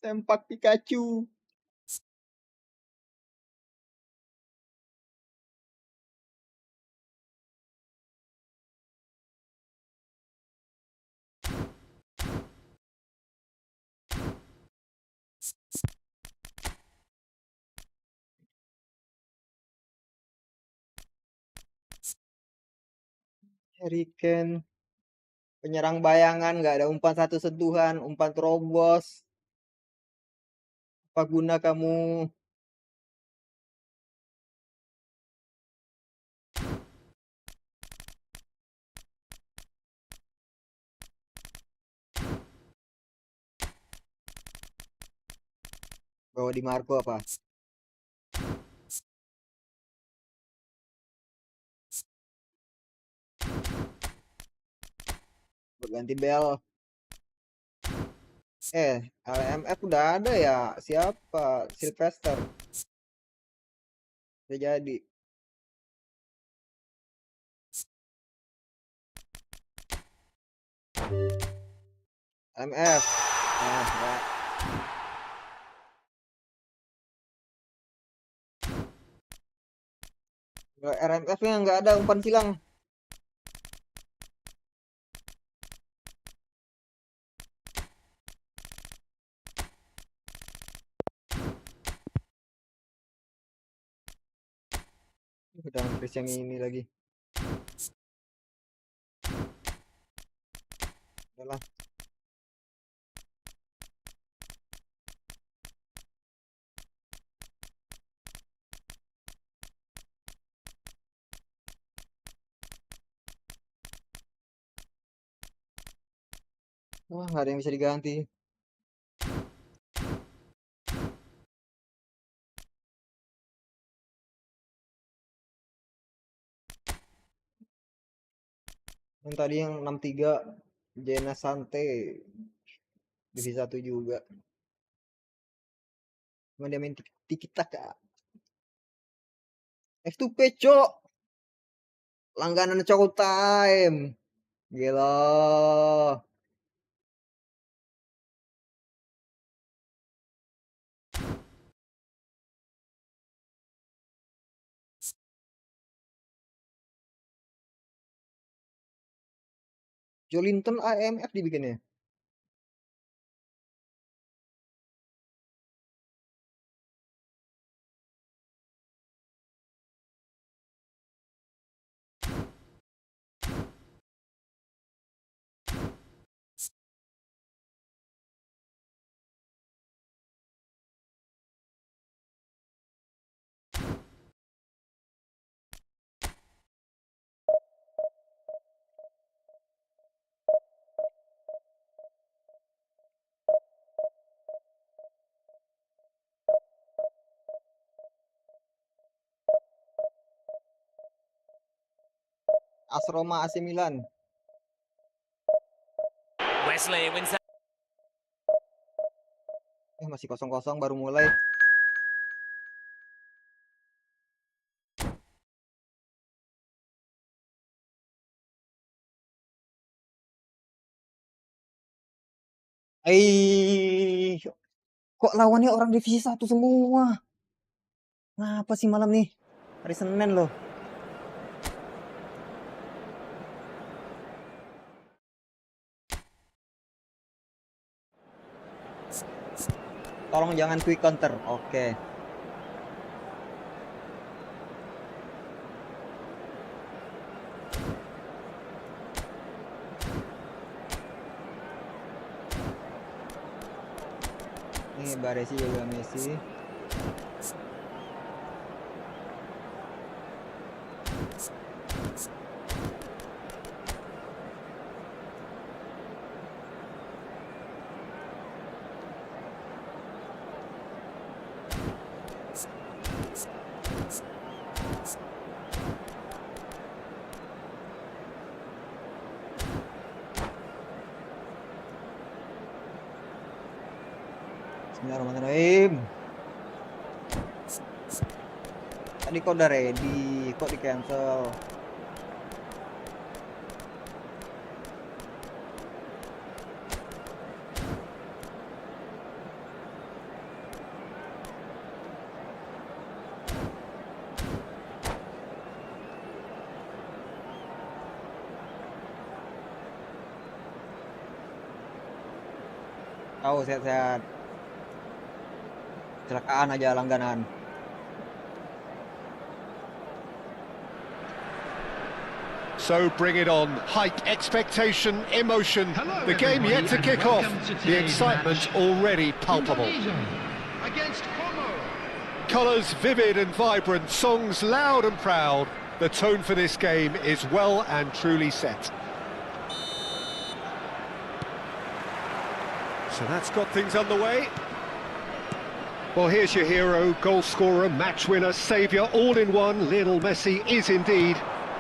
Sempak Pikachu. Harry Kane, penyerang bayangan, nggak ada umpan satu sentuhan, umpan terobos. Apa guna kamu? Bawa di Marco apa? Berganti bel. LMF udah ada ya. Siapa? Sylvester. Udah jadi. LMF. Nah, ya. Kalau RMF-nya nggak ada umpan silang. Udah Chris yang ini lagi. Udahlah. Wah, nggak ada yang bisa diganti. Yang tadi yang 63 Jena Sante divisi 1 juga. Cuma dia main tiki taka. F2P cok. Langganan Choco Time. Gila. Jolinton AMF dibikinnya. AS Roma AC Milan. Wesley wins that. Masih 0-0 baru mulai. Kok lawannya orang divisi 1 semua? Kenapa sih malam nih? Hari Senin loh. Tolong jangan quick counter. Oke. Ini Baresi juga Messi. Bismillahirrahmanirrahim. Tadi kok udah ready, kok di cancel? Tahu sehat-sehat. Kecelakaan aja langganan. So bring it on. Hype, expectation, emotion. The game yet to kick off. The excitement already palpable. Colours vivid and vibrant, songs loud and proud. The tone for this game is well and truly set. So that's got things underway. Well, here's your hero, goal scorer, match winner, saviour, all in one. Lionel Messi is indeed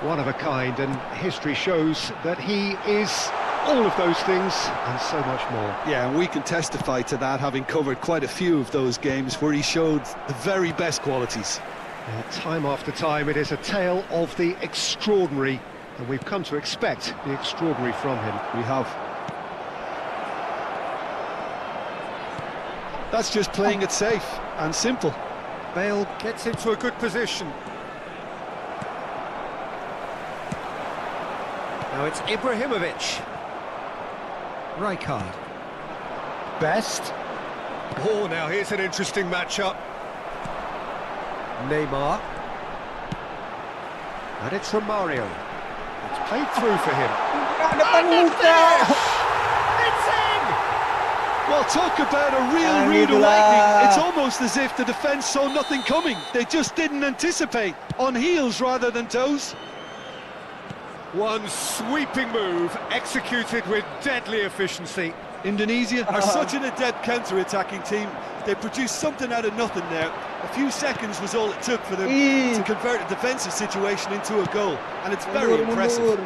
one of a kind, and history shows that he is all of those things and so much more. Yeah, and we can testify to that, having covered quite a few of those games where he showed the very best qualities. Time after time, it is a tale of the extraordinary, and we've come to expect the extraordinary from him. We have. That's just playing it safe and simple. Bale gets into a good position. Now it's Ibrahimovic. Rijkaard. Best. Oh, now here's an interesting matchup. Neymar. And it's Romario. It's played through for him. It's in! Well, talk about a real rude awakening. It's almost as if the defence saw nothing coming. They just didn't anticipate. On heels rather than toes. One sweeping move, executed with deadly efficiency. Indonesia are such an adept counter-attacking team. They produced something out of nothing there. A few seconds was all it took for them to convert a defensive situation into a goal, and it's very impressive.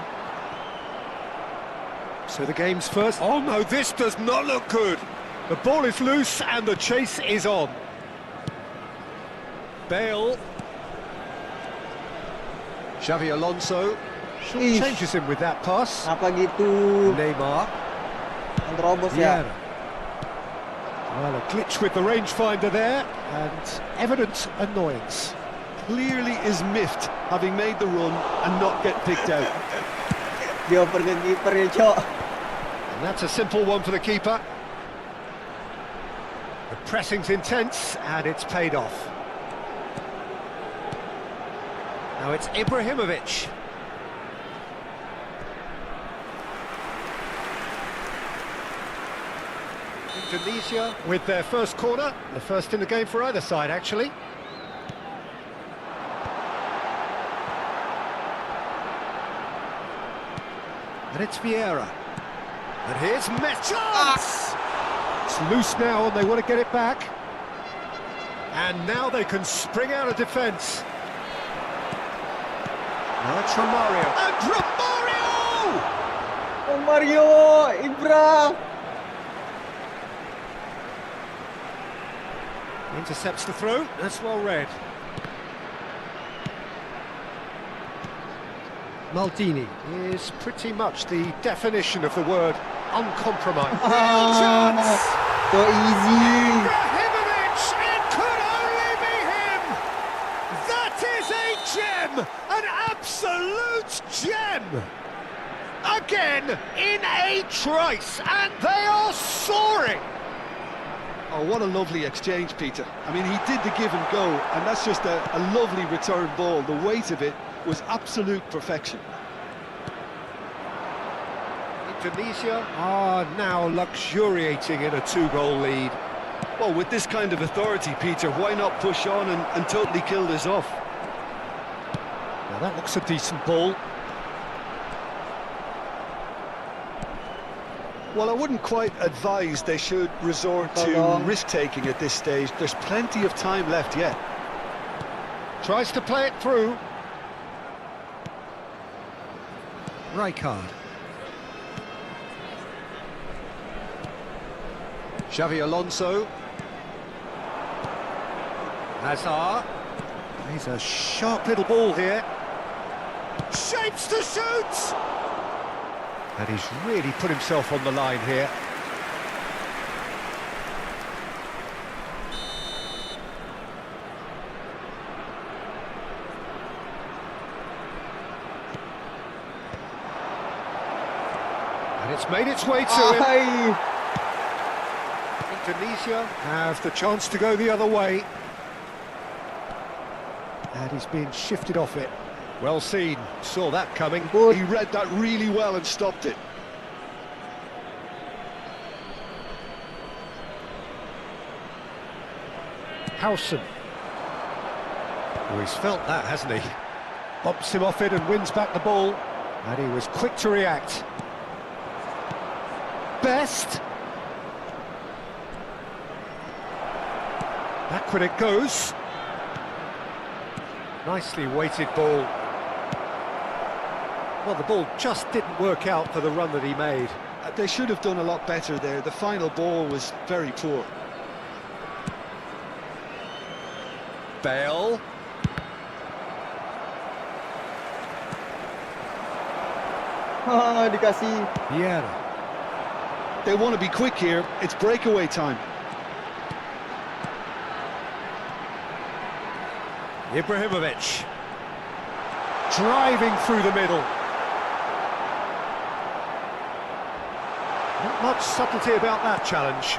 So the game's first. Oh no, this does not look good. The ball is loose and the chase is on. Bale. Xavi Alonso changes him with that pass. Apa gitu? Neymar. Terobos ya. Well, a glitch with the rangefinder there, and evident annoyance. Clearly is miffed, having made the run and not get picked out. Dioper ke kiper ya, Cok. And that's a simple one for the keeper. The pressing's intense, and it's paid off. Now it's Ibrahimovic. Indonesia with their first corner, the first in the game for either side, actually. And it's Vieira. And here's Messi. It's loose now and they want to get it back. And now they can spring out of defence. Now it's Romario. And Romario! Oh, Mario, Ibra. Intercepts the throw. That's well read. Maldini is pretty much the definition of the word uncompromised. Chance! So easy. Ibrahimovic! It could only be him! That is a gem! An absolute gem! Again, in a trice, and they are soaring! Oh, what a lovely exchange, Peter. I mean, he did the give and go, and that's just a lovely return ball. The weight of it was absolute perfection. Indonesia are now luxuriating in a 2-goal lead. Well, with this kind of authority, Peter, why not push on and totally kill this off? Now that looks a decent ball. Well, I wouldn't quite advise they should resort to risk-taking at this stage. There's plenty of time left yet. Tries to play it through. Rijkaard. Xavi Alonso. Hazard. He's a sharp little ball here. Shapes to shoot! And he's really put himself on the line here. And it's made its way to him. Indonesia have the chance to go the other way. And he's being shifted off it. Well seen, saw that coming. He read that really well and stopped it. Howson. Oh, he's felt that, hasn't he? Bumps him off it and wins back the ball. And he was quick to react. Best. Backward it goes. Nicely weighted ball. Well, the ball just didn't work out for the run that he made. They should have done a lot better there. The final ball was very poor. Bale. Dikasih. Vieira. They want to be quick here. It's breakaway time. Ibrahimovic. Driving through the middle. Not much subtlety about that challenge.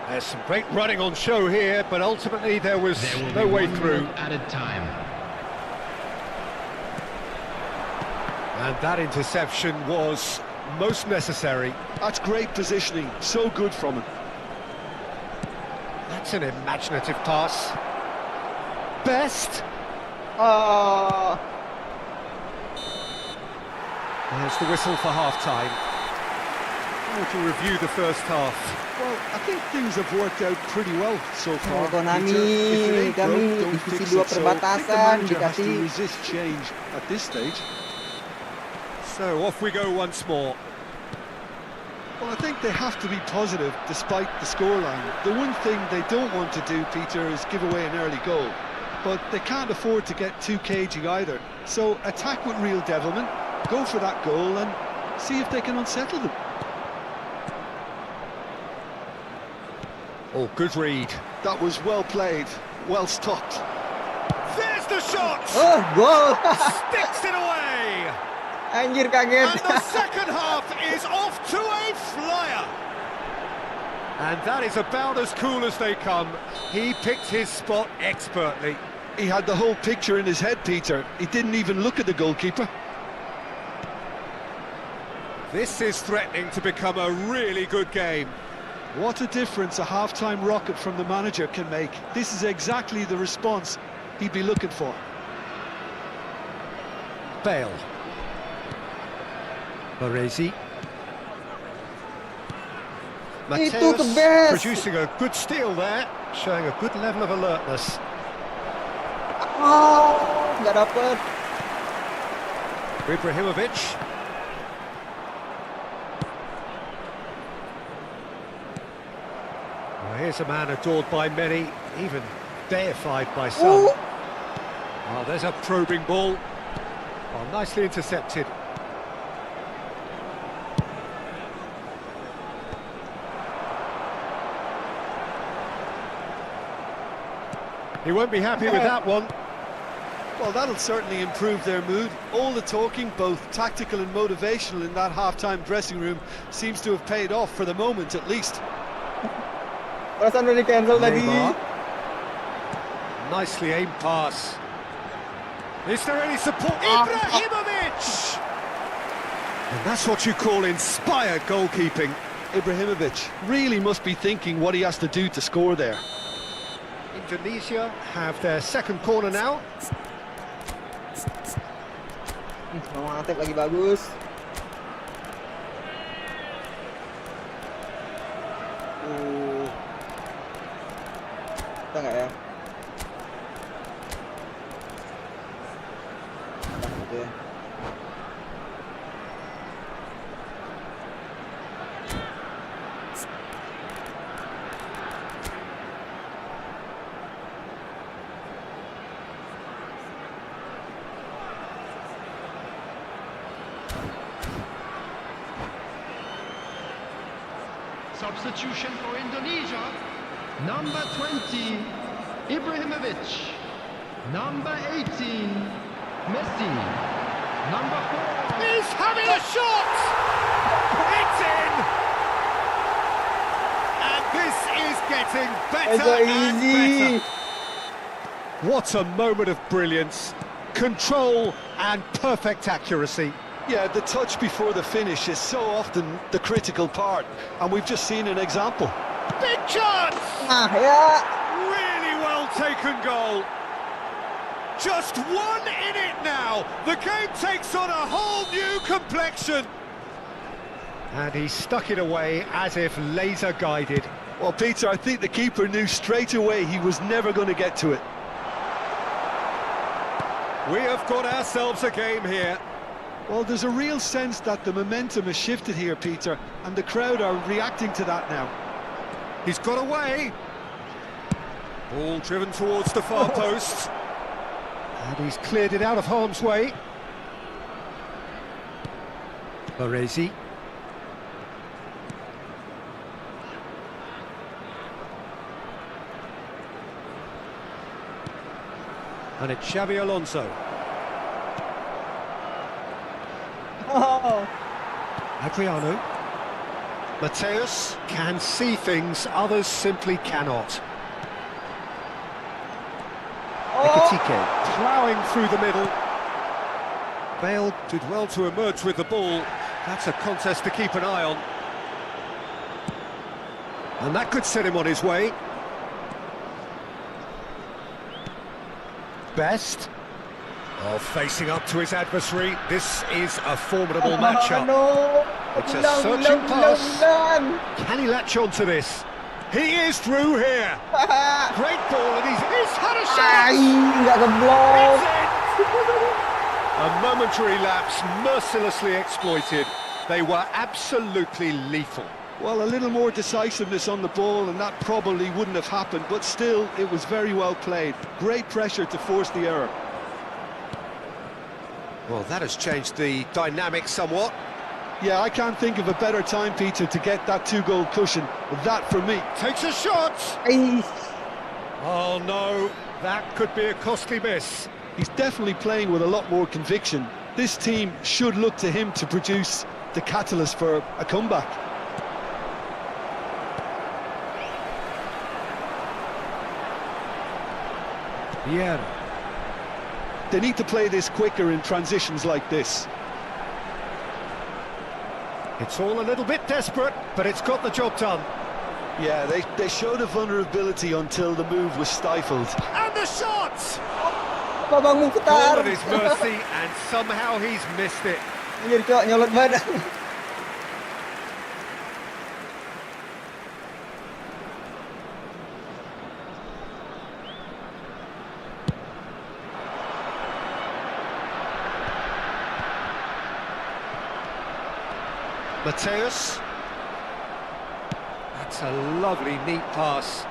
There's some great running on show here, but ultimately there was no way through. Added time. And that interception was most necessary. That's great positioning. So good from him. That's an imaginative pass. Best. There's the whistle for half-time. How would you review the first half? Well, I think things have worked out pretty well so far. Konami, Peter. If it ain't kami broke, don't divisi fix 2 it. So I think the perbatasan manager has to dikasih. resist change at this stage. So off we go once more. Well, I think they have to be positive despite the scoreline. The one thing they don't want to do, Peter, is give away an early goal. But they can't afford to get too cagey either. So attack with real devilment, go for that goal and see if they can unsettle them. Oh, good read. That was well played, well stopped. There's the shot! Oh, gol. Sticks it away! Anjir, And kaget. the second half is off to a flyer! And that is about as cool as they come. He picked his spot expertly. He had the whole picture in his head, Peter. He didn't even look at the goalkeeper. This is threatening to become a really good game. What a difference a half-time rocket from the manager can make. This is exactly the response he'd be looking for. Bale. Baresi. Itu the best. Producing a good steal there, showing a good level of alertness. Oh, nggak dapet. Ibrahimovic. Well, here's a man adored by many, even deified by some. Ooh. Oh, there's a probing ball. Oh, nicely intercepted. He won't be happy with that one. Well, that'll certainly improve their mood. All the talking, both tactical and motivational, in that half-time dressing room seems to have paid off for the moment, at least. Perasaan udah di-cancel tadi. Neymar. Nicely aimed pass. Is there any support? Ibrahimovic! And that's what you call inspired goalkeeping. Ibrahimovic really must be thinking what he has to do to score there. Indonesia have their second corner now. Mau attack lagi bagus. Kita nggak ya? Oke. Substitution for Indonesia. Number 20, Ibrahimovic. Number 18, Messi. Number 4. He's having a shot! It's in! And this is getting better and better. What a moment of brilliance, control and perfect accuracy. Yeah, the touch before the finish is so often the critical part, and we've just seen an example. Big chance! Ah ya. Really well taken goal. Just one in it now. The game takes on a whole new complexion. And he stuck it away as if laser guided. Well, Peter, I think the keeper knew straight away he was never going to get to it. We have got ourselves a game here. Well, there's a real sense that the momentum has shifted here, Peter, and the crowd are reacting to that now. He's got away. Ball driven towards the far post. And he's cleared it out of harm's way. Baresi. And it's Xabi Alonso. Oh. Adriano. Mateus can see things others simply cannot. Ekitike ploughing through the middle. Bale did well to emerge with the ball. That's a contest to keep an eye on. And that could set him on his way. Best. Oh, facing up to his adversary. This is a formidable matchup. No. It's a searching pass. Can he latch on to this? He is through here. Great ball, and he's had a shot. Nggak geblok. It's in. A momentary lapse, mercilessly exploited. They were absolutely lethal. Well, a little more decisiveness on the ball, and that probably wouldn't have happened, but still, it was very well played. Great pressure to force the error. Well, that has changed the dynamic somewhat. Yeah, I can't think of a better time, Peter, to get that two-goal cushion. That, for me. Takes a shot. Ih. Oh, no. That could be a costly miss. He's definitely playing with a lot more conviction. This team should look to him to produce the catalyst for a comeback. Yeah. They need to play this quicker in transitions like this. It's all a little bit desperate, but it's got the job done. Yeah, they showed a vulnerability until the move was stifled. And the shot! Babang All Mukhtar. at his mercy, and somehow he's missed it. Anjir, Cok, nyolot banget. Mateus. That's a lovely, neat pass.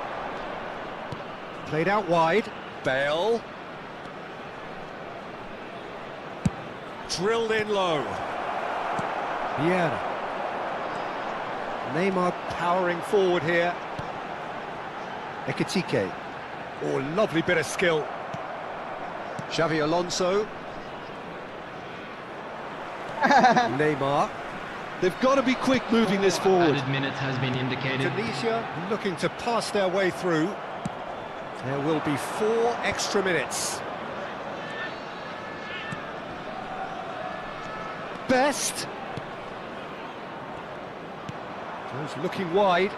Played out wide. Bale. Drilled in low. Vieira. Neymar powering forward here. Ekitike. Oh, lovely bit of skill. Xavi Alonso. Neymar. They've got to be quick moving this forward. Added minutes has been indicated. Tunisia looking to pass their way through. There will be 4 extra minutes. Best. Goes looking wide.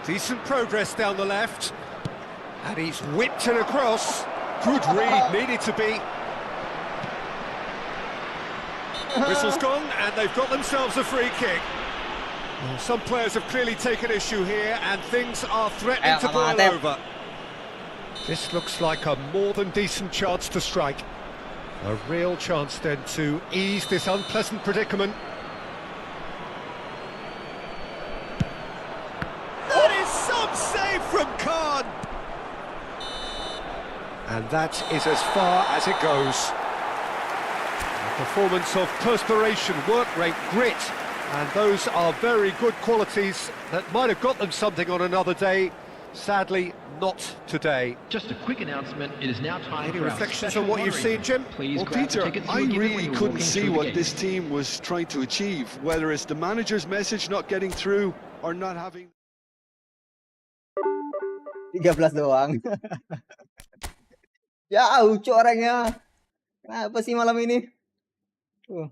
Decent progress down the left. And he's whipped it across. Good read, needed to be. Whistle's gone, and they've got themselves a free kick. Well, some players have clearly taken issue here, and things are threatening to boil over. This looks like a more than decent chance to strike. A real chance then to ease this unpleasant predicament. That is some save from Khan! And that is as far as it goes. A performance of perspiration, work rate, grit, and those are very good qualities that might have got them something on another day. Sadly, not today. Just a quick announcement, it is now time Any for our reflections special on what you've lottery. seen, Jim? Please Well, grab the Peter, tickets you I were given when really you were couldn't walking see through the what gate. this team was trying to achieve, whether it's the manager's message not getting through or not having... 13 doang. Jauh cok orangnya. Kenapa sih malam ini? Tuh.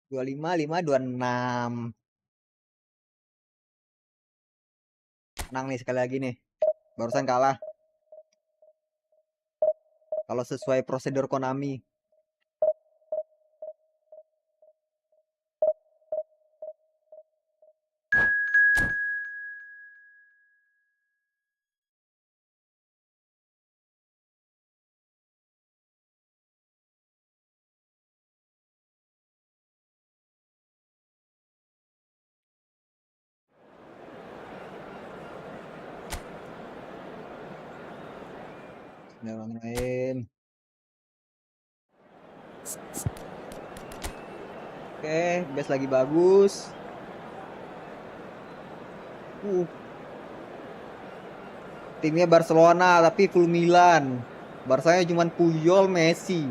Dua 25, 26. Menang nih sekali lagi nih. Barusan kalah. Kalau sesuai prosedur Konami. Orang lain. Oke, base lagi bagus. Timnya Barcelona tapi full Milan. Barsanya cuman Puyol, Messi.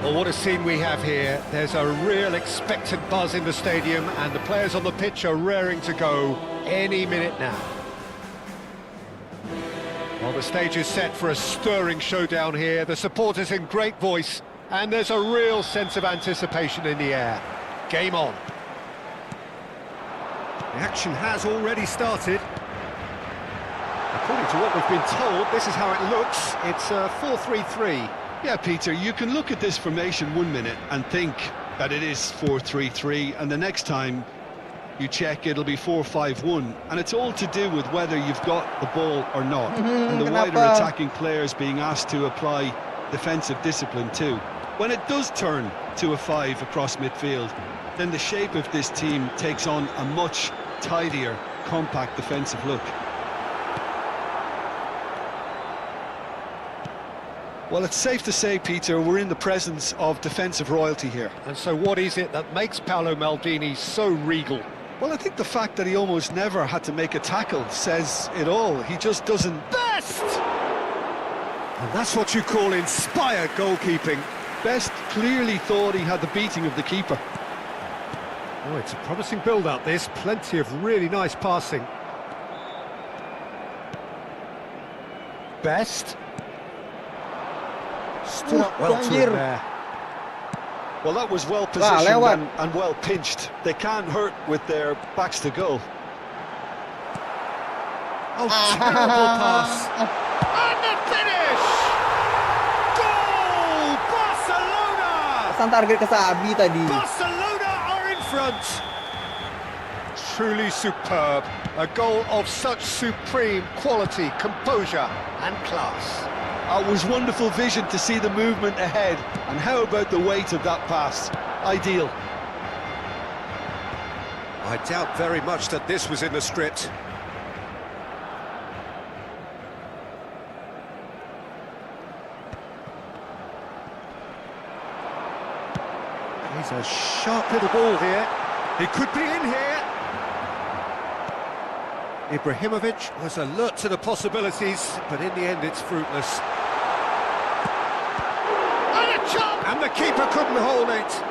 Well, what a scene we have here. There's a real expectant buzz in the stadium, and the players on the pitch are raring to go any minute now. Well, the stage is set for a stirring showdown here. The supporters in great voice, and there's a real sense of anticipation in the air. Game on. The action has already started. According to what we've been told, this is how it looks. It's a 4-3-3. Yeah, Peter, you can look at this formation 1 minute and think that it is 4-3-3, and the next time you check it'll be 4-5-1, and it's all to do with whether you've got the ball or not, and the wider attacking players being asked to apply defensive discipline too. When it does turn to a 5 across midfield, then the shape of this team takes on a much tidier, compact defensive look. Well, it's safe to say, Peter, we're in the presence of defensive royalty here. And so what is it that makes Paolo Maldini so regal? Well, I think the fact that he almost never had to make a tackle says it all. He just doesn't... Best! And that's what you call inspired goalkeeping. Best clearly thought he had the beating of the keeper. Oh, it's a promising build-up, this. Plenty of really nice passing. Best. Stood up well to him there. Well, that was well positioned lewat. and well pinched. They can't hurt with their backs to goal. Oh, terrible pass. And the finish! Goal! Barcelona! Pasang target ke Sabi tadi. Barcelona are in front. Truly superb. A goal of such supreme quality, composure and class. It was wonderful vision to see the movement ahead. And how about the weight of that pass? Ideal. I doubt very much that this was in the script. He's a sharp little ball here. He could be in here. Ibrahimovic was alert to the possibilities, but in the end it's fruitless. And a chop! And the keeper couldn't hold it.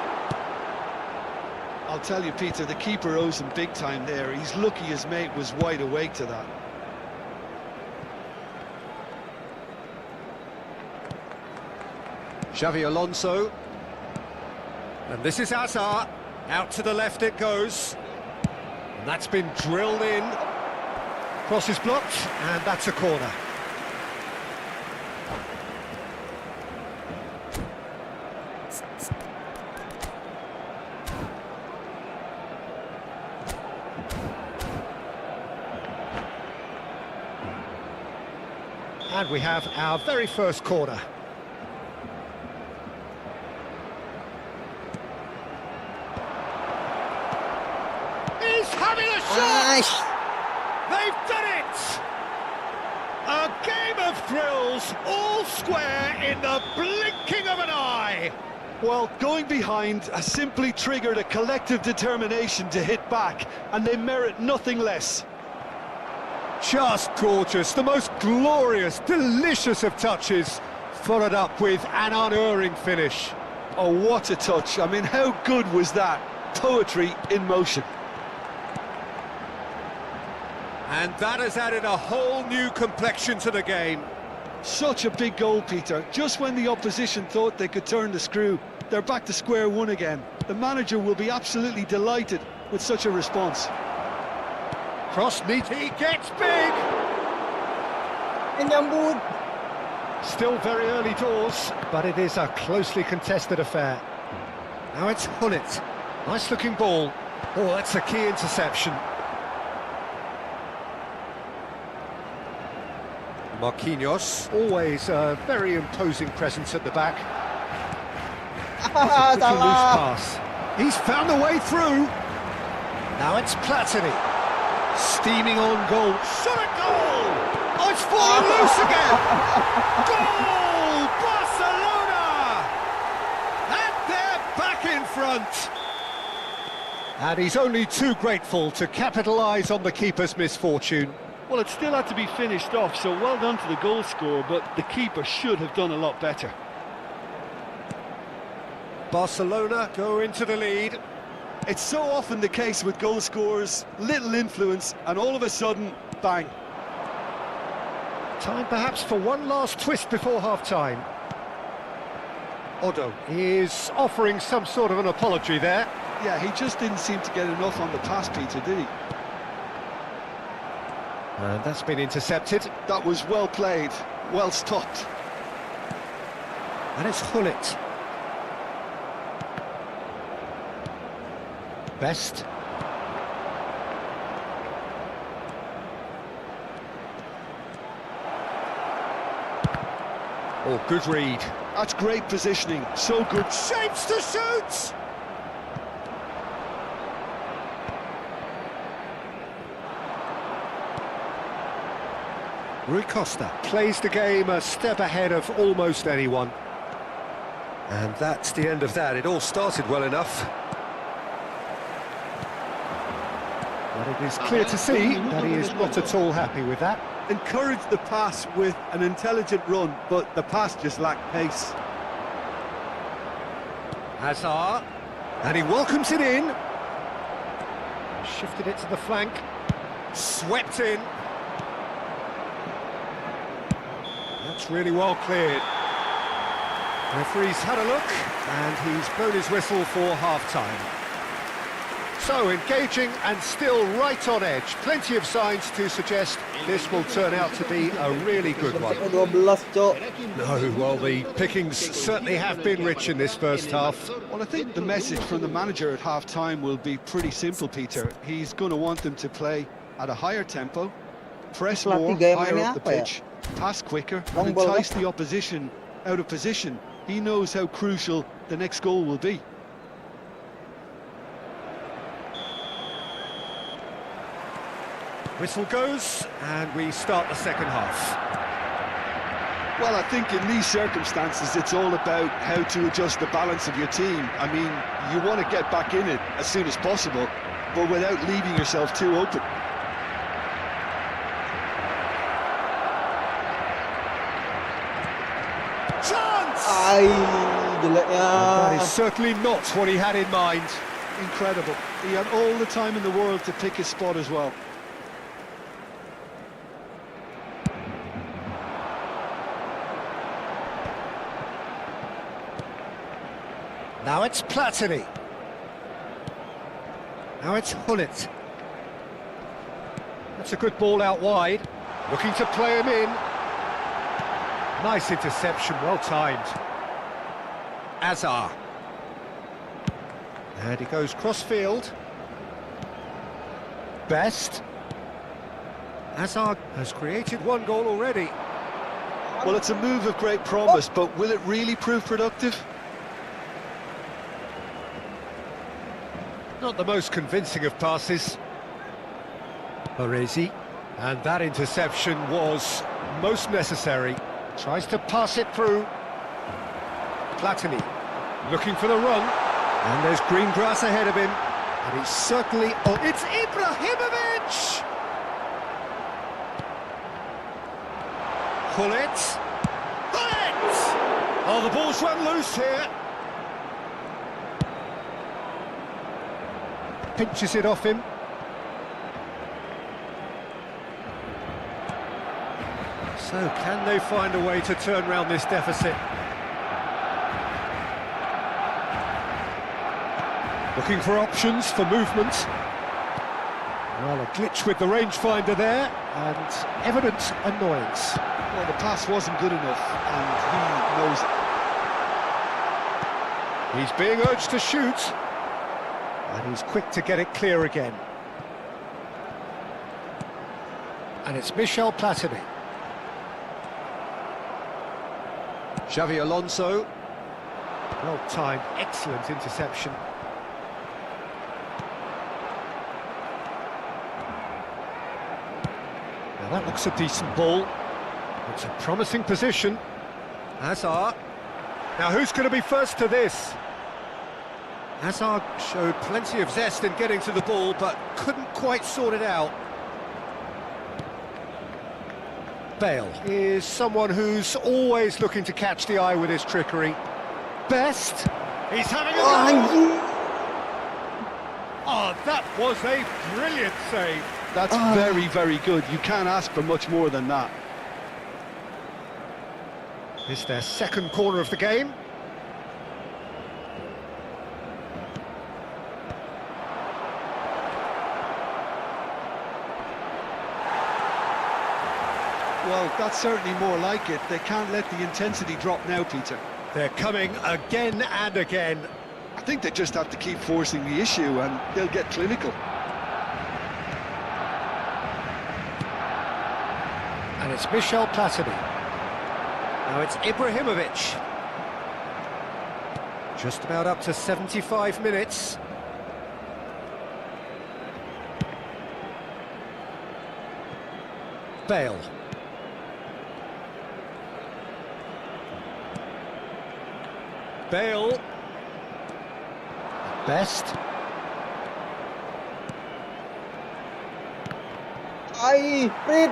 I'll tell you, Peter, the keeper owes him big time there. He's lucky his mate was wide awake to that. Xavi Alonso. And this is Hazard. Out to the left it goes. And that's been drilled in. Cross is blocked, and that's a corner. And we have our very first corner. He's having a shot! They've done it! A game of thrills, all square in the blinking of an eye! Well, going behind has simply triggered a collective determination to hit back, and they merit nothing less. Just gorgeous, the most glorious, delicious of touches, followed up with an unerring finish. Oh, what a touch. I mean, how good was that? Poetry in motion. And that has added a whole new complexion to the game. Such a big goal, Peter. Just when the opposition thought they could turn the screw, they're back to square one again. The manager will be absolutely delighted with such a response. Cross meet, he gets big! Menyambut. Still very early doors, but it is a closely contested affair. Now it's Hullet. Nice looking ball. Oh, that's a key interception. Marquinhos, always a very imposing presence at the back. That's a pretty loose pass. He's found a way through. Now it's Platini. Steaming on goal. Shot a goal! Oh, it's fallen loose again! Goal! Barcelona! And they're back in front. And he's only too grateful to capitalise on the keeper's misfortune. Well, it still had to be finished off, so well done to the goal scorer, but the keeper should have done a lot better. Barcelona go into the lead. It's so often the case with goal scorers, little influence, and all of a sudden, bang. Time perhaps for one last twist before half-time. Odo is offering some sort of an apology there. Yeah, he just didn't seem to get enough on the pass, Peter, did he? And that's been intercepted. That was well played, well stopped. And it's Hullet. Best. Oh, good read. That's great positioning, so good. Shapes to shoot! Rui Costa plays the game a step ahead of almost anyone. And that's the end of that. It all started well enough. But it is clear to see that he is not at all happy with that. Encouraged the pass with an intelligent run, but the pass just lacked pace. Hazard, and he welcomes it in. Shifted it to the flank. Swept in. That's really well cleared. Referee's had a look, and he's blown his whistle for half-time. So, engaging and still right on edge. Plenty of signs to suggest this will turn out to be a really good one. 12, Cok. No, well, the pickings certainly have been rich in this first half. Well, I think the message from the manager at half-time will be pretty simple, Peter. He's going to want them to play at a higher tempo, press more, higher up the pitch, pass quicker, and entice the opposition out of position. He knows how crucial the next goal will be. Whistle goes, and we start the second half. Well, I think in these circumstances, it's all about how to adjust the balance of your team. I mean, you want to get back in it as soon as possible, but without leaving yourself too open. Chance! Jeleknya. That is certainly not what he had in mind. Incredible. He had all the time in the world to pick his spot as well. Now it's Platini. Now it's Hullet. That's a good ball out wide. Looking to play him in. Nice interception, well timed. Azar. And he goes cross-field. Best. Azar has created one goal already. Well, it's a move of great promise, but will it really prove productive? Not the most convincing of passes. Baresi. And that interception was most necessary. Tries to pass it through. Platini looking for the run. And there's green grass ahead of him. And he's certainly... Oh, it's Ibrahimovic! Hullet! Hullet! Oh, the ball's run loose here. Pinches it off him. So, can they find a way to turn around this deficit? Looking for options for movement. Well, a glitch with the rangefinder there, and evident annoyance. Well, the pass wasn't good enough, and he knows it. He's being urged to shoot, and he's quick to get it clear again. And it's Michel Platini. Xavi Alonso. Well timed, excellent interception. Now that looks a decent ball. It's a promising position. Hazard. Now who's going to be first to this? Hazard showed plenty of zest in getting to the ball, but couldn't quite sort it out. Bale is someone who's always looking to catch the eye with his trickery. Best. He's having a go. Oh, that was a brilliant save. That's very, very good. You can't ask for much more than that. It's their second corner of the game. Well, that's certainly more like it. They can't let the intensity drop now, Peter. They're coming again and again. I think they just have to keep forcing the issue and they'll get clinical. And it's Michel Platini. Now it's Ibrahimovic. Just about up to 75 minutes. Bale. Bale. Best. Ai, Fred.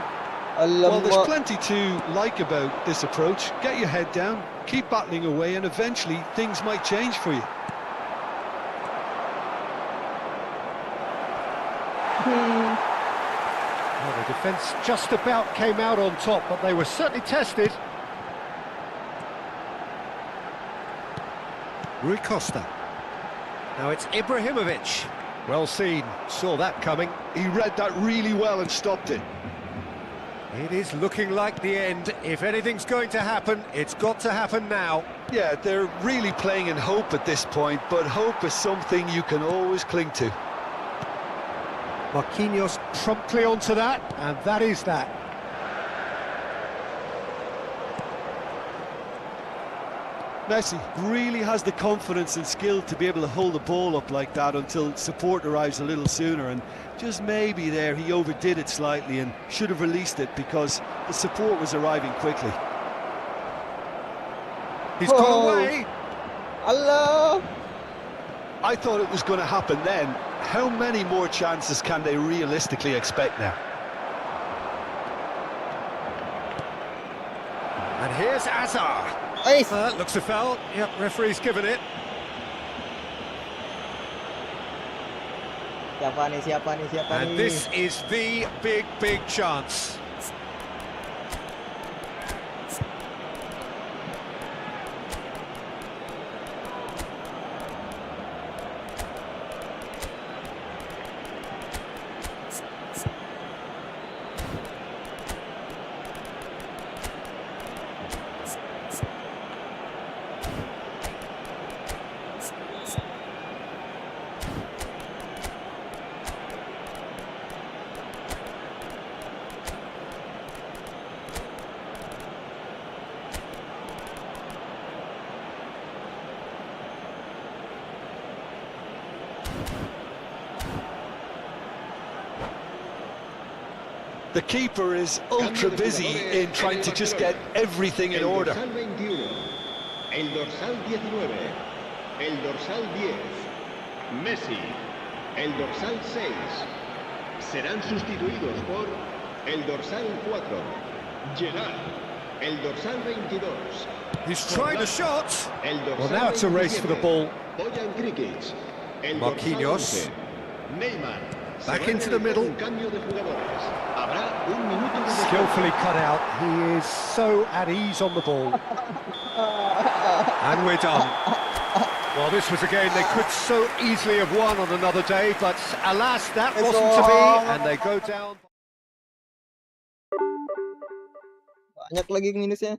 Well, there's Alamak. plenty to like about this approach. Get your head down, keep battling away, and eventually things might change for you. Well, the defence just about came out on top, but they were certainly tested. Rui Costa. Now it's Ibrahimovic. Well seen, saw that coming. He read that really well and stopped it. It is looking like the end. If anything's going to happen, it's got to happen now. Yeah, they're really playing in hope at this point, but hope is something you can always cling to. Marquinhos promptly onto that, and that is that. Messi really has the confidence and skill to be able to hold the ball up like that until support arrives a little sooner, and just maybe there he overdid it slightly and should have released it because the support was arriving quickly. He's got away. Allah. I thought it was going to happen then. How many more chances can they realistically expect now? And here's Azar. Ais. Looks a foul. Yep, referee's given it. Siapa nih, siapa nih, siapa And nih? this is the big chance. The keeper is ultra busy in trying to just get everything in order. El dorsal 21, el dorsal 19, el dorsal 10, Messi, el dorsal 6. Serán sustituidos por el dorsal 4, Gerard, el dorsal 22. He's tried a shot. El dorsal Well, now it's a race for the ball. Bojan Krikic, el Marquinhos. dorsal 11, Neymar. Back into the middle. Un cambio de jugadores. Habrá un minuto de descanso. Skillfully cut out. He is so at ease on the ball. And we're done. Well, this was a game they could so easily have won on another day, but alas, that wasn't to be, and they go down. Banyak lagi minusnya.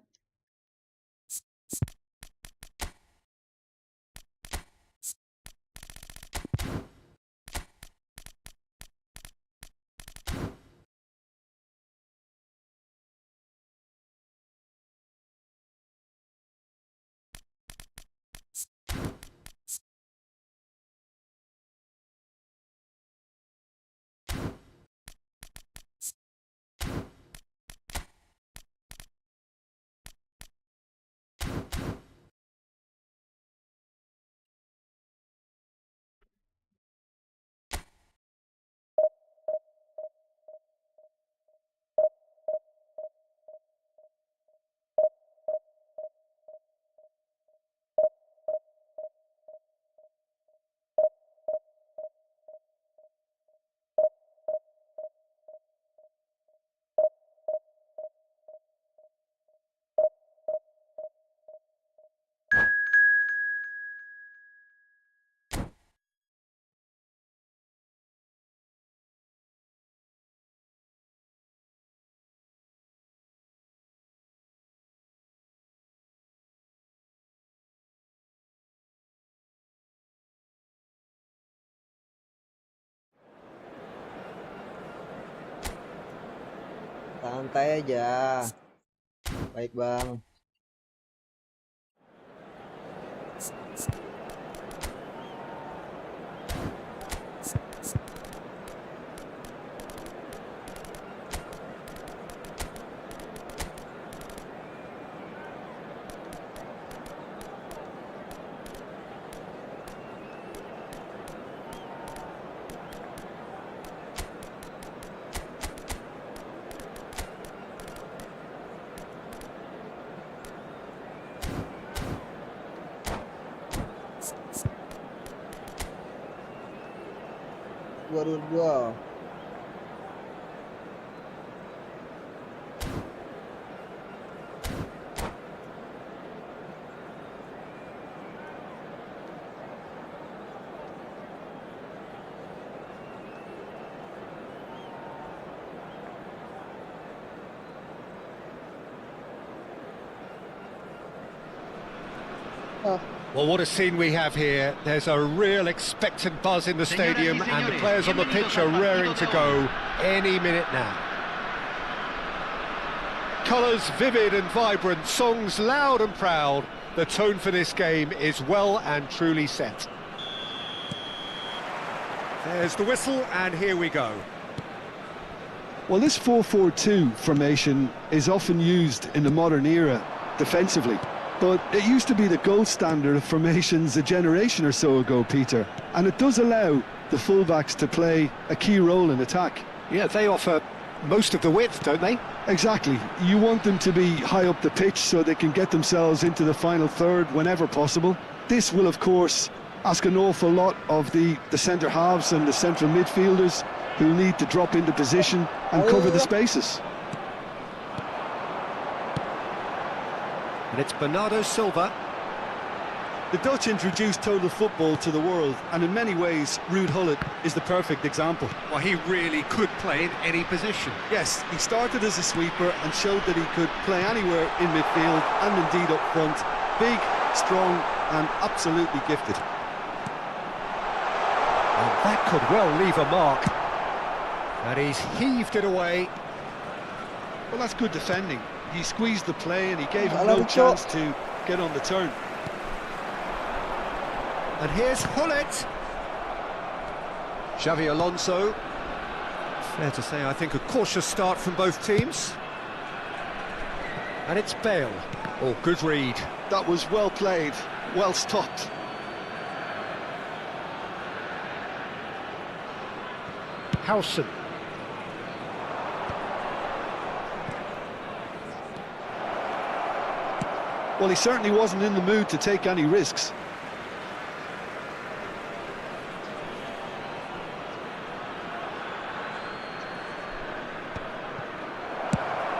Santai aja. Baik, Bang. 2-2-2. Well, what a scene we have here. There's a real expectant buzz in the stadium, and the players on the pitch are raring to go any minute now. Colours vivid and vibrant, songs loud and proud. The tone for this game is well and truly set. There's the whistle, and here we go. Well, this 4-4-2 formation is often used in the modern era defensively. But it used to be the gold standard of formations a generation or so ago, Peter. And it does allow the fullbacks to play a key role in attack. Yeah, they offer most of the width, don't they? Exactly. You want them to be high up the pitch so they can get themselves into the final third whenever possible. This will, of course, ask an awful lot of the centre halves and the central midfielders who need to drop into position and cover the spaces. And it's Bernardo Silva. The Dutch introduced total football to the world, and in many ways, Ruud Gullit is the perfect example. Well, he really could play in any position. Yes, he started as a sweeper and showed that he could play anywhere in midfield and indeed up front. Big, strong, and absolutely gifted. And that could well leave a mark. And he's heaved it away. Well, that's good defending. He squeezed the play and he gave him no chance to get on the turn. And here's Gullit. Xavi Alonso. Fair to say, I think a cautious start from both teams. And it's Bale. Oh, good read. That was well played, well stopped. Howson. Well, he certainly wasn't in the mood to take any risks.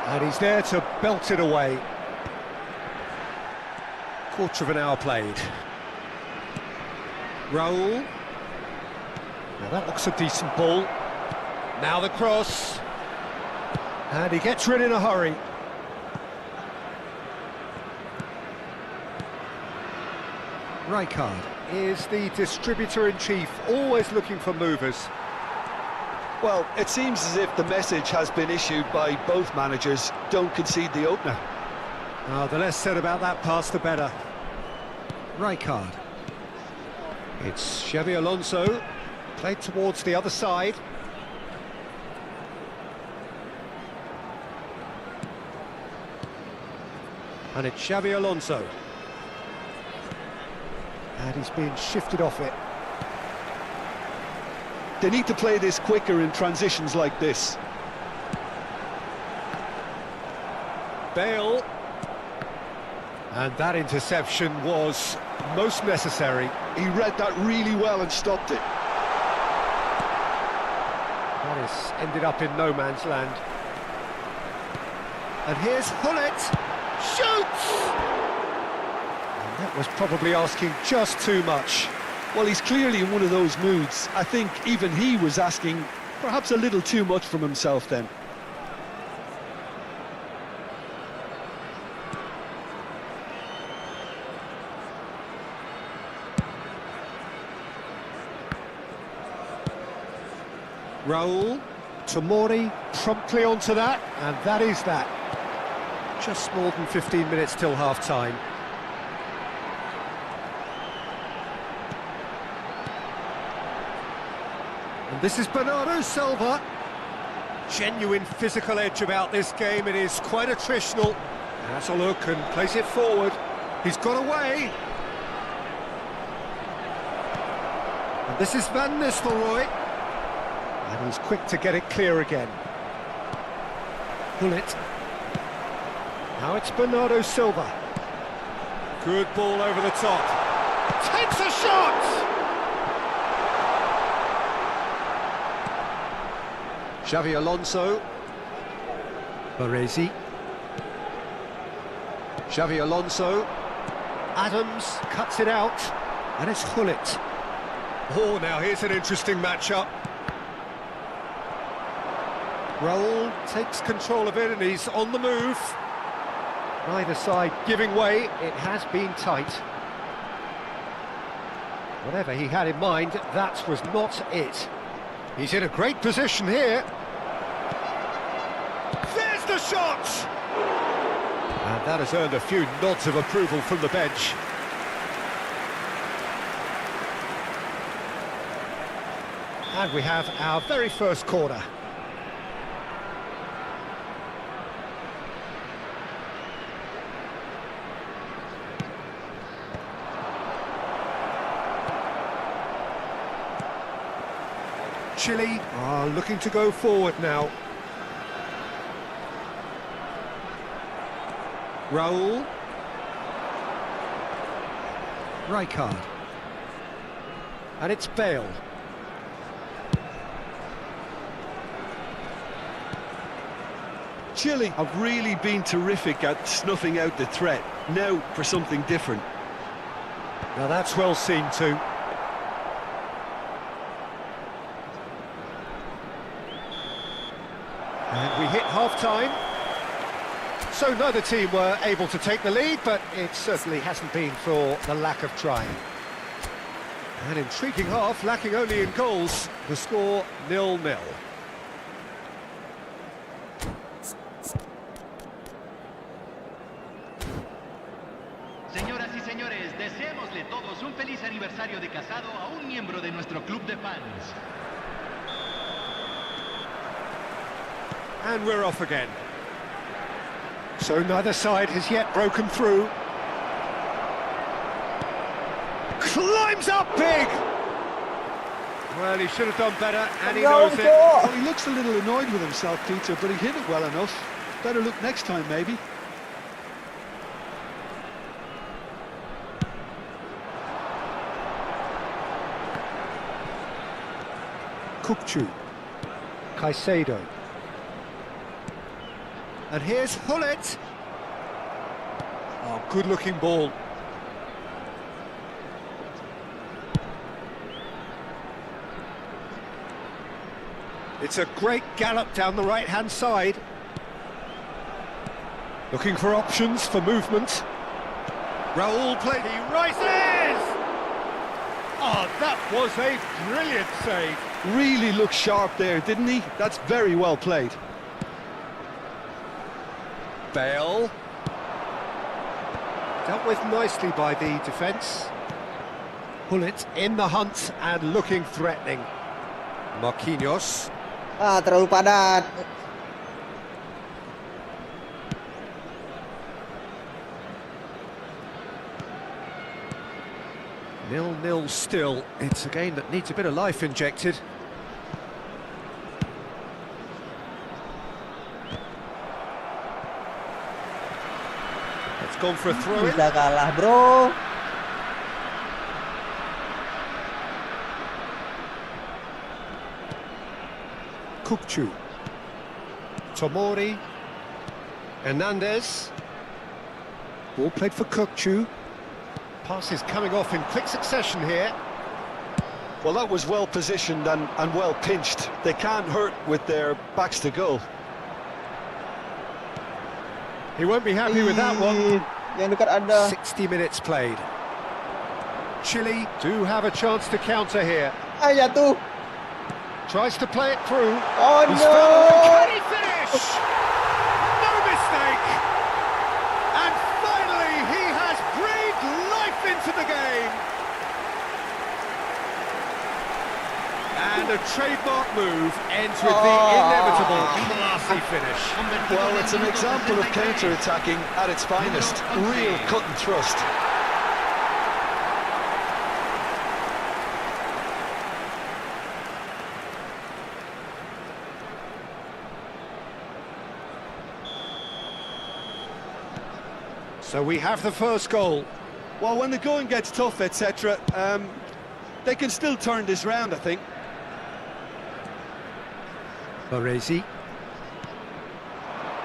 And he's there to belt it away. Quarter of an hour played. Raul. Now that looks a decent ball. Now the cross. And he gets rid in a hurry. Rijkaard is the distributor-in-chief, always looking for movers. Well, it seems as if the message has been issued by both managers: don't concede the opener. The less said about that pass, the better. Rijkaard. It's Xavi Alonso, played towards the other side. And it's Xavi Alonso. And he's being shifted off it. They need to play this quicker in transitions like this. Bale. And that interception was most necessary. He read that really well and stopped it. That has ended up in no man's land. And here's Gullit. Shoots! And that was probably asking just too much. Well, he's clearly in one of those moods. I think even he was asking perhaps a little too much from himself then. Raul, Tomori promptly onto that, and that is that. Just more than 15 minutes till half-time. And this is Bernardo Silva. Genuine physical edge about this game. It is quite attritional. Has a look and plays it forward. He's got away. And this is Van Nistelrooy. And he's quick to get it clear again. Gullit. Now it's Bernardo Silva. Good ball over the top. Takes a shot! Xavi Alonso. Baresi. Xavi Alonso. Adams cuts it out, and it's Gullit. Oh, now here's an interesting matchup. Raul takes control of it, and he's on the move. Neither side giving way. It has been tight. Whatever he had in mind, that was not it. He's in a great position here. There's the shot! And that has earned a few nods of approval from the bench. And we have our very first corner. Chile are looking to go forward now. Raul. Rijkaard. And it's Bale. Chile have really been terrific at snuffing out the threat. Now for something different. Now that's well seen too. And we hit half-time. So neither team were able to take the lead, but it certainly hasn't been for the lack of trying. An intriguing half, lacking only in goals. The score 0-0. Señoras y señores, deseémosle todos un feliz aniversario de casado a un miembro de nuestro club de fans. And we're off again. So neither side has yet broken through. Climbs up big! Well, he should have done better, and he knows it. Well, he looks a little annoyed with himself, Peter, but he hit it well enough. Better look next time, maybe. Kukçu. Caicedo. And here's Gullit. Oh, good-looking ball. It's a great gallop down the right-hand side. Looking for options for movement. Raul played, he rises! Oh, that was a brilliant save. Really looked sharp there, didn't he? That's very well played. Bale. Dealt with nicely by the defence. Gullit in the hunt and looking threatening. Marquinhos. Ah, terlalu padat. Nil-nil still. It's a game that needs a bit of life injected. It's gone for a throw-in. Bisa kalah, bro. Kukçu. Tomori. Hernandez. Ball played for Kukçu. Passes coming off in quick succession here. Well, that was well positioned and well pinched. They can't hurt with their backs to goal. He won't be happy with that one. Yang dekat ada. 60 minutes played. Chile do have a chance to counter here. Ah, jatuh. Tries to play it through. Oh He's no! found it. Can he finish? No mistake! And finally, he has breathed life into the game. And a trademark move ends with the inevitable classy finish. Well, it's an example of counter-attacking at its finest. Real cut and thrust. So we have the first goal. Well, when the going gets tough, etc., they can still turn this round, I think. Baresi.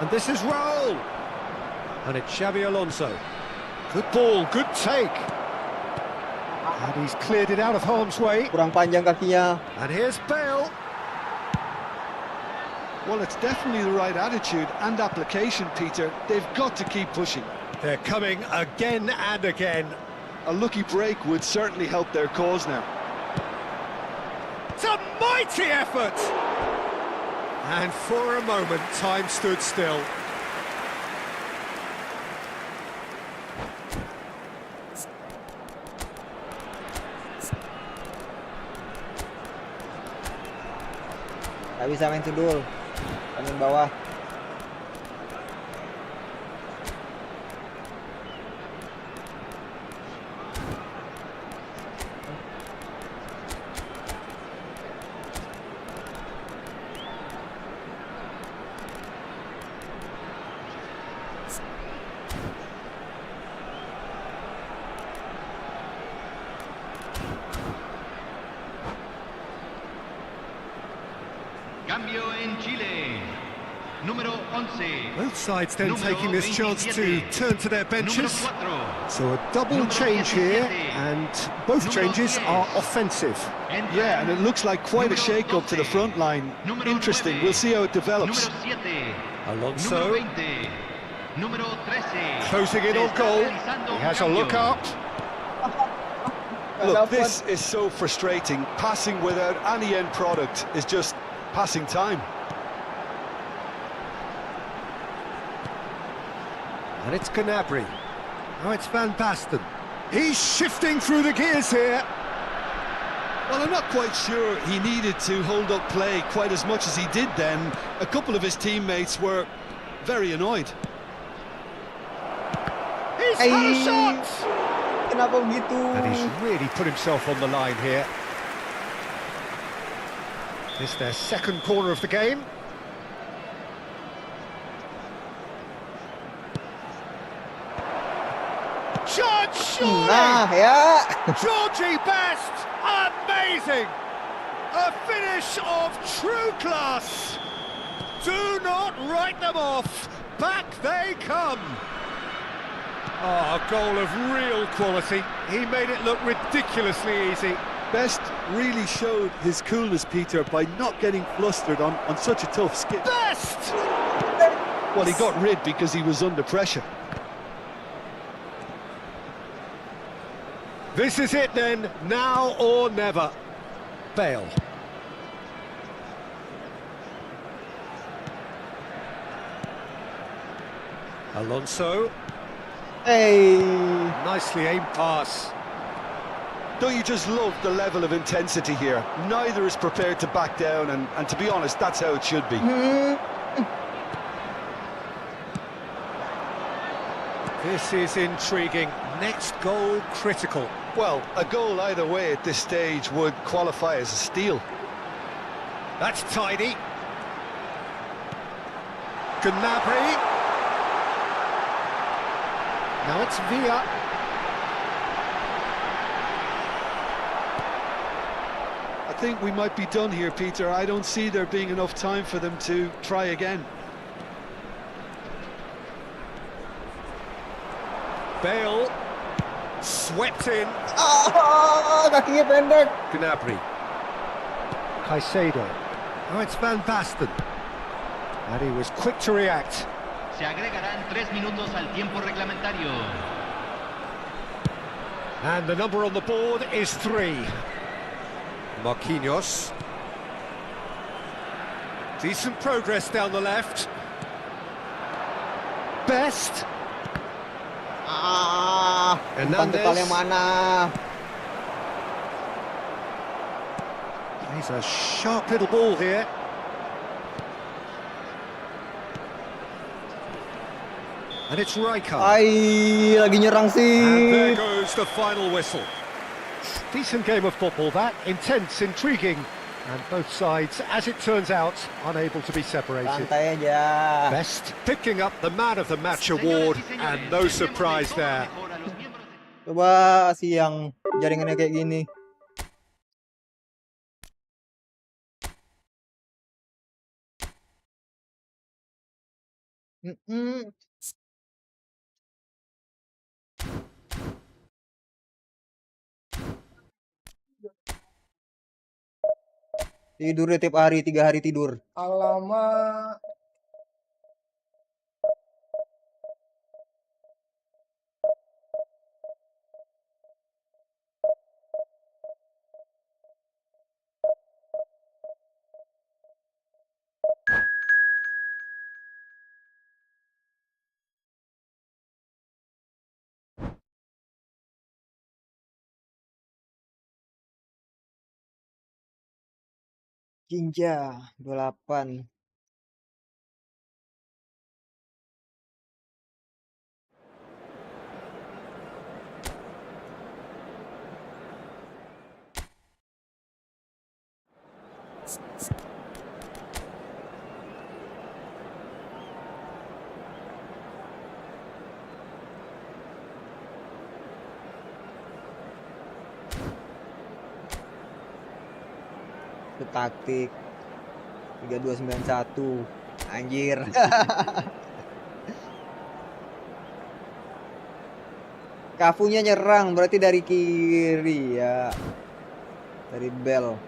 And this is Raul. And it's Xabi Alonso. Good ball, good take. And he's cleared it out of harm's way. Kurang panjang kakinya. And here's Bale. Well, it's definitely the right attitude and application, Peter. They've got to keep pushing. They're coming again and again. A lucky break would certainly help their cause now. It's a mighty effort! And for a moment, time stood still. Gak bisa main tudul. Main bawah. Cambio en Chile. Número 11. Both sides then Número taking this chance to 27. turn to their Número benches. 4. So a double Número change here, 17. and both Número changes 10. are offensive. Yeah, and it looks like quite a Número shake-up to the 12. front line. Número Interesting, 9. we'll see how it develops. Número 7. Alonso Número 20. Número 13. closing in Se on está goal. realizando He un has a look cambio. up. Look, this is so frustrating. Passing without any end product is just passing time. And it's Gnabry. Now it's Van Basten. He's shifting through the gears here. Well, I'm not quite sure he needed to hold up play quite as much as he did then. A couple of his teammates were very annoyed. He's had a shot! Kenapa begitu? And he's really put himself on the line here. This their second corner of the game. Shot, surely! Nah, ya. Georgie Best, amazing! A finish of true class. Do not write them off. Back they come. Oh, a goal of real quality. He made it look ridiculously easy. Best really showed his coolness, Peter, by not getting flustered on such a tough skip. Best! Well, he got rid because he was under pressure. This is it then, now or never. Bale. Alonso. Hey. Nicely aimed pass. Don't you just love the level of intensity here? Neither is prepared to back down, and to be honest, that's how it should be. This is intriguing. Next goal critical. Well, a goal either way at this stage would qualify as a steal. That's tidy. Gnabry. Now it's Villa. I think we might be done here, Peter. I don't see there being enough time for them to try again. Bale. Swept in. Kakinya pendek. Gnabry. Caicedo. Now it's Van Basten. And he was quick to react. Se agregarán 3 minutos al tiempo reglamentario. And the number on the board is 3. Marquinhos. Decent progress down the left. Best. Umpan totalnya mana? He's a sharp little ball here. And it's Rijkaard. Ai, lagi nyerang And there sih. goes the final whistle. Decent game of football that, intense, intriguing, and both sides, as it turns out, unable to be separated. Santai aja. Best picking up the Man of the Match award, and no surprise there. Coba kasih yang jaringannya kayak gini. Mm-mm. Tidurnya tiap hari, 3 hari tidur. Alamak. Jinja 28. Itu taktik 3291. Anjir. Kafunya nyerang berarti dari kiri ya. Dari Bell.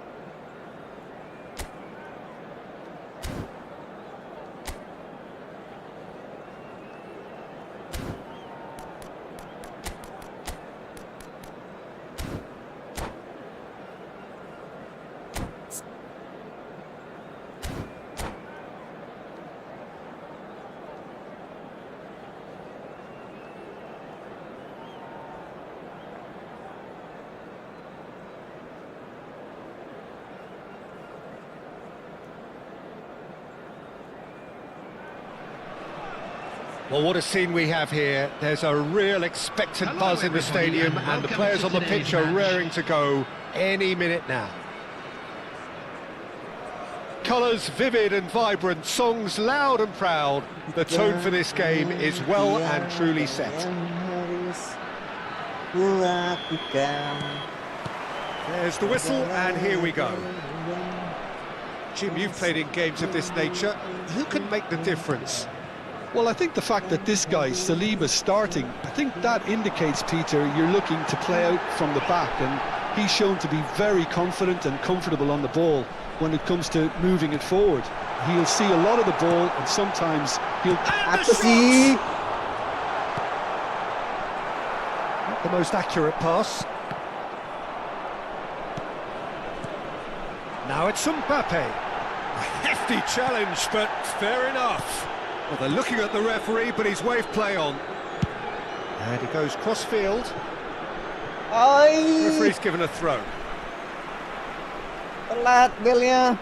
Well, what a scene we have here. There's a real expectant buzz in the stadium, and the players on the pitch are raring to go any minute now. Colours vivid and vibrant, songs loud and proud. The tone for this game is well and truly set. There's the whistle, and here we go. Jim, you've played in games of this nature. Who can make the difference? Well, I think the fact that this guy, Saliba's starting, I think that indicates, Peter, you're looking to play out from the back, and he's shown to be very confident and comfortable on the ball when it comes to moving it forward. He'll see a lot of the ball, and sometimes he'll... Apa sih? Not the most accurate pass. Now it's Mbappe. A hefty challenge, but fair enough. Well, they're looking at the referee, but he's waved play on. And he goes cross-field. Referee's given a throw. Telat belnya.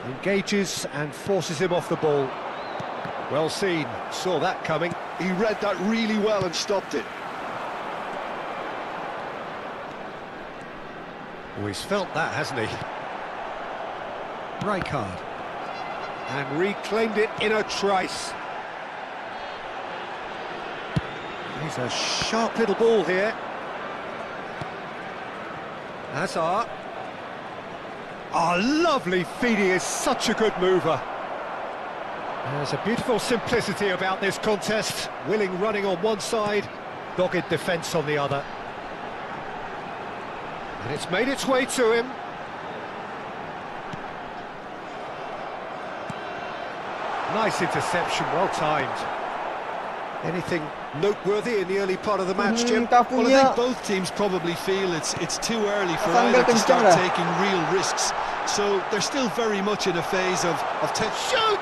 Engages and forces him off the ball. Well seen, saw that coming. He read that really well and stopped it. Oh, he's felt that, hasn't he? Rijkaard. And reclaimed it in a trice. He's a sharp little ball here. Hazard. Oh, lovely feed, he is such a good mover. There's a beautiful simplicity about this contest. Willing running on one side, dogged defence on the other. And it's made its way to him. Nice interception, well timed. Anything noteworthy in the early part of the match, Jim? Well, I think both teams probably feel it's too early for either to start taking real risks. So they're still very much in a phase of shoot!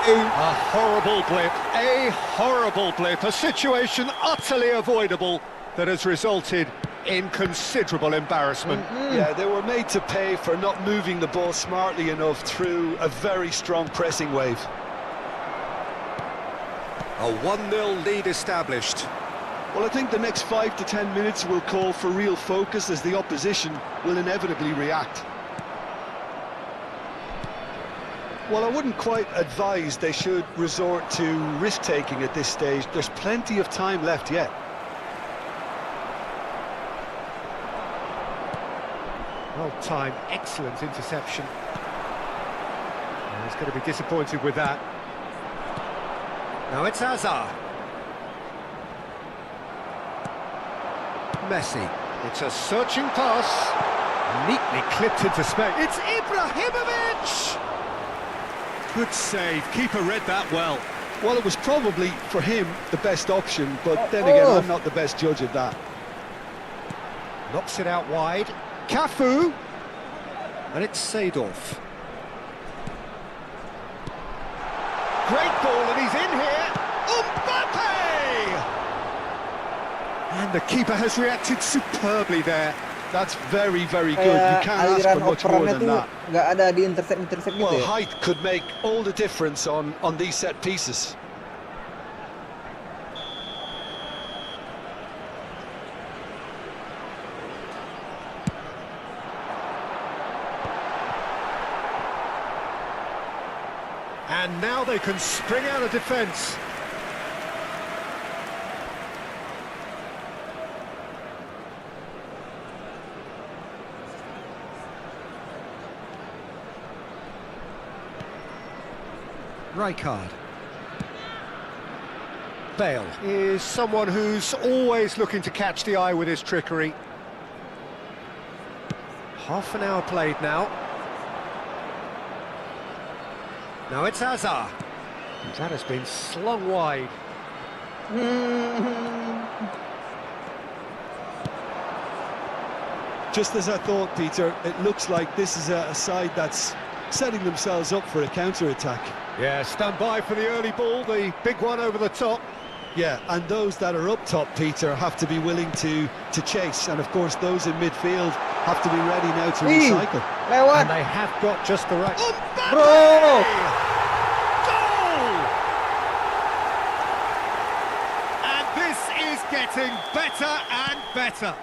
A horrible blip, a situation utterly avoidable that has resulted in considerable embarrassment. Yeah, they were made to pay for not moving the ball smartly enough through a very strong pressing wave. A 1-0 lead established. Well, I think the next 5 to 10 minutes will call for real focus as the opposition will inevitably react. Well, I wouldn't quite advise they should resort to risk-taking at this stage. There's plenty of time left yet. Well timed, excellent interception. And he's going to be disappointed with that. Now it's Hazard. Messi. It's a searching pass. Neatly clipped into space. It's Ibrahimovic! Good save. Keeper read that well. Well, it was probably, for him, the best option, but then again, I'm not the best judge of that. Knocks it out wide. Cafu! And it's Seedorf. Great ball, and he's in here. Mbappe! And the keeper has reacted superbly there. That's very, very good. You can't ask for much more than that. Nggak ada di intercept gitu Well, ya. height could make all the difference on these set pieces. And now they can spring out of defence. Rijkaard. Bale is someone who's always looking to catch the eye with his trickery. Half an hour played now. Now it's Hazard. That has been slung wide. Just as I thought, Peter, it looks like this is a side that's setting themselves up for a counter-attack. Yeah, stand by for the early ball, the big one over the top. Yeah, and those that are up top, Peter, have to be willing to chase. And, of course, those in midfield have to be ready now to recycle. Lewat. And they have got just the right... Bro! Goal! And this is getting better and better.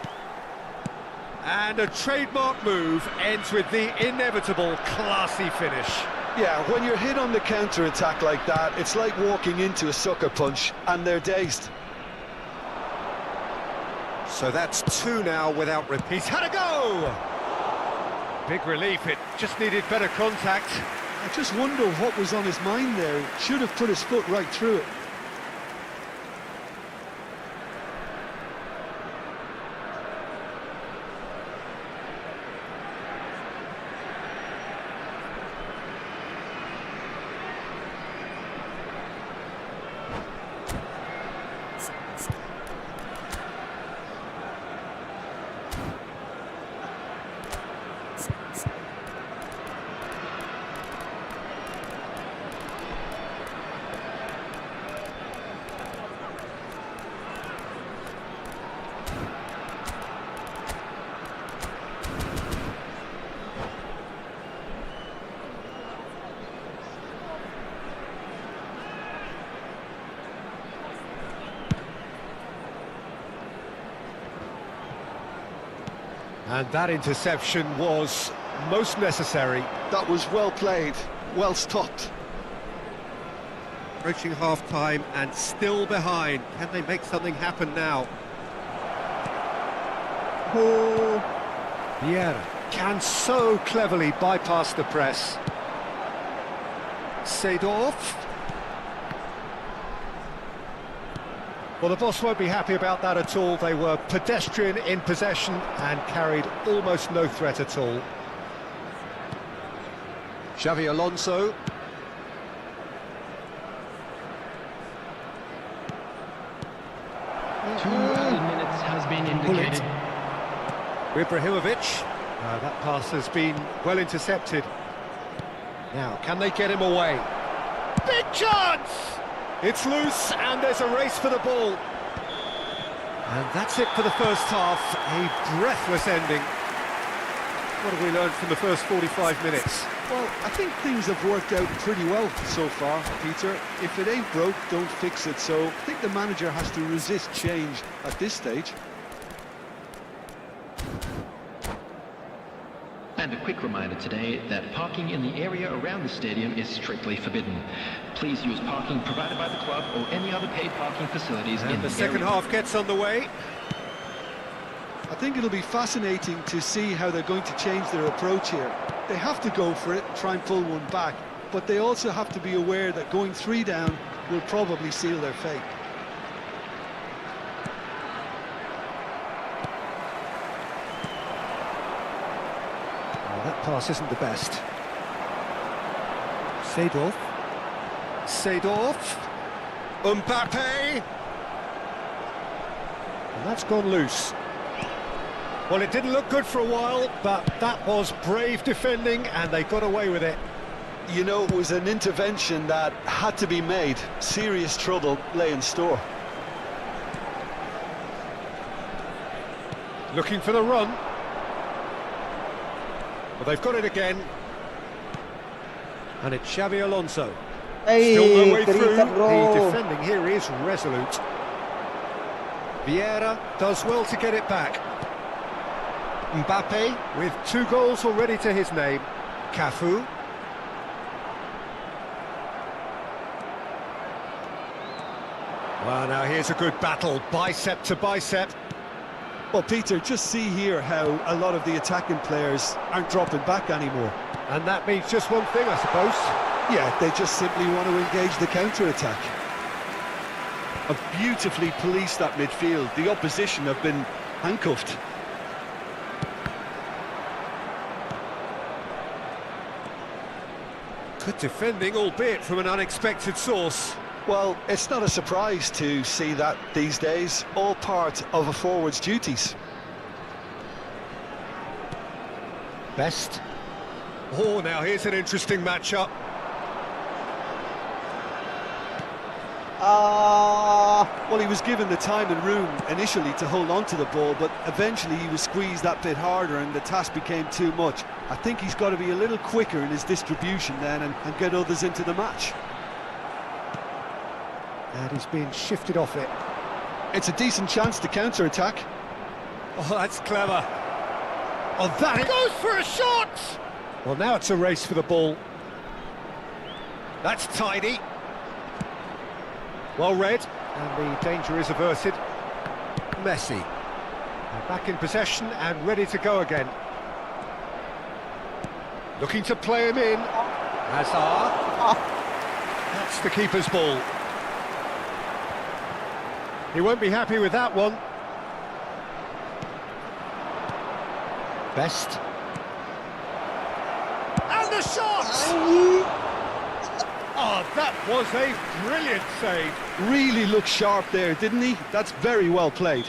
And a trademark move ends with the inevitable classy finish. Yeah, when you're hit on the counter-attack like that, it's like walking into a sucker punch, and they're dazed. So that's two now without repeat. He's had a go! Big relief, it just needed better contact. I just wonder what was on his mind there. He should have put his foot right through it. And that interception was most necessary. That was well played, well stopped. Approaching half-time and still behind. Can they make something happen now? Vieira can so cleverly bypass the press. Seedorf. Well, the boss won't be happy about that at all. They were pedestrian in possession and carried almost no threat at all. Xavi Alonso. Two added minutes has been indicated. Ibrahimovic. That pass has been well intercepted. Now, can they get him away? Big chance! It's loose, and there's a race for the ball. And that's it for the first half. A breathless ending. What have we learned from the first 45 minutes? Well, I think things have worked out pretty well so far, Peter. If it ain't broke, don't fix it. So I think the manager has to resist change at this stage. And a quick reminder today that parking in the area around the stadium is strictly forbidden. Please use parking provided by the club or any other paid parking facilities in And the second area. half gets underway. I think it'll be fascinating to see how they're going to change their approach here. They have to go for it and try and pull one back, but they also have to be aware that going 3 down will probably seal their fate. Oh, that pass isn't the best. Seedorf. Mbappe! And that's gone loose. Well, it didn't look good for a while, but that was brave defending, and they got away with it. You know, it was an intervention that had to be made. Serious trouble lay in store. Looking for the run. Well, they've got it again. And it's Xabi Alonso. Still no way through. The defending here is resolute. Vieira does well to get it back. Mbappe with 2 goals already to his name. Cafu. Well, now here's a good battle, bicep to bicep. Well, Peter, just see here how a lot of the attacking players aren't dropping back anymore. And that means just one thing, I suppose. Yeah, they just simply want to engage the counter-attack. Have beautifully policed that midfield. The opposition have been handcuffed. Good defending, albeit from an unexpected source. Well, it's not a surprise to see that these days, all part of a forward's duties. Best. Oh, now here's an interesting matchup. Well, he was given the time and room initially to hold on to the ball, but eventually he was squeezed that bit harder and the task became too much. I think he's got to be a little quicker in his distribution then and get others into the match. And he's being shifted off it. It's a decent chance to counter-attack. Oh, that's clever. Oh, that it goes for a shot! Well, now it's a race for the ball. That's tidy. Well read, and the danger is averted. Messi. They're back in possession and ready to go again. Looking to play him in. Hazard. That's the keeper's ball. He won't be happy with that one. Best. And the shot! Oh, that was a brilliant save. Really looked sharp there, didn't he? That's very well played.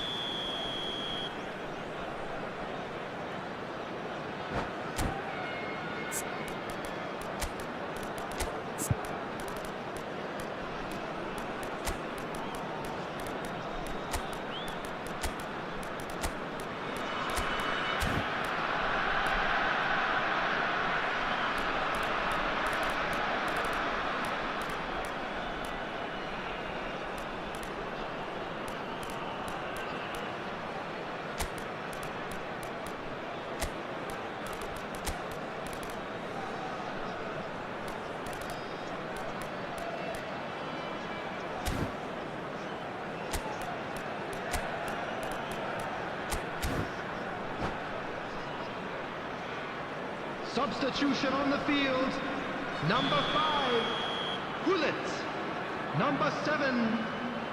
Substitution on the field. Number 5, Gullit. Number 7,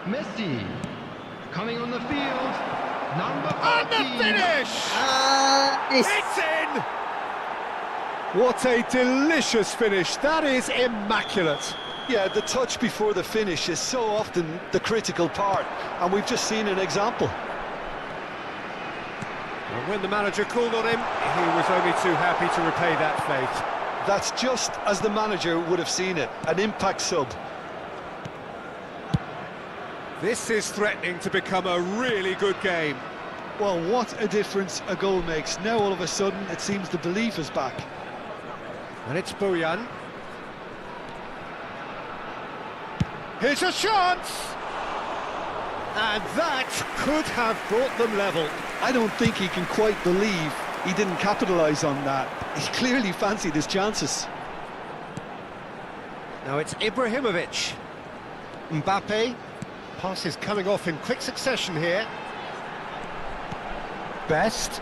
Messi. Coming on the field, number 14. And the finish! It's in! What a delicious finish. That is immaculate. Yeah, the touch before the finish is so often the critical part, and we've just seen an example. And when the manager called on him, he was only too happy to repay that fate. That's just as the manager would have seen it, an impact sub. This is threatening to become a really good game. Well, what a difference a goal makes. Now all of a sudden it seems the belief is back. And it's Bojan. Here's a chance! And that could have brought them level. I don't think he can quite believe he didn't capitalise on that. He clearly fancied his chances. Now it's Ibrahimovic. Mbappe. Passes coming off in quick succession here. best.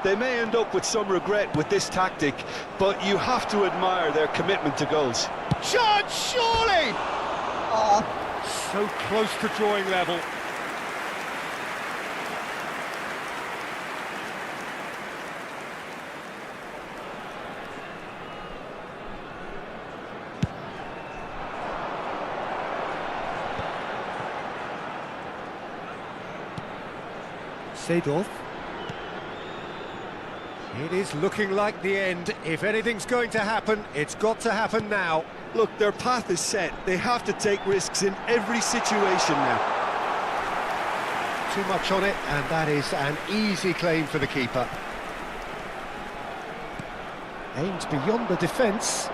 They may end up with some regret with this tactic, but you have to admire their commitment to goals. Shot, surely! So close to drawing level. Seedorf. It is looking like the end. If anything's going to happen, it's got to happen now. Look, their path is set. They have to take risks in every situation now. Too much on it, and that is an easy claim for the keeper. Aimed beyond the defence.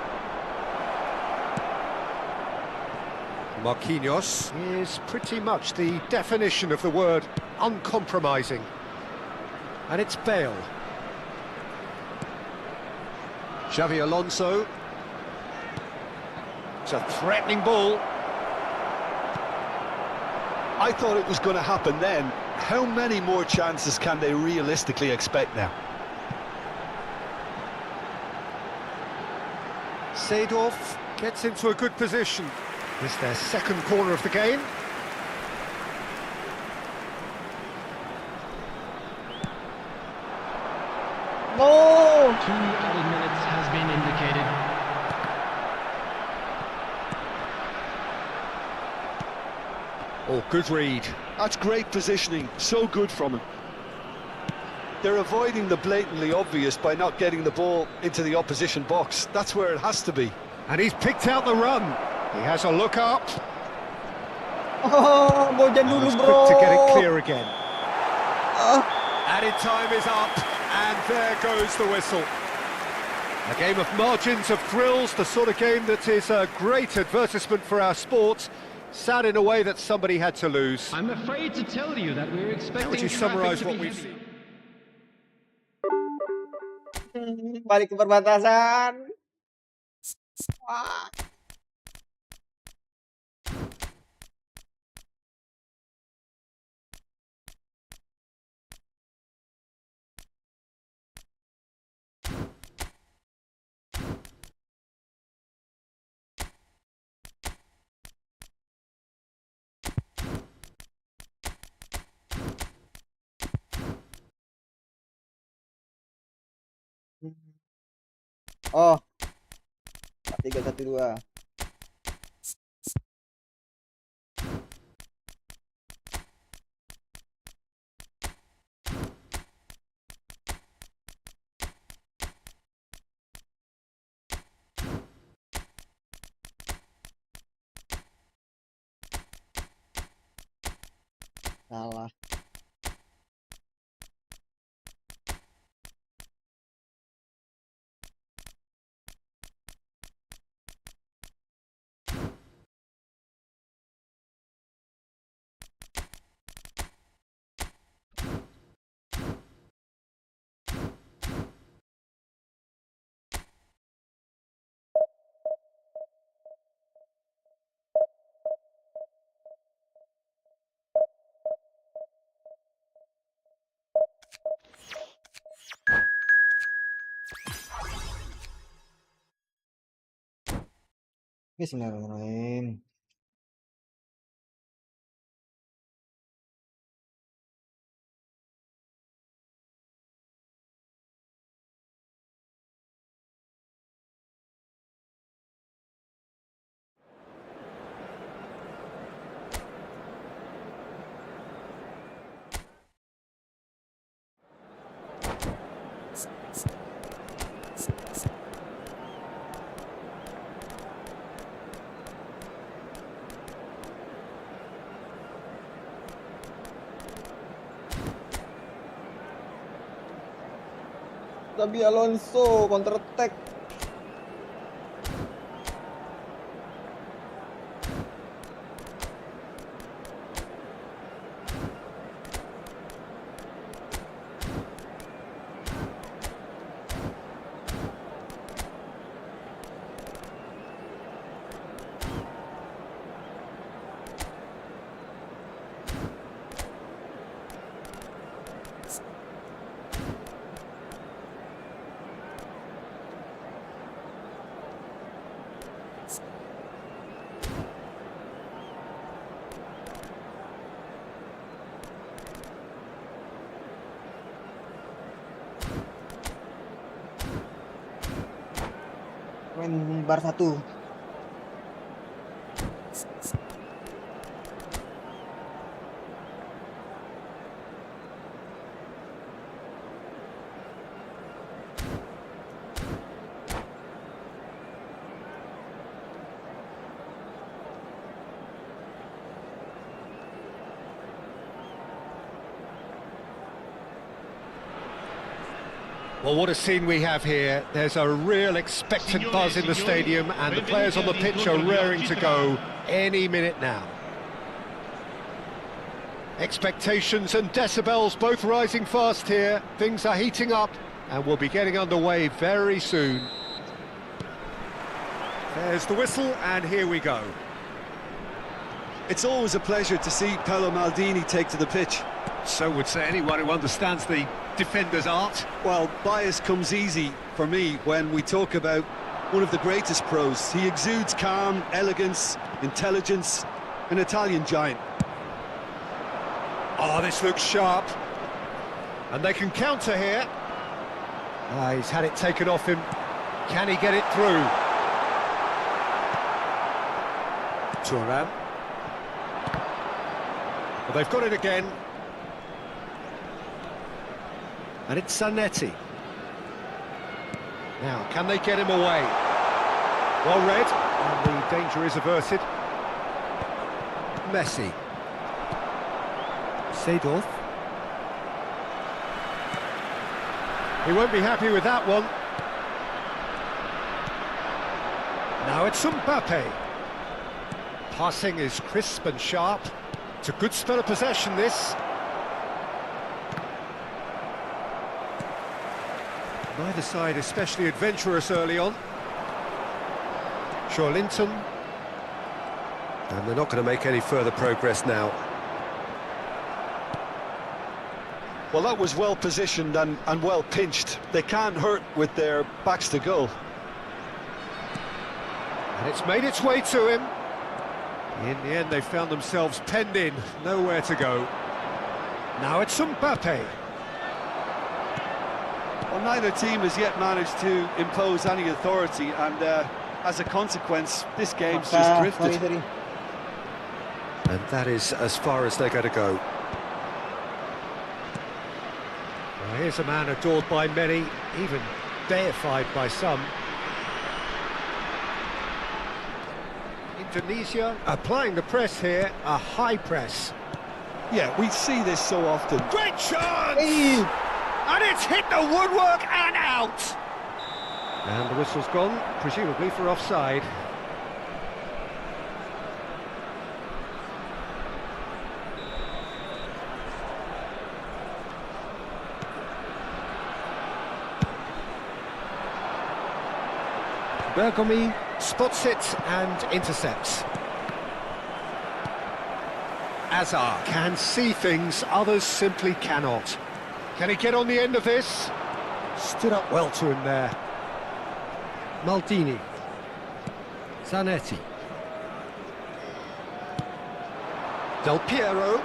Marquinhos is pretty much the definition of the word uncompromising. And it's Bale. Xavi Alonso. It's a threatening ball. I thought it was going to happen then. How many more chances can they realistically expect now? Seedorf gets into a good position. It's their second corner of the game. No! 2 added minutes has been indicated. Oh, good read. That's great positioning. So good from him. They're avoiding the blatantly obvious by not getting the ball into the opposition box. That's where it has to be. And he's picked out the run. He has a look up. Oh, Bojan And dulu, he's bro. quick to get it clear again. Ah, Added time is up, and there goes the whistle. A game of margins, of thrills, the sort of game that is a great advertisement for our sport. Sad in a way that somebody had to lose. I'm afraid to tell you that we're expecting How would you traffic summarise to what be we've heavy. seen? balik ke perbatasan. Wah. Oh, 3-1-2. Salah. Bismillahirrahmanirrahim. Xabi Alonso counter attack. main bar 1. Well, what a scene we have here. There's a real expectant buzz in the stadium, and the players on the pitch are raring to go any minute now. Expectations and decibels both rising fast here. Things are heating up, and we'll be getting underway very soon. There's the whistle, and here we go. It's always a pleasure to see Paolo Maldini take to the pitch. So would say anyone who understands the defender's art. Well, bias comes easy for me when we talk about one of the greatest pros. He exudes calm, elegance, intelligence, an Italian giant. Oh, this looks sharp. And they can counter here. He's had it taken off him. Can he get it through? Thuram. Well, they've got it again. And it's Zanetti. Now, can they get him away? Well read, and the danger is averted. Messi. Seedorf. He won't be happy with that one. Now it's Mbappe. Passing is crisp and sharp. It's a good spell of possession, this. Neither side especially adventurous early on. Linton. And they're not going to make any further progress now. Well, that was well positioned and well pinched. They can't hurt with their backs to goal. And it's made its way to him. In the end, they found themselves penned in, nowhere to go. Now it's Mbappe. Well, neither team has yet managed to impose any authority, and as a consequence, this game's just drifted. And that is as far as they're going to go. Well, here's a man adored by many, even deified by some. Indonesia applying the press here, a high press. Yeah, we see this so often. Great chance! Hey. And it's hit the woodwork and out! And the whistle's gone, presumably for offside. Bergomi spots it and intercepts. Azar can see things others simply cannot. Can he get on the end of this? Stood up well to him there. Maldini. Zanetti. Del Piero.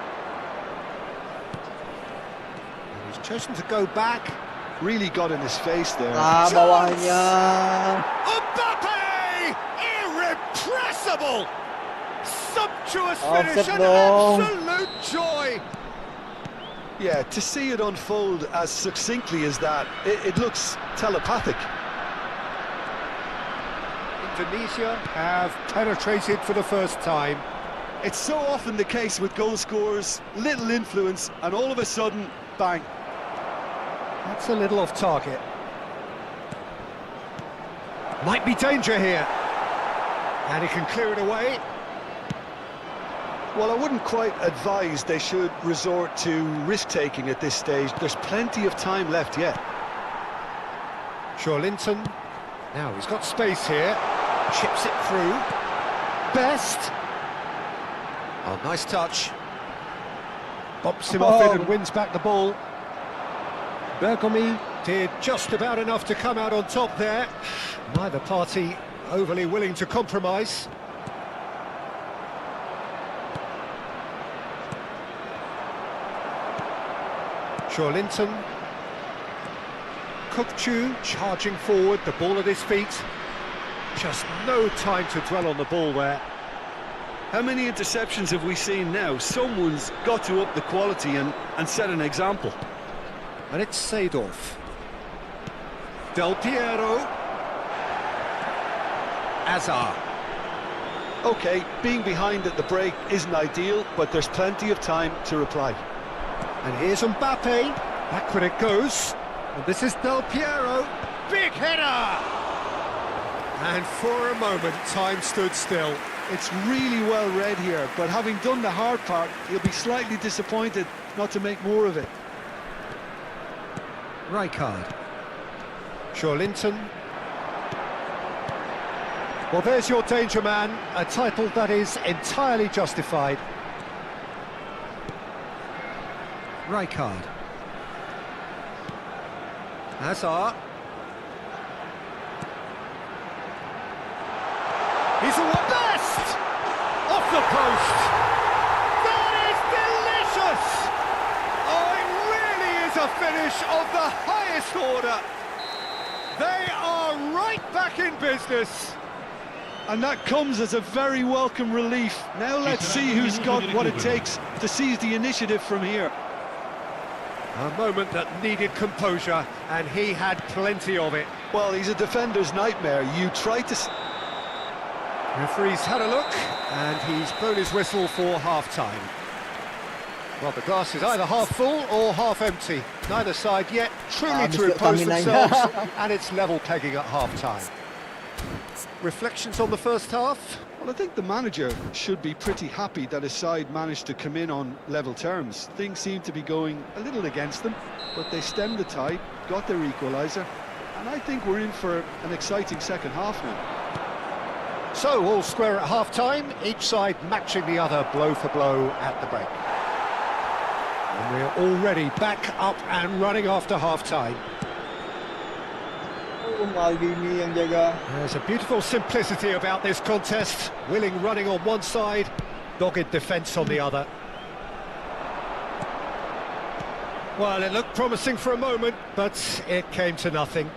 And he's chosen to go back. Really got in his face there. Bawahnya. Mbappe! Irrepressible! Sumptuous finish Offset and dong. absolute joy! Yeah, to see it unfold as succinctly as that, it looks telepathic. Indonesia have penetrated for the first time. It's so often the case with goal scorers, little influence, and all of a sudden, bang. That's a little off target. Might be danger here. And he can clear it away. Well, I wouldn't quite advise they should resort to risk-taking at this stage. There's plenty of time left yet. Linton. Now he's got space here. Chips it through. Best. Oh, nice touch. Bumps him off it and wins back the ball. Bergomi did just about enough to come out on top there. Neither party overly willing to compromise. Linton. Kokchu charging forward, the ball at his feet. Just no time to dwell on the ball there. How many interceptions have we seen now? Someone's got to up the quality and set an example. And it's Seedorf. Del Piero. Azar. Okay, being behind at the break isn't ideal, but there's plenty of time to reply. And here's Mbappe. Back when it goes. And this is Del Piero. Big header! And for a moment, time stood still. It's really well read here, but having done the hard part, he'll be slightly disappointed not to make more of it. Rijkaard. Linton. Well, there's your danger man, a title that is entirely justified. Rijkaard. Hazard. He's the best! Off the post! That is delicious! Oh, it really is a finish of the highest order. They are right back in business. And that comes as a very welcome relief. Now let's see who's got what it takes to seize the initiative from here. A moment that needed composure, and he had plenty of it. Well, he's a defender's nightmare. You try to... Referee's had a look, and he's blown his whistle for half-time. Well, the glass is either half full or half empty. Neither side yet truly to impose themselves, and it's level pegging at half-time. Reflections on the first half? Well, I think the manager should be pretty happy that his side managed to come in on level terms. Things seem to be going a little against them, but they stemmed the tide, got their equaliser, and I think we're in for an exciting second half now. So, all square at half-time, each side matching the other blow for blow at the break. And we're already back up and running after half-time. There's a beautiful simplicity about this contest. Willing running on one side, dogged defence on the other. Well, it looked promising for a moment, but it came to nothing.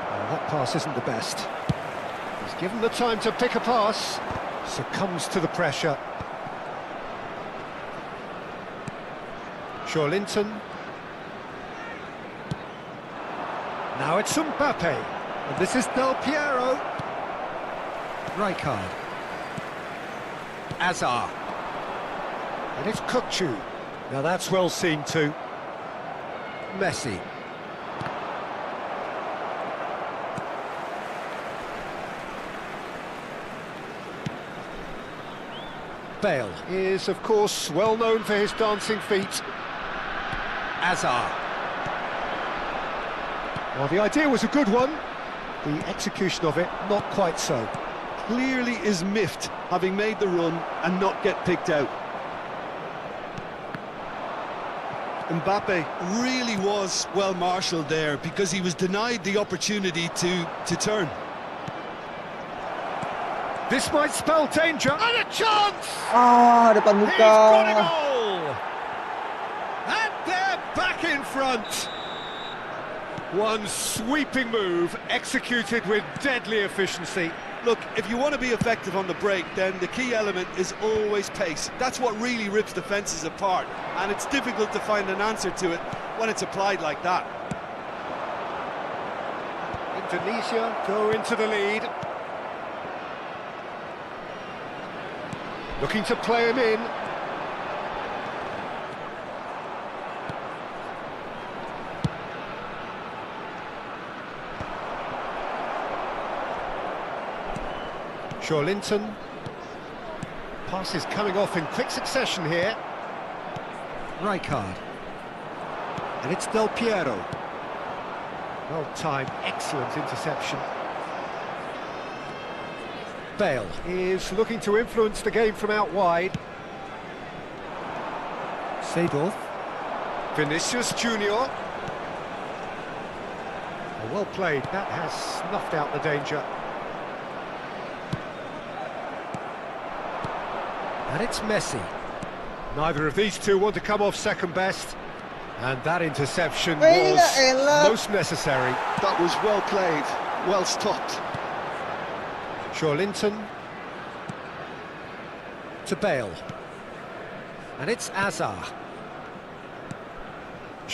Well, that pass isn't the best. He's given the time to pick a pass, succumbs to the pressure. Linton. Now it's Mbappe, and this is Del Piero. Rijkaard. Azar. And it's Kukçu. Now that's well seen too. Messi. Bale is, of course, well known for his dancing feet. Azar. Well, the idea was a good one. The execution of it, not quite so. Clearly is miffed, having made the run and not get picked out. Mbappe really was well marshalled there because he was denied the opportunity to turn. This might spell danger, and a chance! Ah, depan He's got a muka. goal! And they're back in front. One sweeping move, executed with deadly efficiency. Look, if you want to be effective on the break, then the key element is always pace. That's what really rips defences apart, and it's difficult to find an answer to it when it's applied like that. Indonesia go into the lead. Looking to play him in. Linton. Pass is coming off in quick succession here. Rijkaard. And it's Del Piero. Well timed, excellent interception. Bale is looking to influence the game from out wide. Seedorf. Vinicius Junior. Well played, that has snuffed out the danger. And it's Messi. Neither of these two want to come off second best. And that interception was most necessary. That was well played. Well stopped. Linton to Bale. And it's Azar.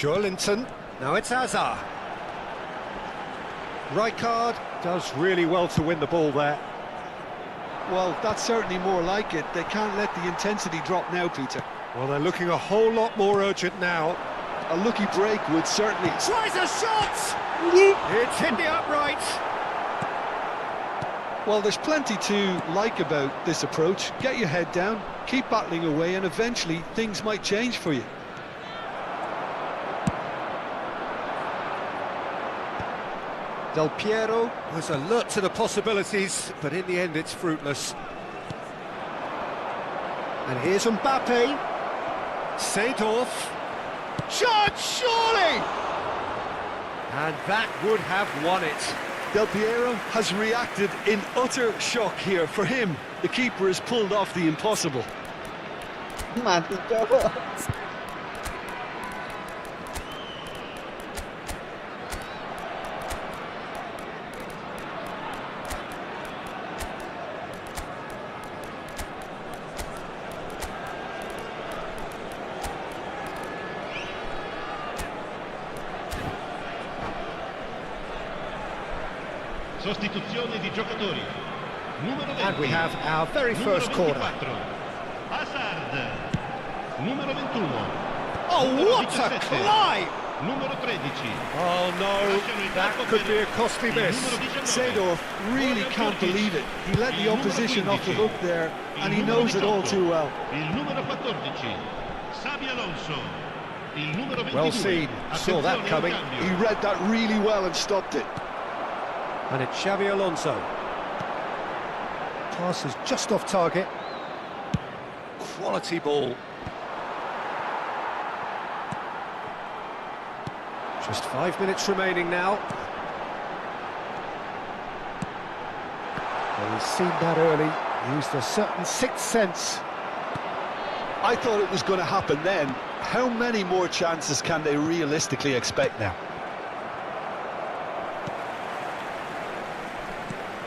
Linton. Now it's Azar. Rijkaard does really well to win the ball there. Well, that's certainly more like it. They can't let the intensity drop now, Peter. Well, they're looking a whole lot more urgent now. A lucky break would certainly... Tries a shot! It's hit the upright. Well, there's plenty to like about this approach. Get your head down, keep battling away, and eventually things might change for you. Del Piero was alert to the possibilities, but in the end it's fruitless. And here's Mbappe. Seedorf. Shot, surely! And that would have won it. Del Piero has reacted in utter shock here. For him, the keeper has pulled off the impossible. Mati cowok. Sostituzione di giocatori. Numero 20. And we have our very Numero first corner. 24. Hazard. Numero 21. Oh, Numero what a 17. climb! Numero 13. Oh no, that could be a costly miss. Seedorf really can't believe it. He let the opposition off the hook there, and he knows it all too well. Il numero 14. Xabi Alonso. Il numero 22. Well seen, saw that Attenzione al coming. cambio. He read that really well and stopped it. And it's Xabi Alonso. Pass is just off target. Quality ball. Just 5 minutes remaining now. Well, he's seen that early, used a certain sixth sense. I thought it was going to happen then. How many more chances can they realistically expect now?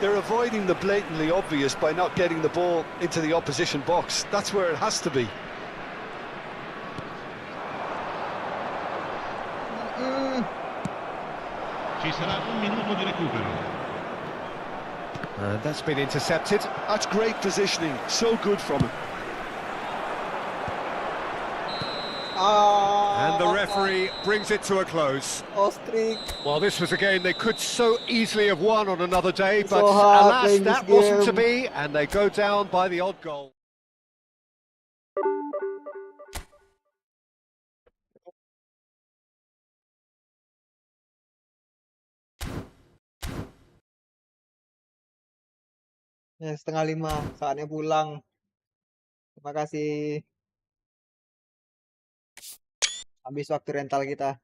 They're avoiding the blatantly obvious by not getting the ball into the opposition box. That's where it has to be. Ci sarà un minuto di recupero. And that's been intercepted. That's great positioning. So good from him. And the referee brings it to a close. Ostrich. Well, this was a game they could so easily have won on another day, but So hard alas, playing that this wasn't to game. be, and they go down by the odd goal. Ya, 4:30, saatnya pulang. Terima kasih. Habis waktu rental kita.